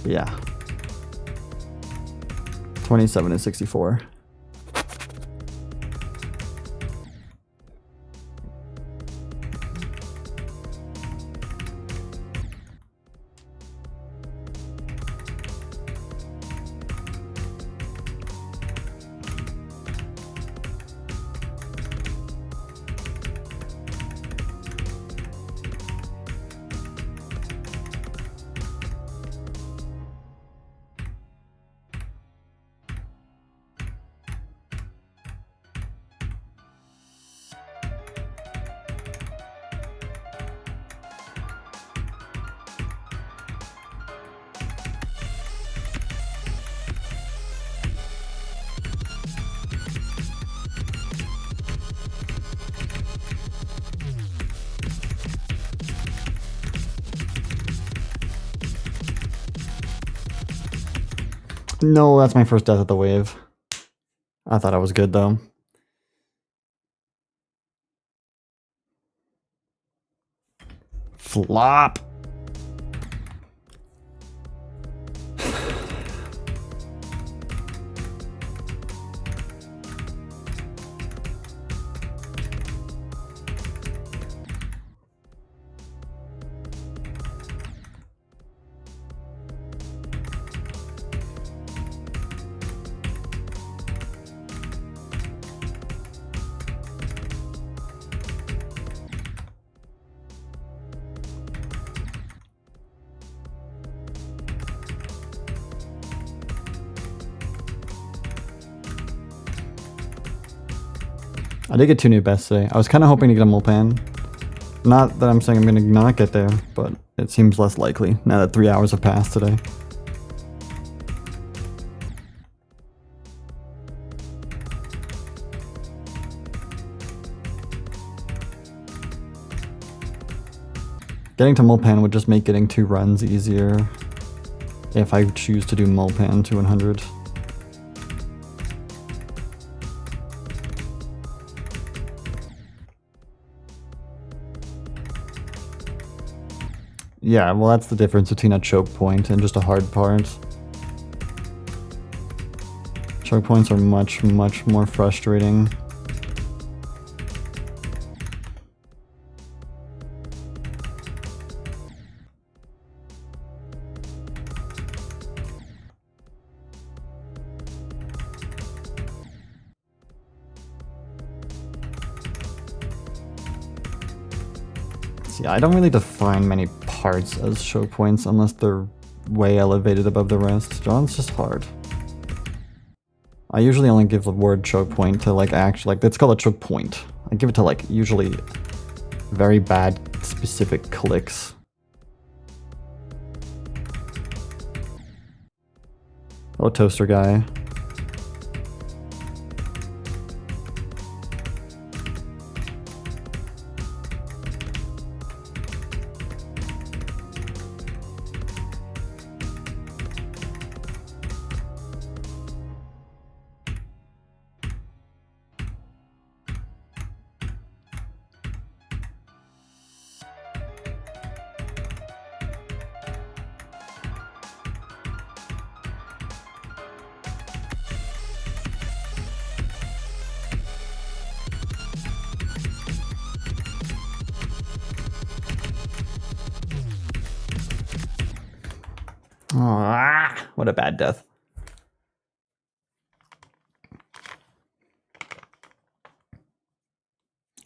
Yeah. 27 is 64. No, that's my first death at the wave. I thought I was good though. Flop. I did get 2 new bests today. I was kind of hoping to get a Mulpan. Not that I'm saying I'm going to not get there, but it seems less likely now that 3 hours have passed today. Getting to Mulpan would just make getting 2 runs easier if I choose to do Mulpan to 100. Yeah, well that's the difference between a choke point and just a hard part. Choke points are much, much more frustrating. See, I don't really define many parts as choke points unless they're way elevated above the rest. John's just hard. I usually only give the word choke point to like actually, like it's called a choke point. I give it to like usually very bad specific clicks. Oh, toaster guy. Oh, what a bad death.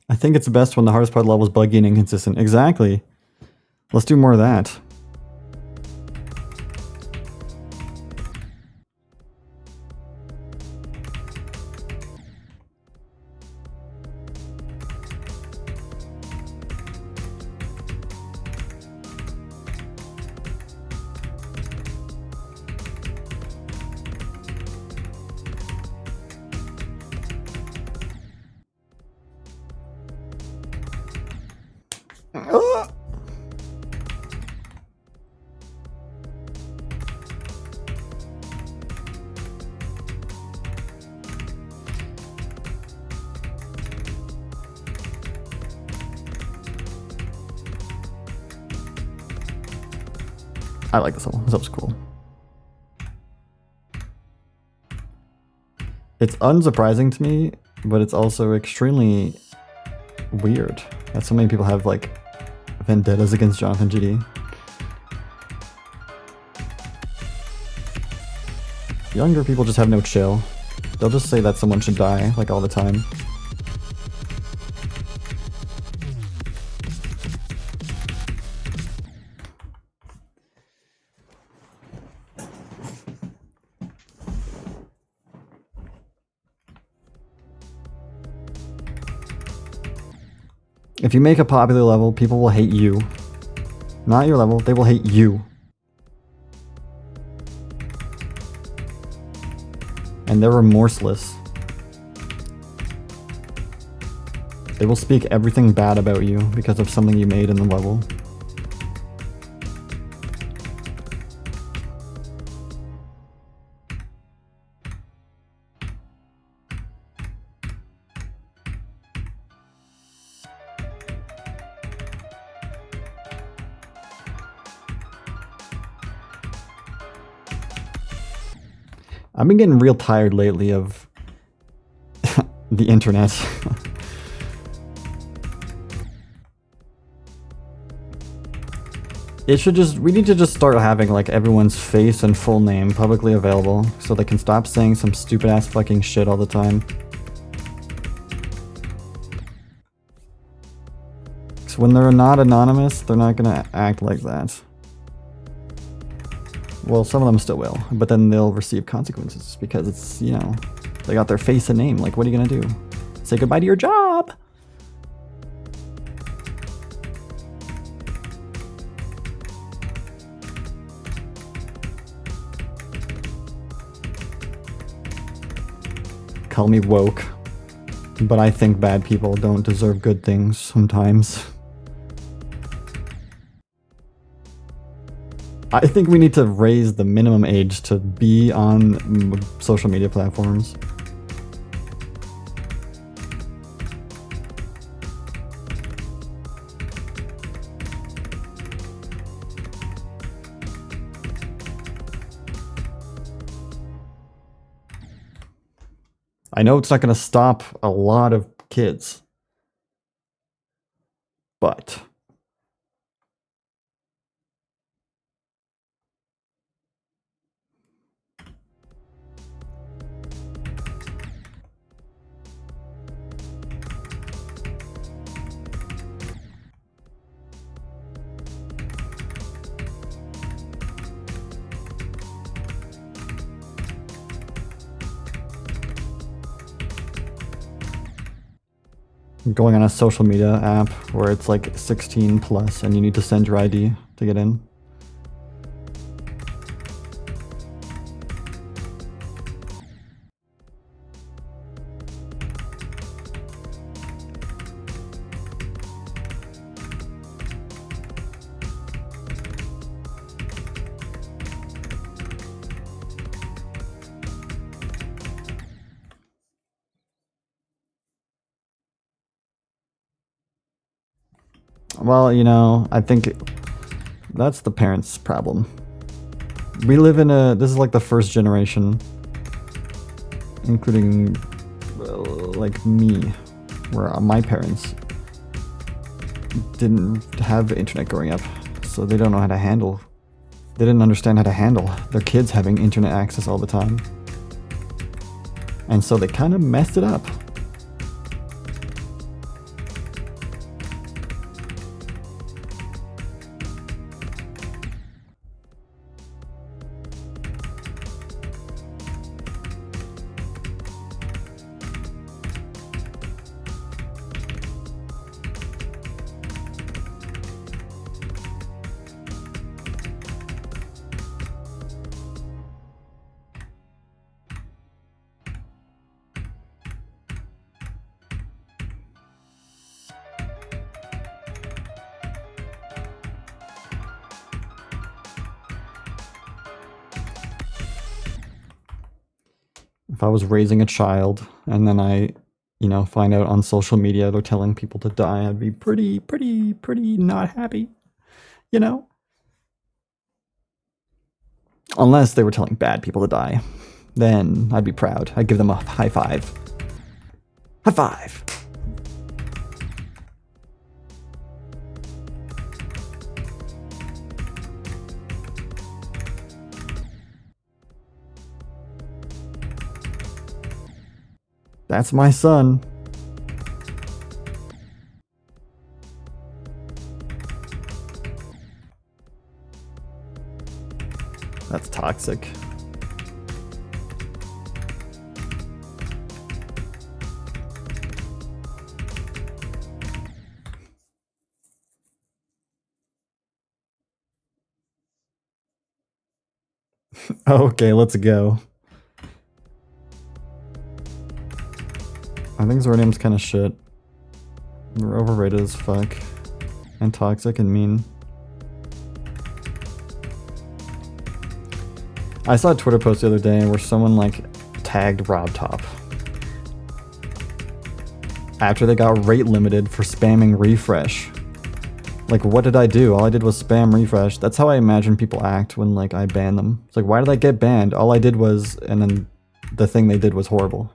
I think it's best when the hardest part level is buggy and inconsistent. Exactly. Let's do more of that. I like this level. This level's cool. It's unsurprising to me, but it's also extremely weird that so many people have like vendettas against Jonathan GD. Younger people just have no chill. They'll just say that someone should die like all the time. If you make a popular level, people will hate you. Not your level, they will hate you. And they're remorseless. They will speak everything bad about you because of something you made in the level. I've been getting real tired lately of the internet. We need to just start having like everyone's face and full name publicly available so they can stop saying some stupid ass fucking shit all the time. Because when they're not anonymous, they're not gonna act like that. Well, some of them still will, but then they'll receive consequences because it's, you know, they got their face and name. Like, what are you gonna do? say goodbye to your job. Call me woke, but I think bad people don't deserve good things sometimes. I think we need to raise the minimum age to be on social media platforms. I know it's not going to stop a lot of kids, but going on a social media app where it's like 16 plus and you need to send your ID to get in. Well, you know, I think that's the parents' problem. We live in this is like the first generation, including like me, where my parents didn't have the internet growing up, so they don't know how to handle, they didn't understand how to handle their kids having internet access all the time. And so they kind of messed it up. If I was raising a child and then I, you know, find out on social media they're telling people to die, I'd be pretty not happy, you know? Unless they were telling bad people to die. Then I'd be proud. I'd give them a high five. High five! That's my son. That's toxic. Okay, let's go. I think Zornium's kind of shit. They're overrated as fuck. And toxic and mean. I saw a Twitter post the other day where someone like tagged Rob Top after they got rate limited for spamming refresh. Like, what did I do? All I did was spam refresh. That's how I imagine people act when like I ban them. It's like, why did I get banned? All I did was, and then the thing they did was horrible.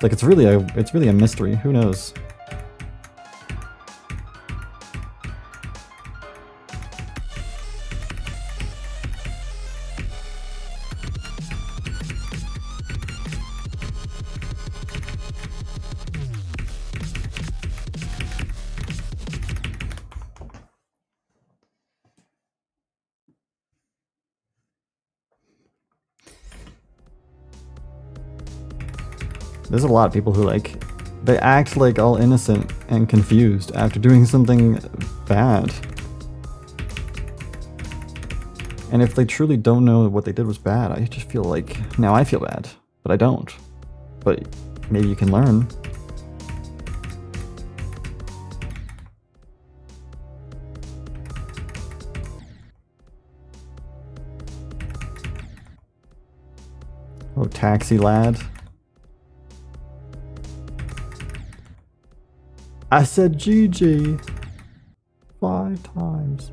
Like, it's really a mystery. Who knows? There's a lot of people who like They act like all innocent and confused after doing something bad. And if they truly don't know what they did was bad, I just feel like, now I feel bad, but I don't. But maybe you can learn. Oh, taxi lad. I said GG 5 times.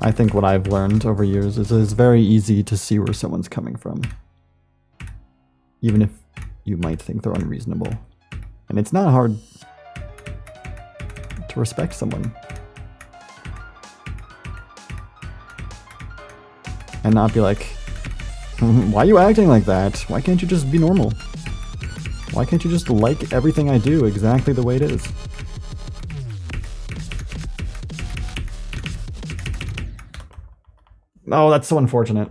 I think what I've learned over years is it's very easy to see where someone's coming from. Even if you might think they're unreasonable. And it's not hard to respect someone. And not be like, why are you acting like that? Why can't you just be normal? Why can't you just like everything I do exactly the way it is? Oh, that's so unfortunate.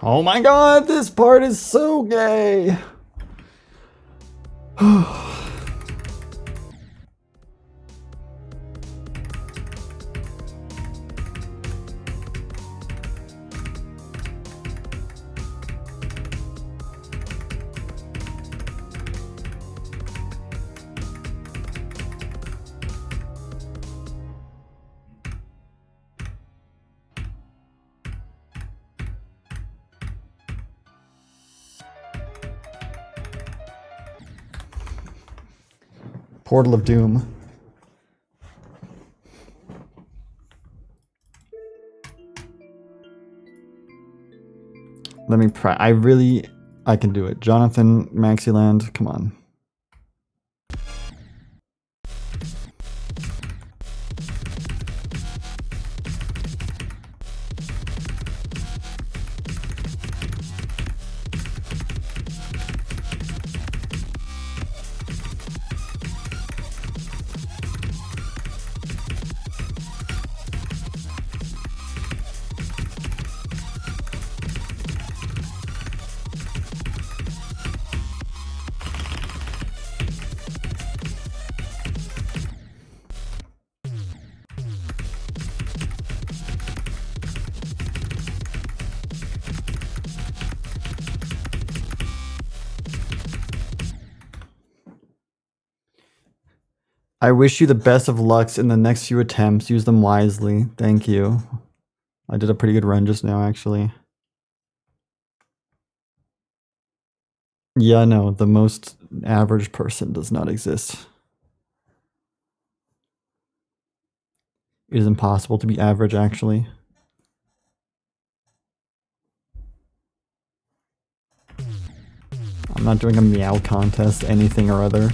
Oh my god, this part is so gay. Portal of Doom. Let me I can do it. Jonathan, Maxiland, come on. I wish you the best of lucks in the next few attempts. Use them wisely. Thank you. I did a pretty good run just now, actually. Yeah, no, the most average person does not exist. It is impossible to be average, actually. I'm not doing a meow contest, anything or other.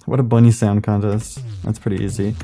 What a bunny sound contest. That's pretty easy.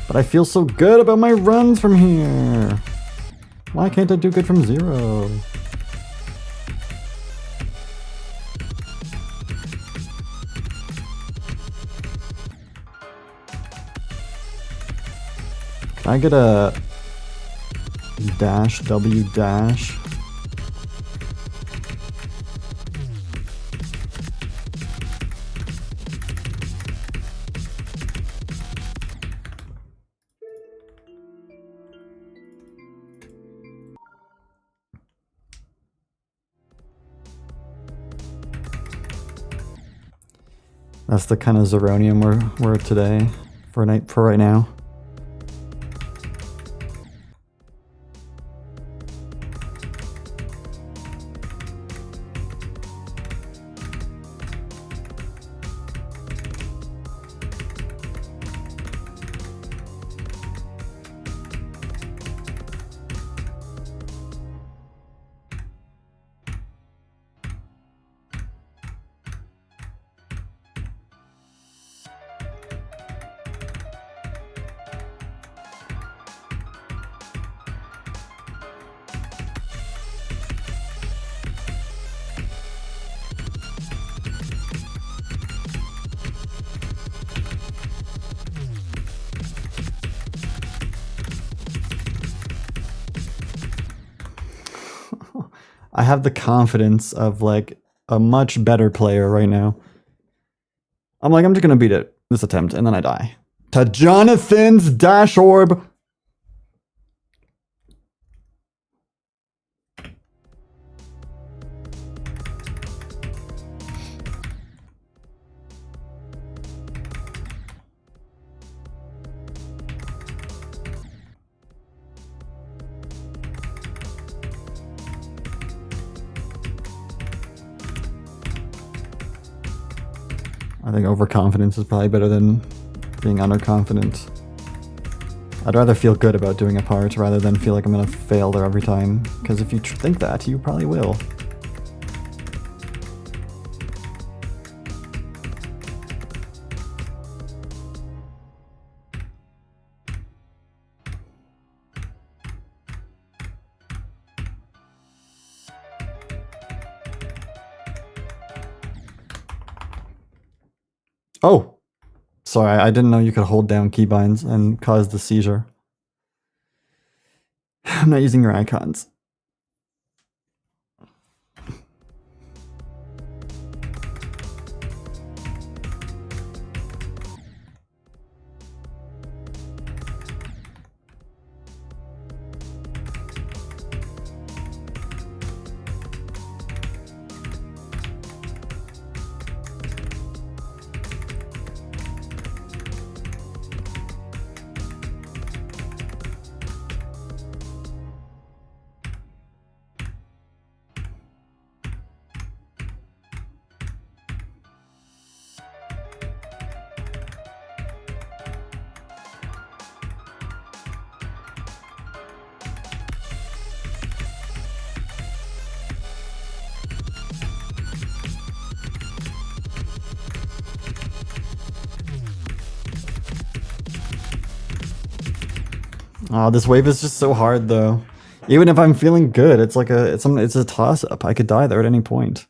But I feel so good about my runs from here. Why can't I do good from 0? Can I get a dash W dash? That's the kind of Zeronium we're today, for right now. I have the confidence of like a much better player right now. I'm like, I'm just gonna beat it this attempt, and then I die. To Jonathan's dash orb. I think overconfidence is probably better than being underconfident. I'd rather feel good about doing a part rather than feel like I'm gonna fail there every time. Because if you think that, you probably will. Oh! Sorry, I didn't know you could hold down keybinds and cause the seizure. I'm not using your icons. Oh, this wave is just so hard though. Even if I'm feeling good, it's like it's a toss up. I could die there at any point.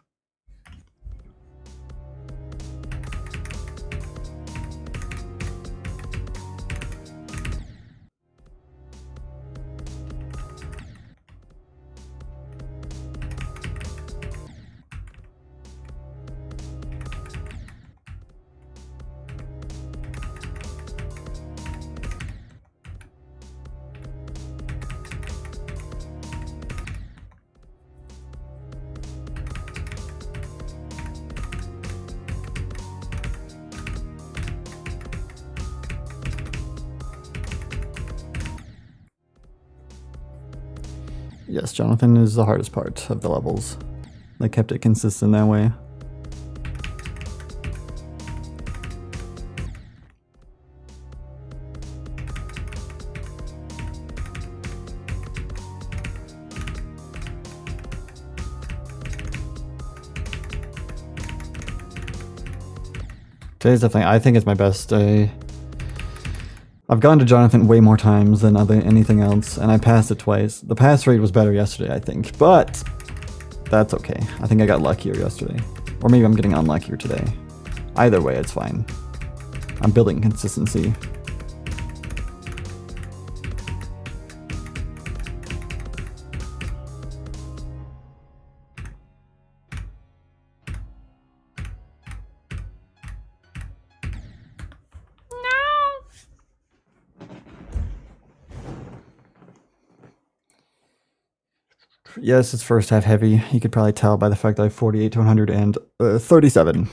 Yes, Jonathan is the hardest part of the levels. They kept it consistent that way. Today's definitely, I think it's my best day. I've gone to Jonathan way more times than anything else, and I passed it twice. The pass rate was better yesterday, I think, but that's okay. I think I got luckier yesterday. Or maybe I'm getting unluckier today. Either way, it's fine. I'm building consistency. Yes, it's first half heavy. You could probably tell by the fact that I have 48 to 137.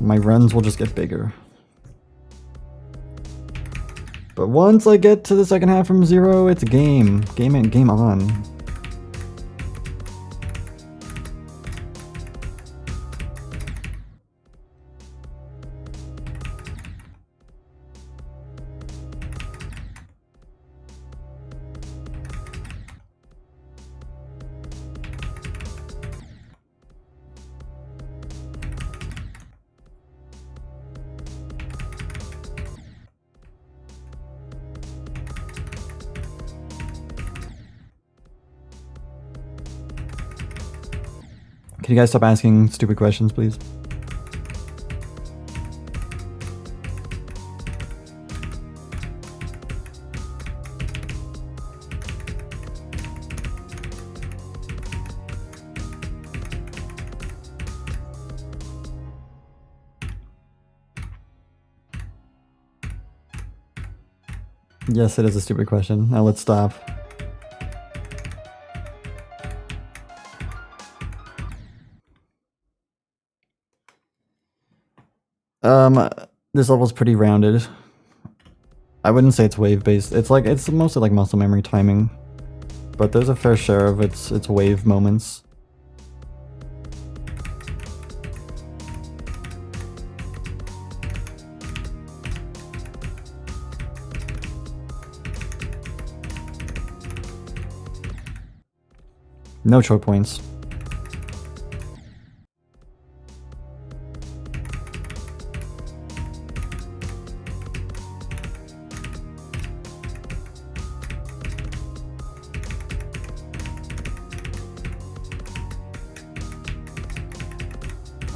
My runs will just get bigger. But once I get to the second half from 0, it's game. Game on. Can you guys stop asking stupid questions, please? Yes, it is a stupid question. Now let's stop. This level's pretty rounded. I wouldn't say it's wave based. It's mostly like muscle memory timing, but there's a fair share of its wave moments. No choke points.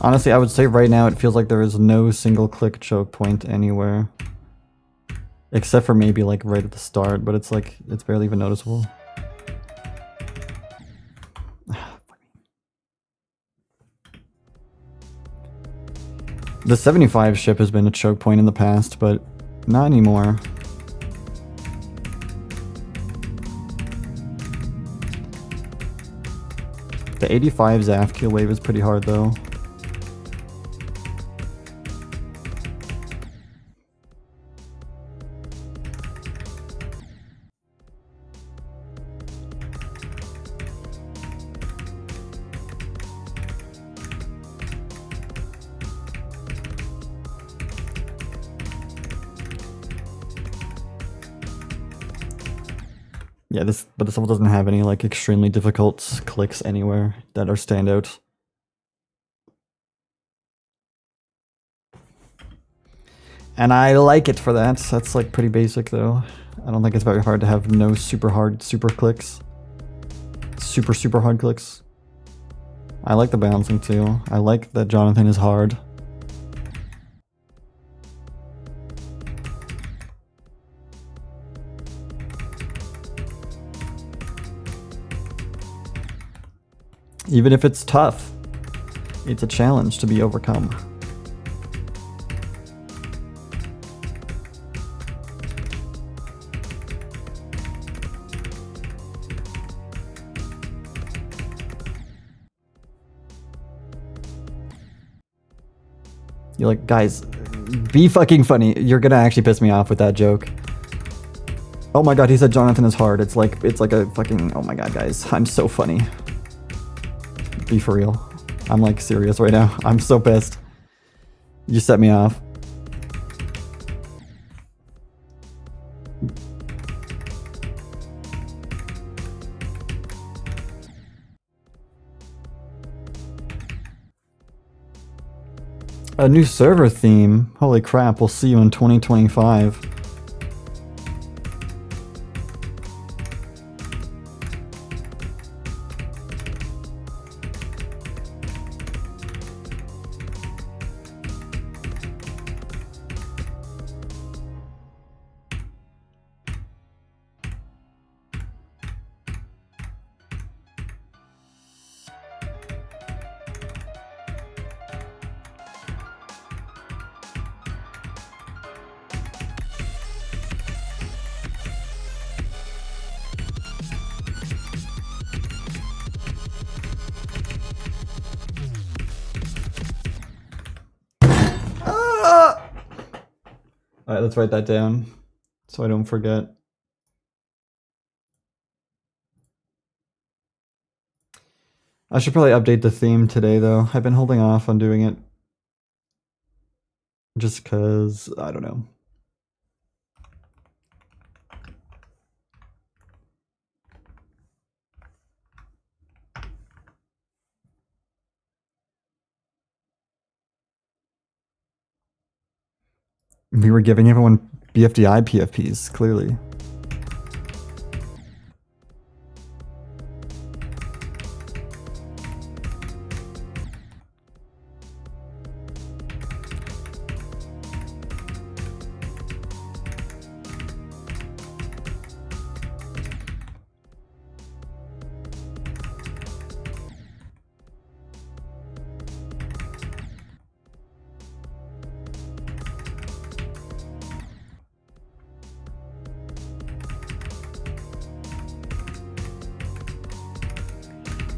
Honestly, I would say right now it feels like there is no single click choke point anywhere. Except for maybe like right at the start, but it's like, it's barely even noticeable. The 75 ship has been a choke point in the past, but not anymore. The 85 Zaf kill wave is pretty hard though. Yeah, but this level doesn't have any like extremely difficult clicks anywhere that are standout. And I like it for that. That's like pretty basic though. I don't think it's very hard to have no super hard super clicks. Super hard clicks. I like the bouncing too. I like that Jonathan is hard. Even if it's tough, it's a challenge to be overcome. You're like, guys, be fucking funny. You're gonna actually piss me off with that joke. Oh my god, he said Jonathan is hard. It's like a fucking, oh my god, guys. I'm so funny. Be for real. I'm like serious right now. I'm so pissed. You set me off. A new server theme? Holy crap, we'll see you in 2025. Alright, let's write that down so I don't forget. I should probably update the theme today though. I've been holding off on doing it. Just cause, I don't know. We were giving everyone BFDI PFPs, clearly.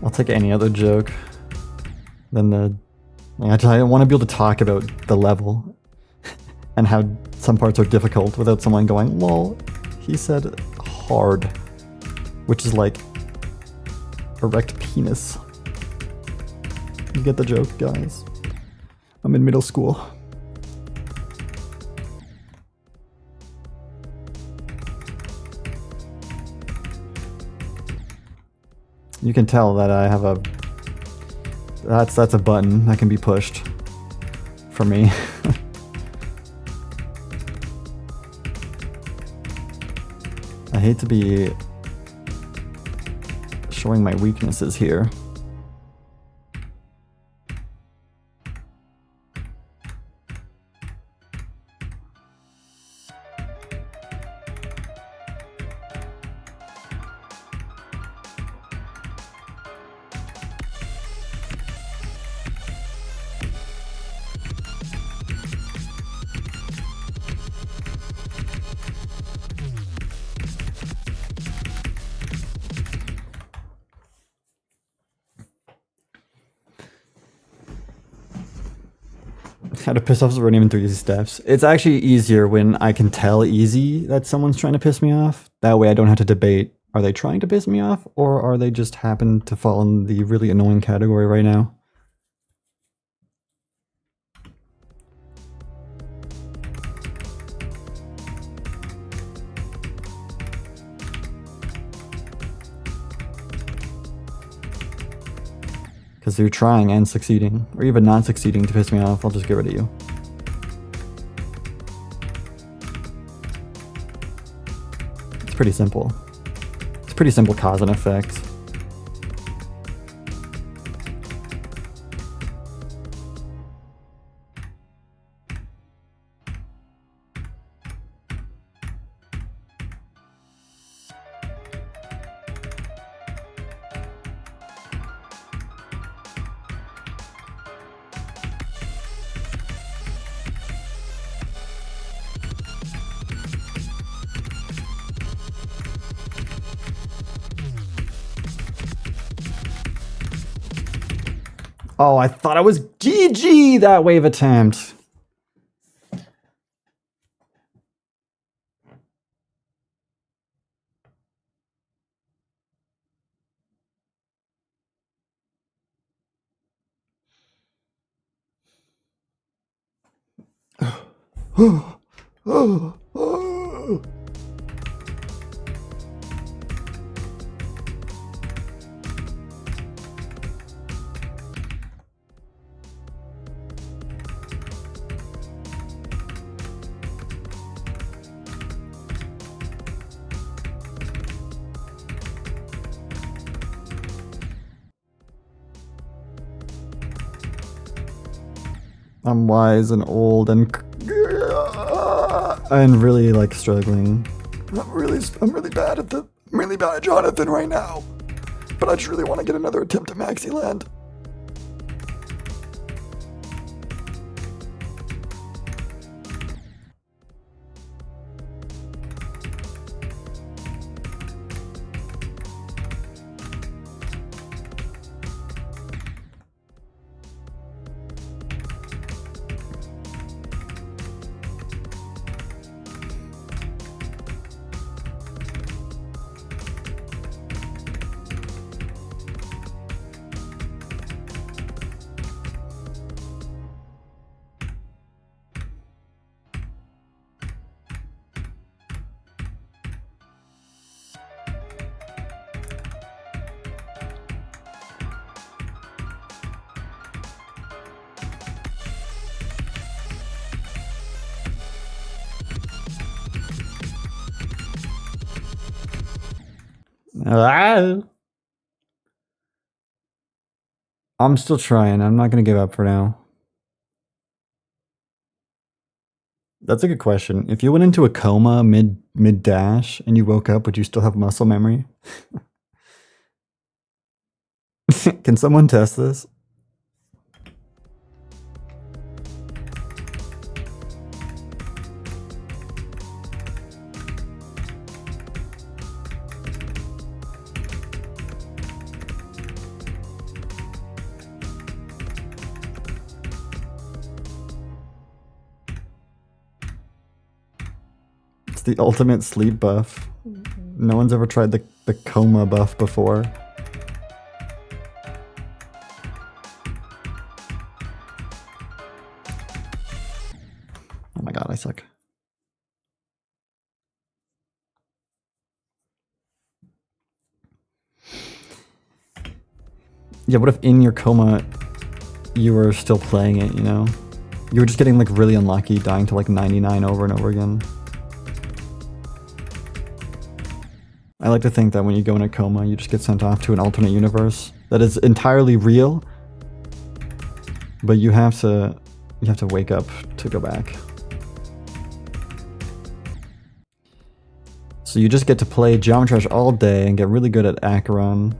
I'll take any other joke than the... I want to be able to talk about the level and how some parts are difficult without someone going, lol, he said hard, which is like erect penis. You get the joke, guys? I'm in middle school. You can tell that I have a... That's a button that can be pushed for me. I hate to be showing my weaknesses here. How to piss off someone even through these steps. It's actually easier when I can tell easy that someone's trying to piss me off. That way I don't have to debate, are they trying to piss me off or are they just happen to fall in the really annoying category right now? Because you're trying and succeeding, or even not succeeding to piss me off, I'll just get rid of you. It's pretty simple. It's pretty simple cause and effect. Oh, I thought I was GG that wave attempt. I'm wise and old and really like struggling. I'm really bad at I'm really bad at Jonathan right now. But I just really want to get another attempt at Maxi Land. I'm still trying. I'm not gonna give up for now. That's a good question. If you went into a coma mid dash and you woke up, would you still have muscle memory? Can someone test this? It's the ultimate sleep buff. No one's ever tried the coma buff before. Oh my god, I suck. Yeah, what if in your coma you were still playing it, you know? You were just getting like really unlucky, dying to like 99 over and over again. I like to think that when you go in a coma, you just get sent off to an alternate universe that is entirely real, but you have to wake up to go back. So you just get to play Geometry Dash all day and get really good at Acheron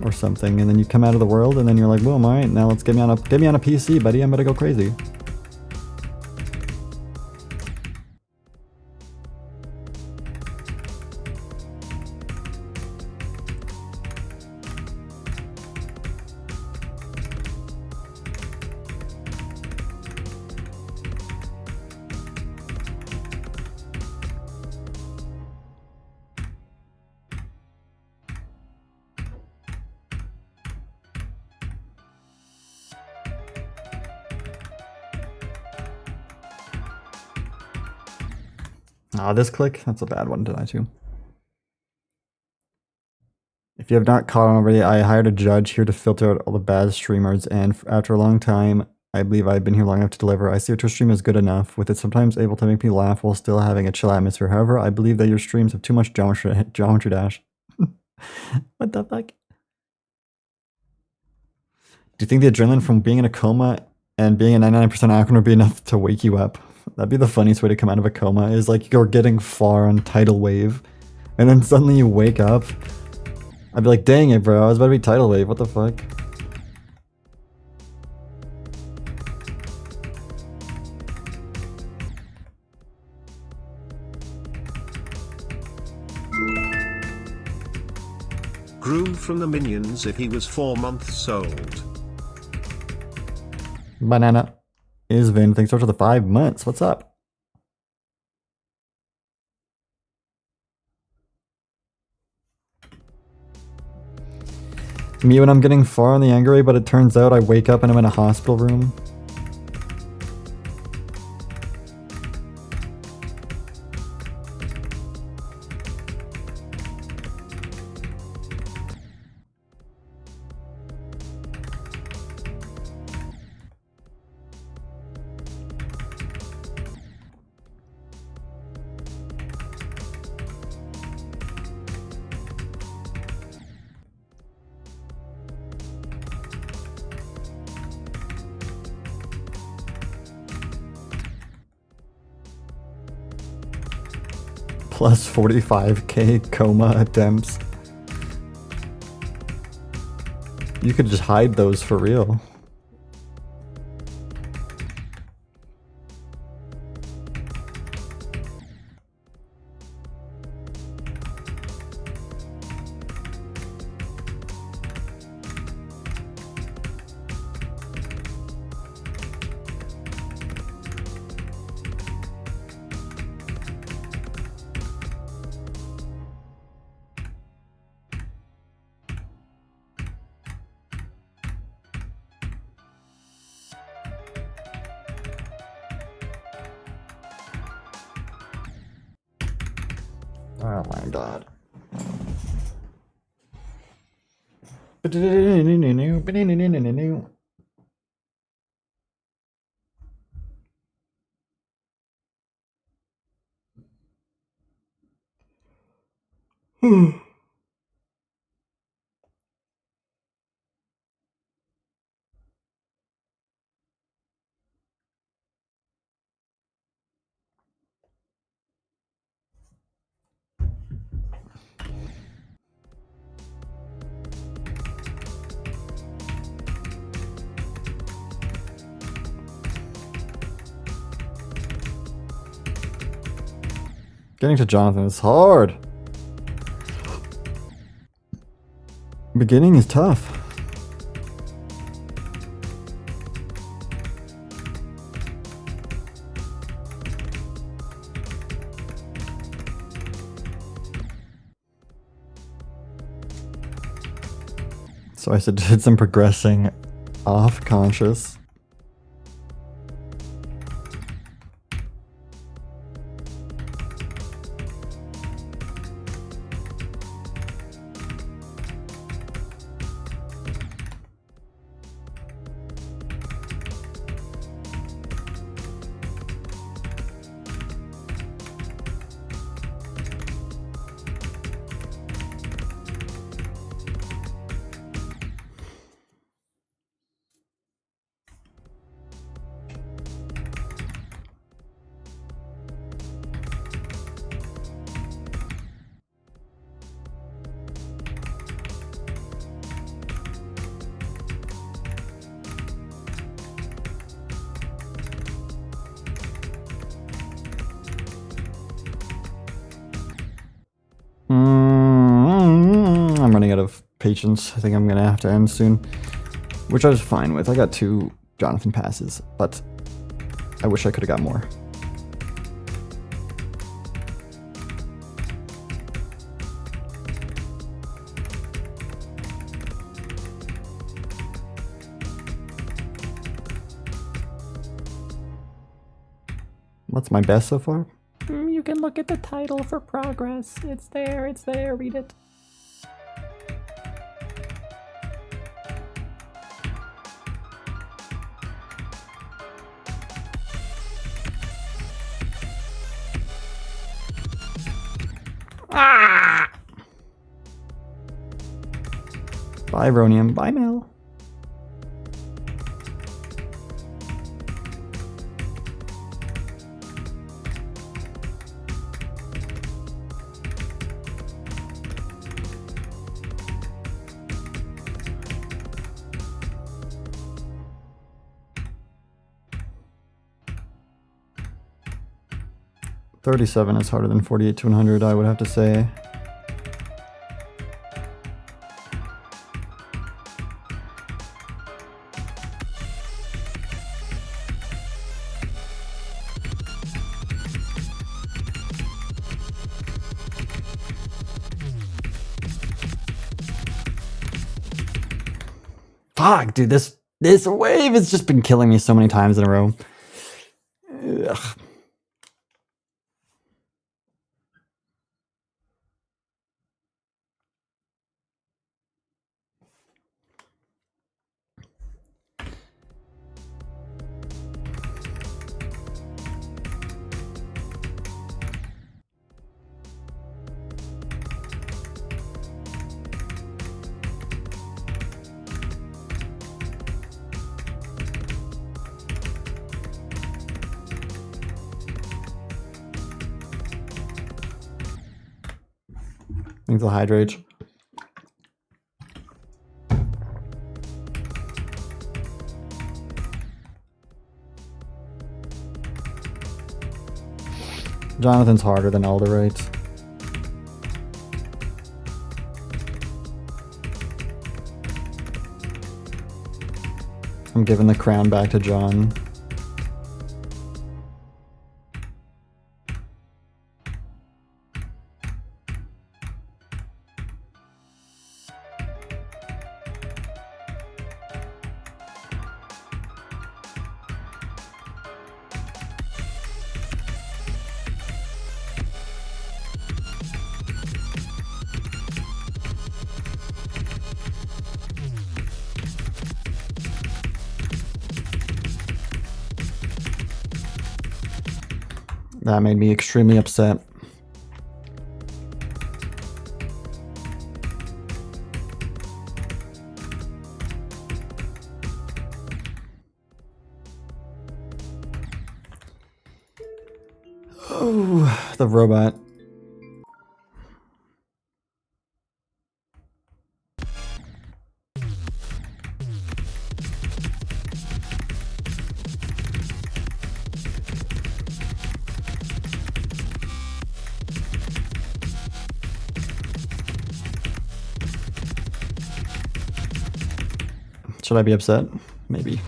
or something, and then you come out of the world and then you're like, well, alright, now let's get me on a PC, buddy, I'm about to go crazy. Ah, this click? That's a bad one to die to. If you have not caught on already, I hired a judge here to filter out all the bad streamers, and after a long time, I believe I've been here long enough to deliver. I see your stream is good enough, with it sometimes able to make me laugh while still having a chill atmosphere. However, I believe that your streams have too much Geometry Dash. What the fuck? Do you think the adrenaline from being in a coma and being a 99% Acheron would be enough to wake you up? That'd be the funniest way to come out of a coma, is like you're getting far on Tidal Wave, and then suddenly you wake up. I'd be like, dang it, bro, I was about to be Tidal Wave, what the fuck? Grew from the minions if he was 4 months old. Banana. Is Vin, thanks for the 5 months. What's up? Me when I'm getting far on the yangire, but it turns out I wake up and I'm in a hospital room. plus 45k coma attempts. You could just hide those for real. Oh my god. Getting to Jonathan is hard. Beginning is tough. So I did some progressing off conscious. I'm running out of patience. I think I'm gonna have to end soon, which I was fine with. I got 2 Jonathan passes, but I wish I could have got more. What's my best so far? You can look at the title for progress. It's there, read it. Ah! Bye, Ronium. Bye, Mel. $37 is harder than 48 to 100, I would have to say. Fuck, dude, this wave has just been killing me so many times in a row. Ugh. Think they'll hydrate. Jonathan's harder than Elderite. I'm giving the crown back to John. That made me extremely upset. Oh, the robot. Should I be upset? Maybe.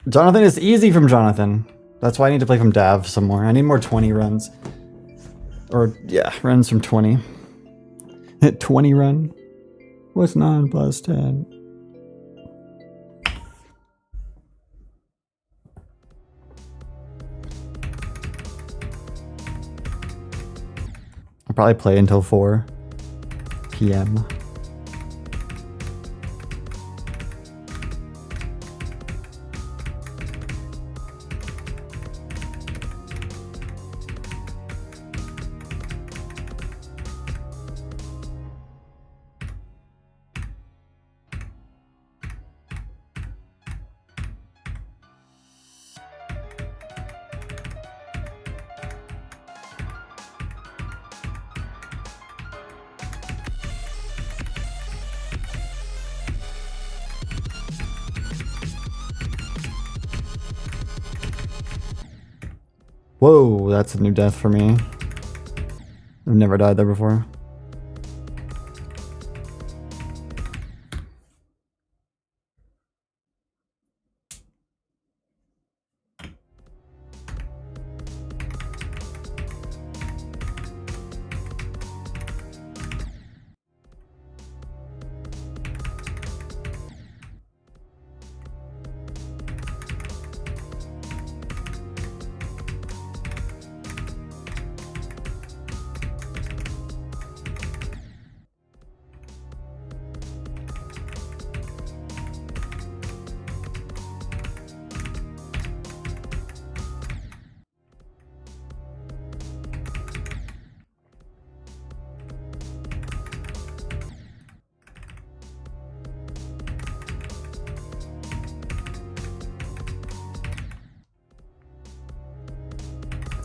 Jonathan is easy from Jonathan. That's why I need to play from Dav some more. I need more 20 runs. Or, yeah, runs from 20. 20 run? What's 9 plus 10? I'll probably play until 4 p.m. Whoa, that's a new death for me. I've never died there before.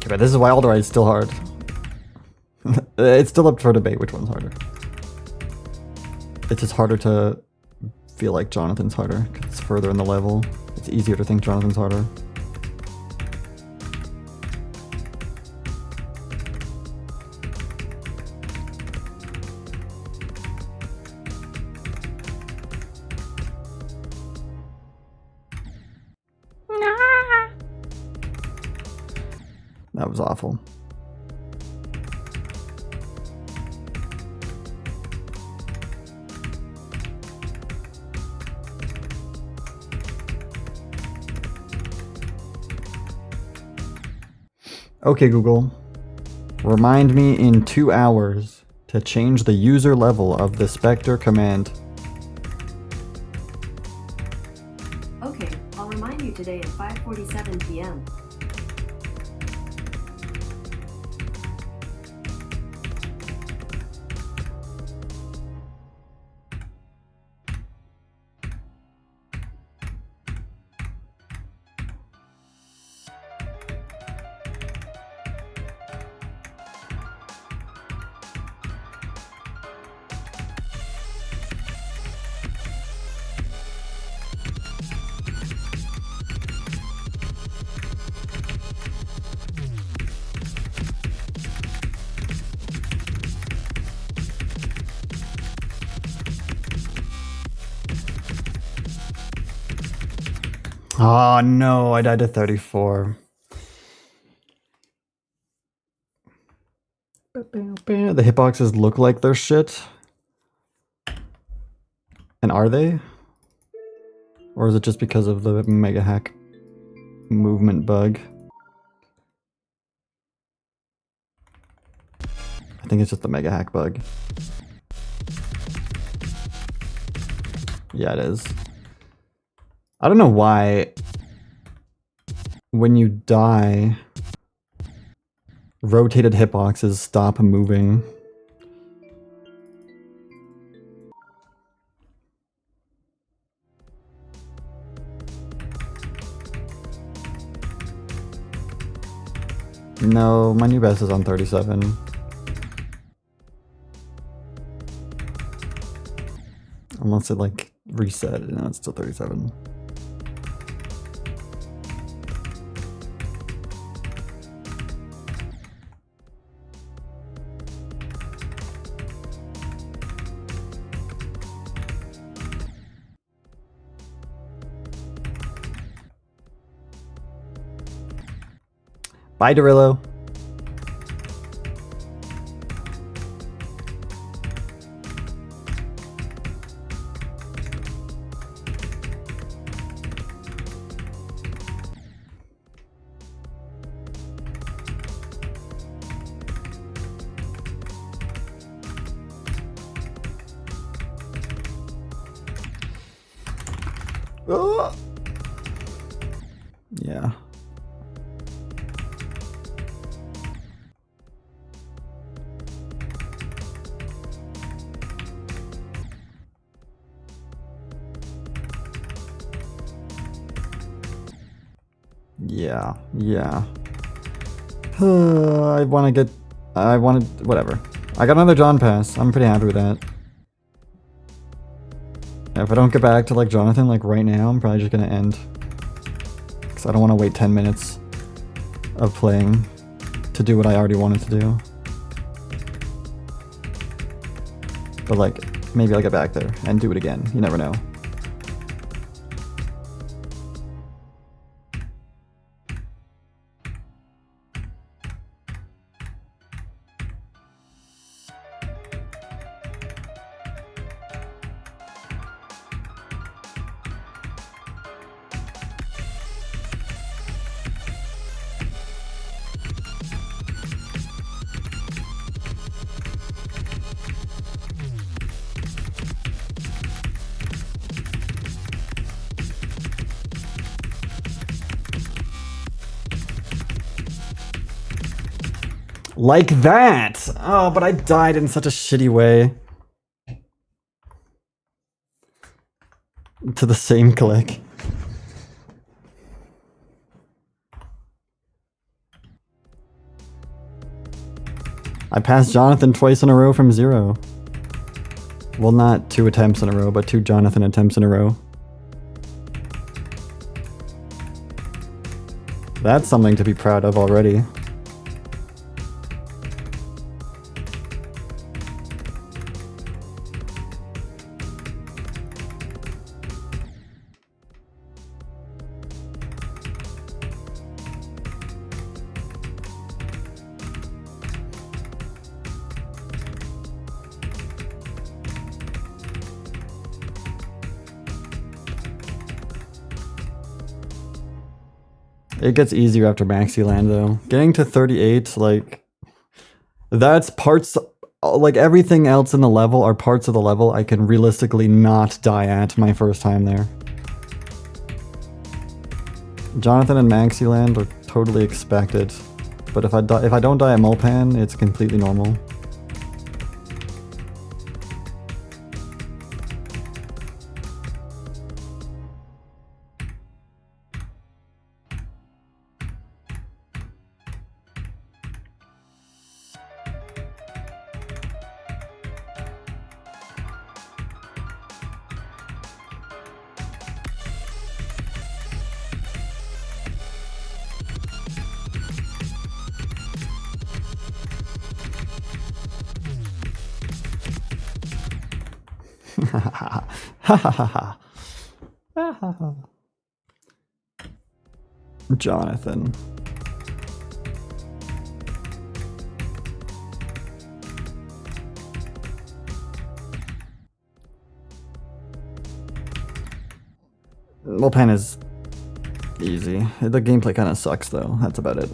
But this is why Alderite is still hard. It's still up for debate which one's harder. It's just harder to feel like Jonathan's harder, 'cause it's further in the level. It's easier to think Jonathan's harder. That was awful. Okay, Google. Remind me in 2 hours to change the user level of the Spectre command. Okay, I'll remind you today at 5:47 p.m. Oh no, I died to 34. The hitboxes look like they're shit. And are they? Or is it just because of the mega hack movement bug? I think it's just the mega hack bug. Yeah, it is. I don't know why when you die, rotated hitboxes stop moving. No, my new best is on 37. Unless it like reset, no, it's still 37. Bye, Dorillo. Oh. Yeah. Yeah, yeah. Whatever. I got another John pass. I'm pretty happy with that. If I don't get back to like Jonathan like right now, I'm probably just gonna end. Because I don't want to wait 10 minutes of playing to do what I already wanted to do. But like, maybe I'll get back there and do it again. You never know. Like that! Oh, but I died in such a shitty way. To the same click. I passed Jonathan twice in a row from 0. Well, not 2 attempts in a row, but 2 Jonathan attempts in a row. That's something to be proud of already. It gets easier after Maxi Land, though. Getting to 38, like... That's parts... Like, everything else in the level are parts of the level I can realistically not die at my first time there. Jonathan and Maxi Land are totally expected. But if I don't die at Mulpan, it's completely normal. Ha ha ha ha ha ha ha ha ha. Jonathan. Milpan is easy. The gameplay kind of sucks though. That's about it.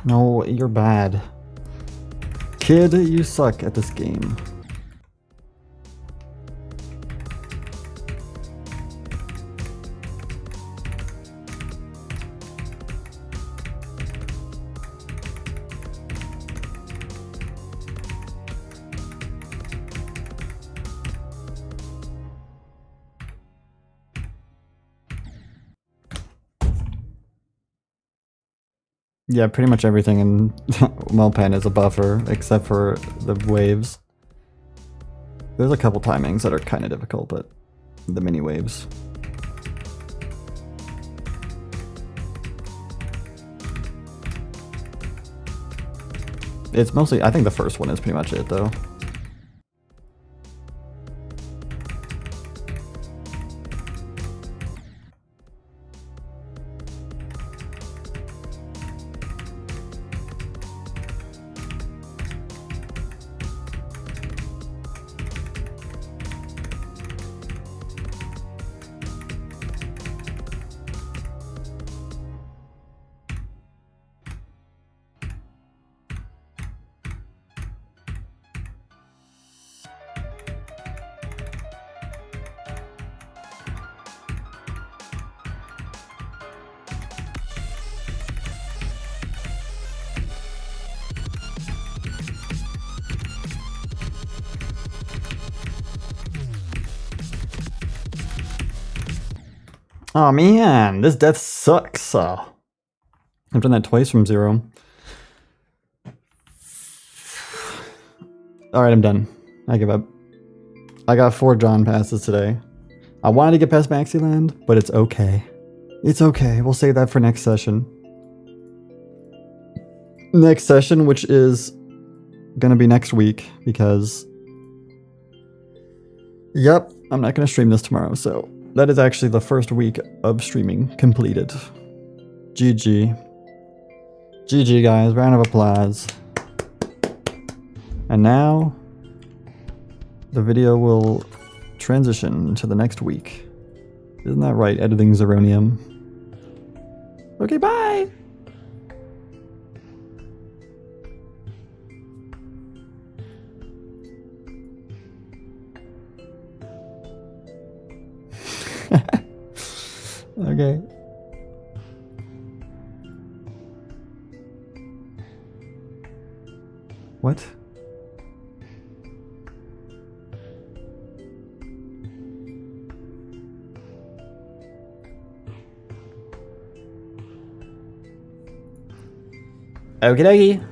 No, you're bad. Kid, you suck at this game. Yeah, pretty much everything in Melpan is a buffer, except for the waves. There's a couple timings that are kind of difficult, but the mini waves. It's mostly, I think the first one is pretty much it though. Oh man, this death sucks. I've done that twice from 0. Alright, I'm done. I give up. I got 4 John passes today. I wanted to get past Maxiland, but it's okay. It's okay. We'll save that for next session. Next session, which is gonna be next week, because... Yep, I'm not gonna stream this tomorrow, so... That is actually the first week of streaming completed. GG. GG, guys. Round of applause. And now, the video will transition to the next week. Isn't that right? Editing Zeronium. Okay, bye! Okay. What? Okie dokie.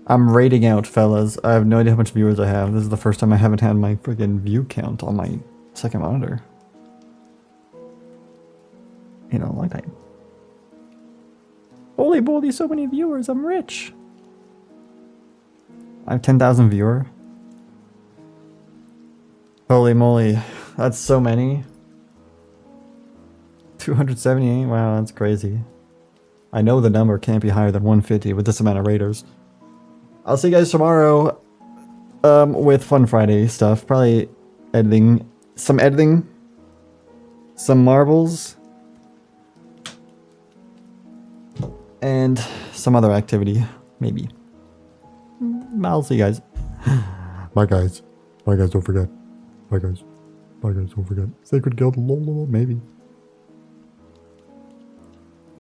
I'm rating out, fellas. I have no idea how much viewers I have. This is the first time I haven't had my freaking view count on my second monitor. In a long time. Holy moly, so many viewers. I'm rich. I have 10,000 viewer. Holy moly. That's so many. 278? Wow, that's crazy. I know the number can't be higher than 150 with this amount of raters. I'll see you guys tomorrow with Fun Friday stuff. Probably editing, some marbles, and some other activity, maybe. I'll see you guys. Bye guys. Bye guys, don't forget. Bye guys. Bye guys, don't forget. Sacred Guild, lol, maybe.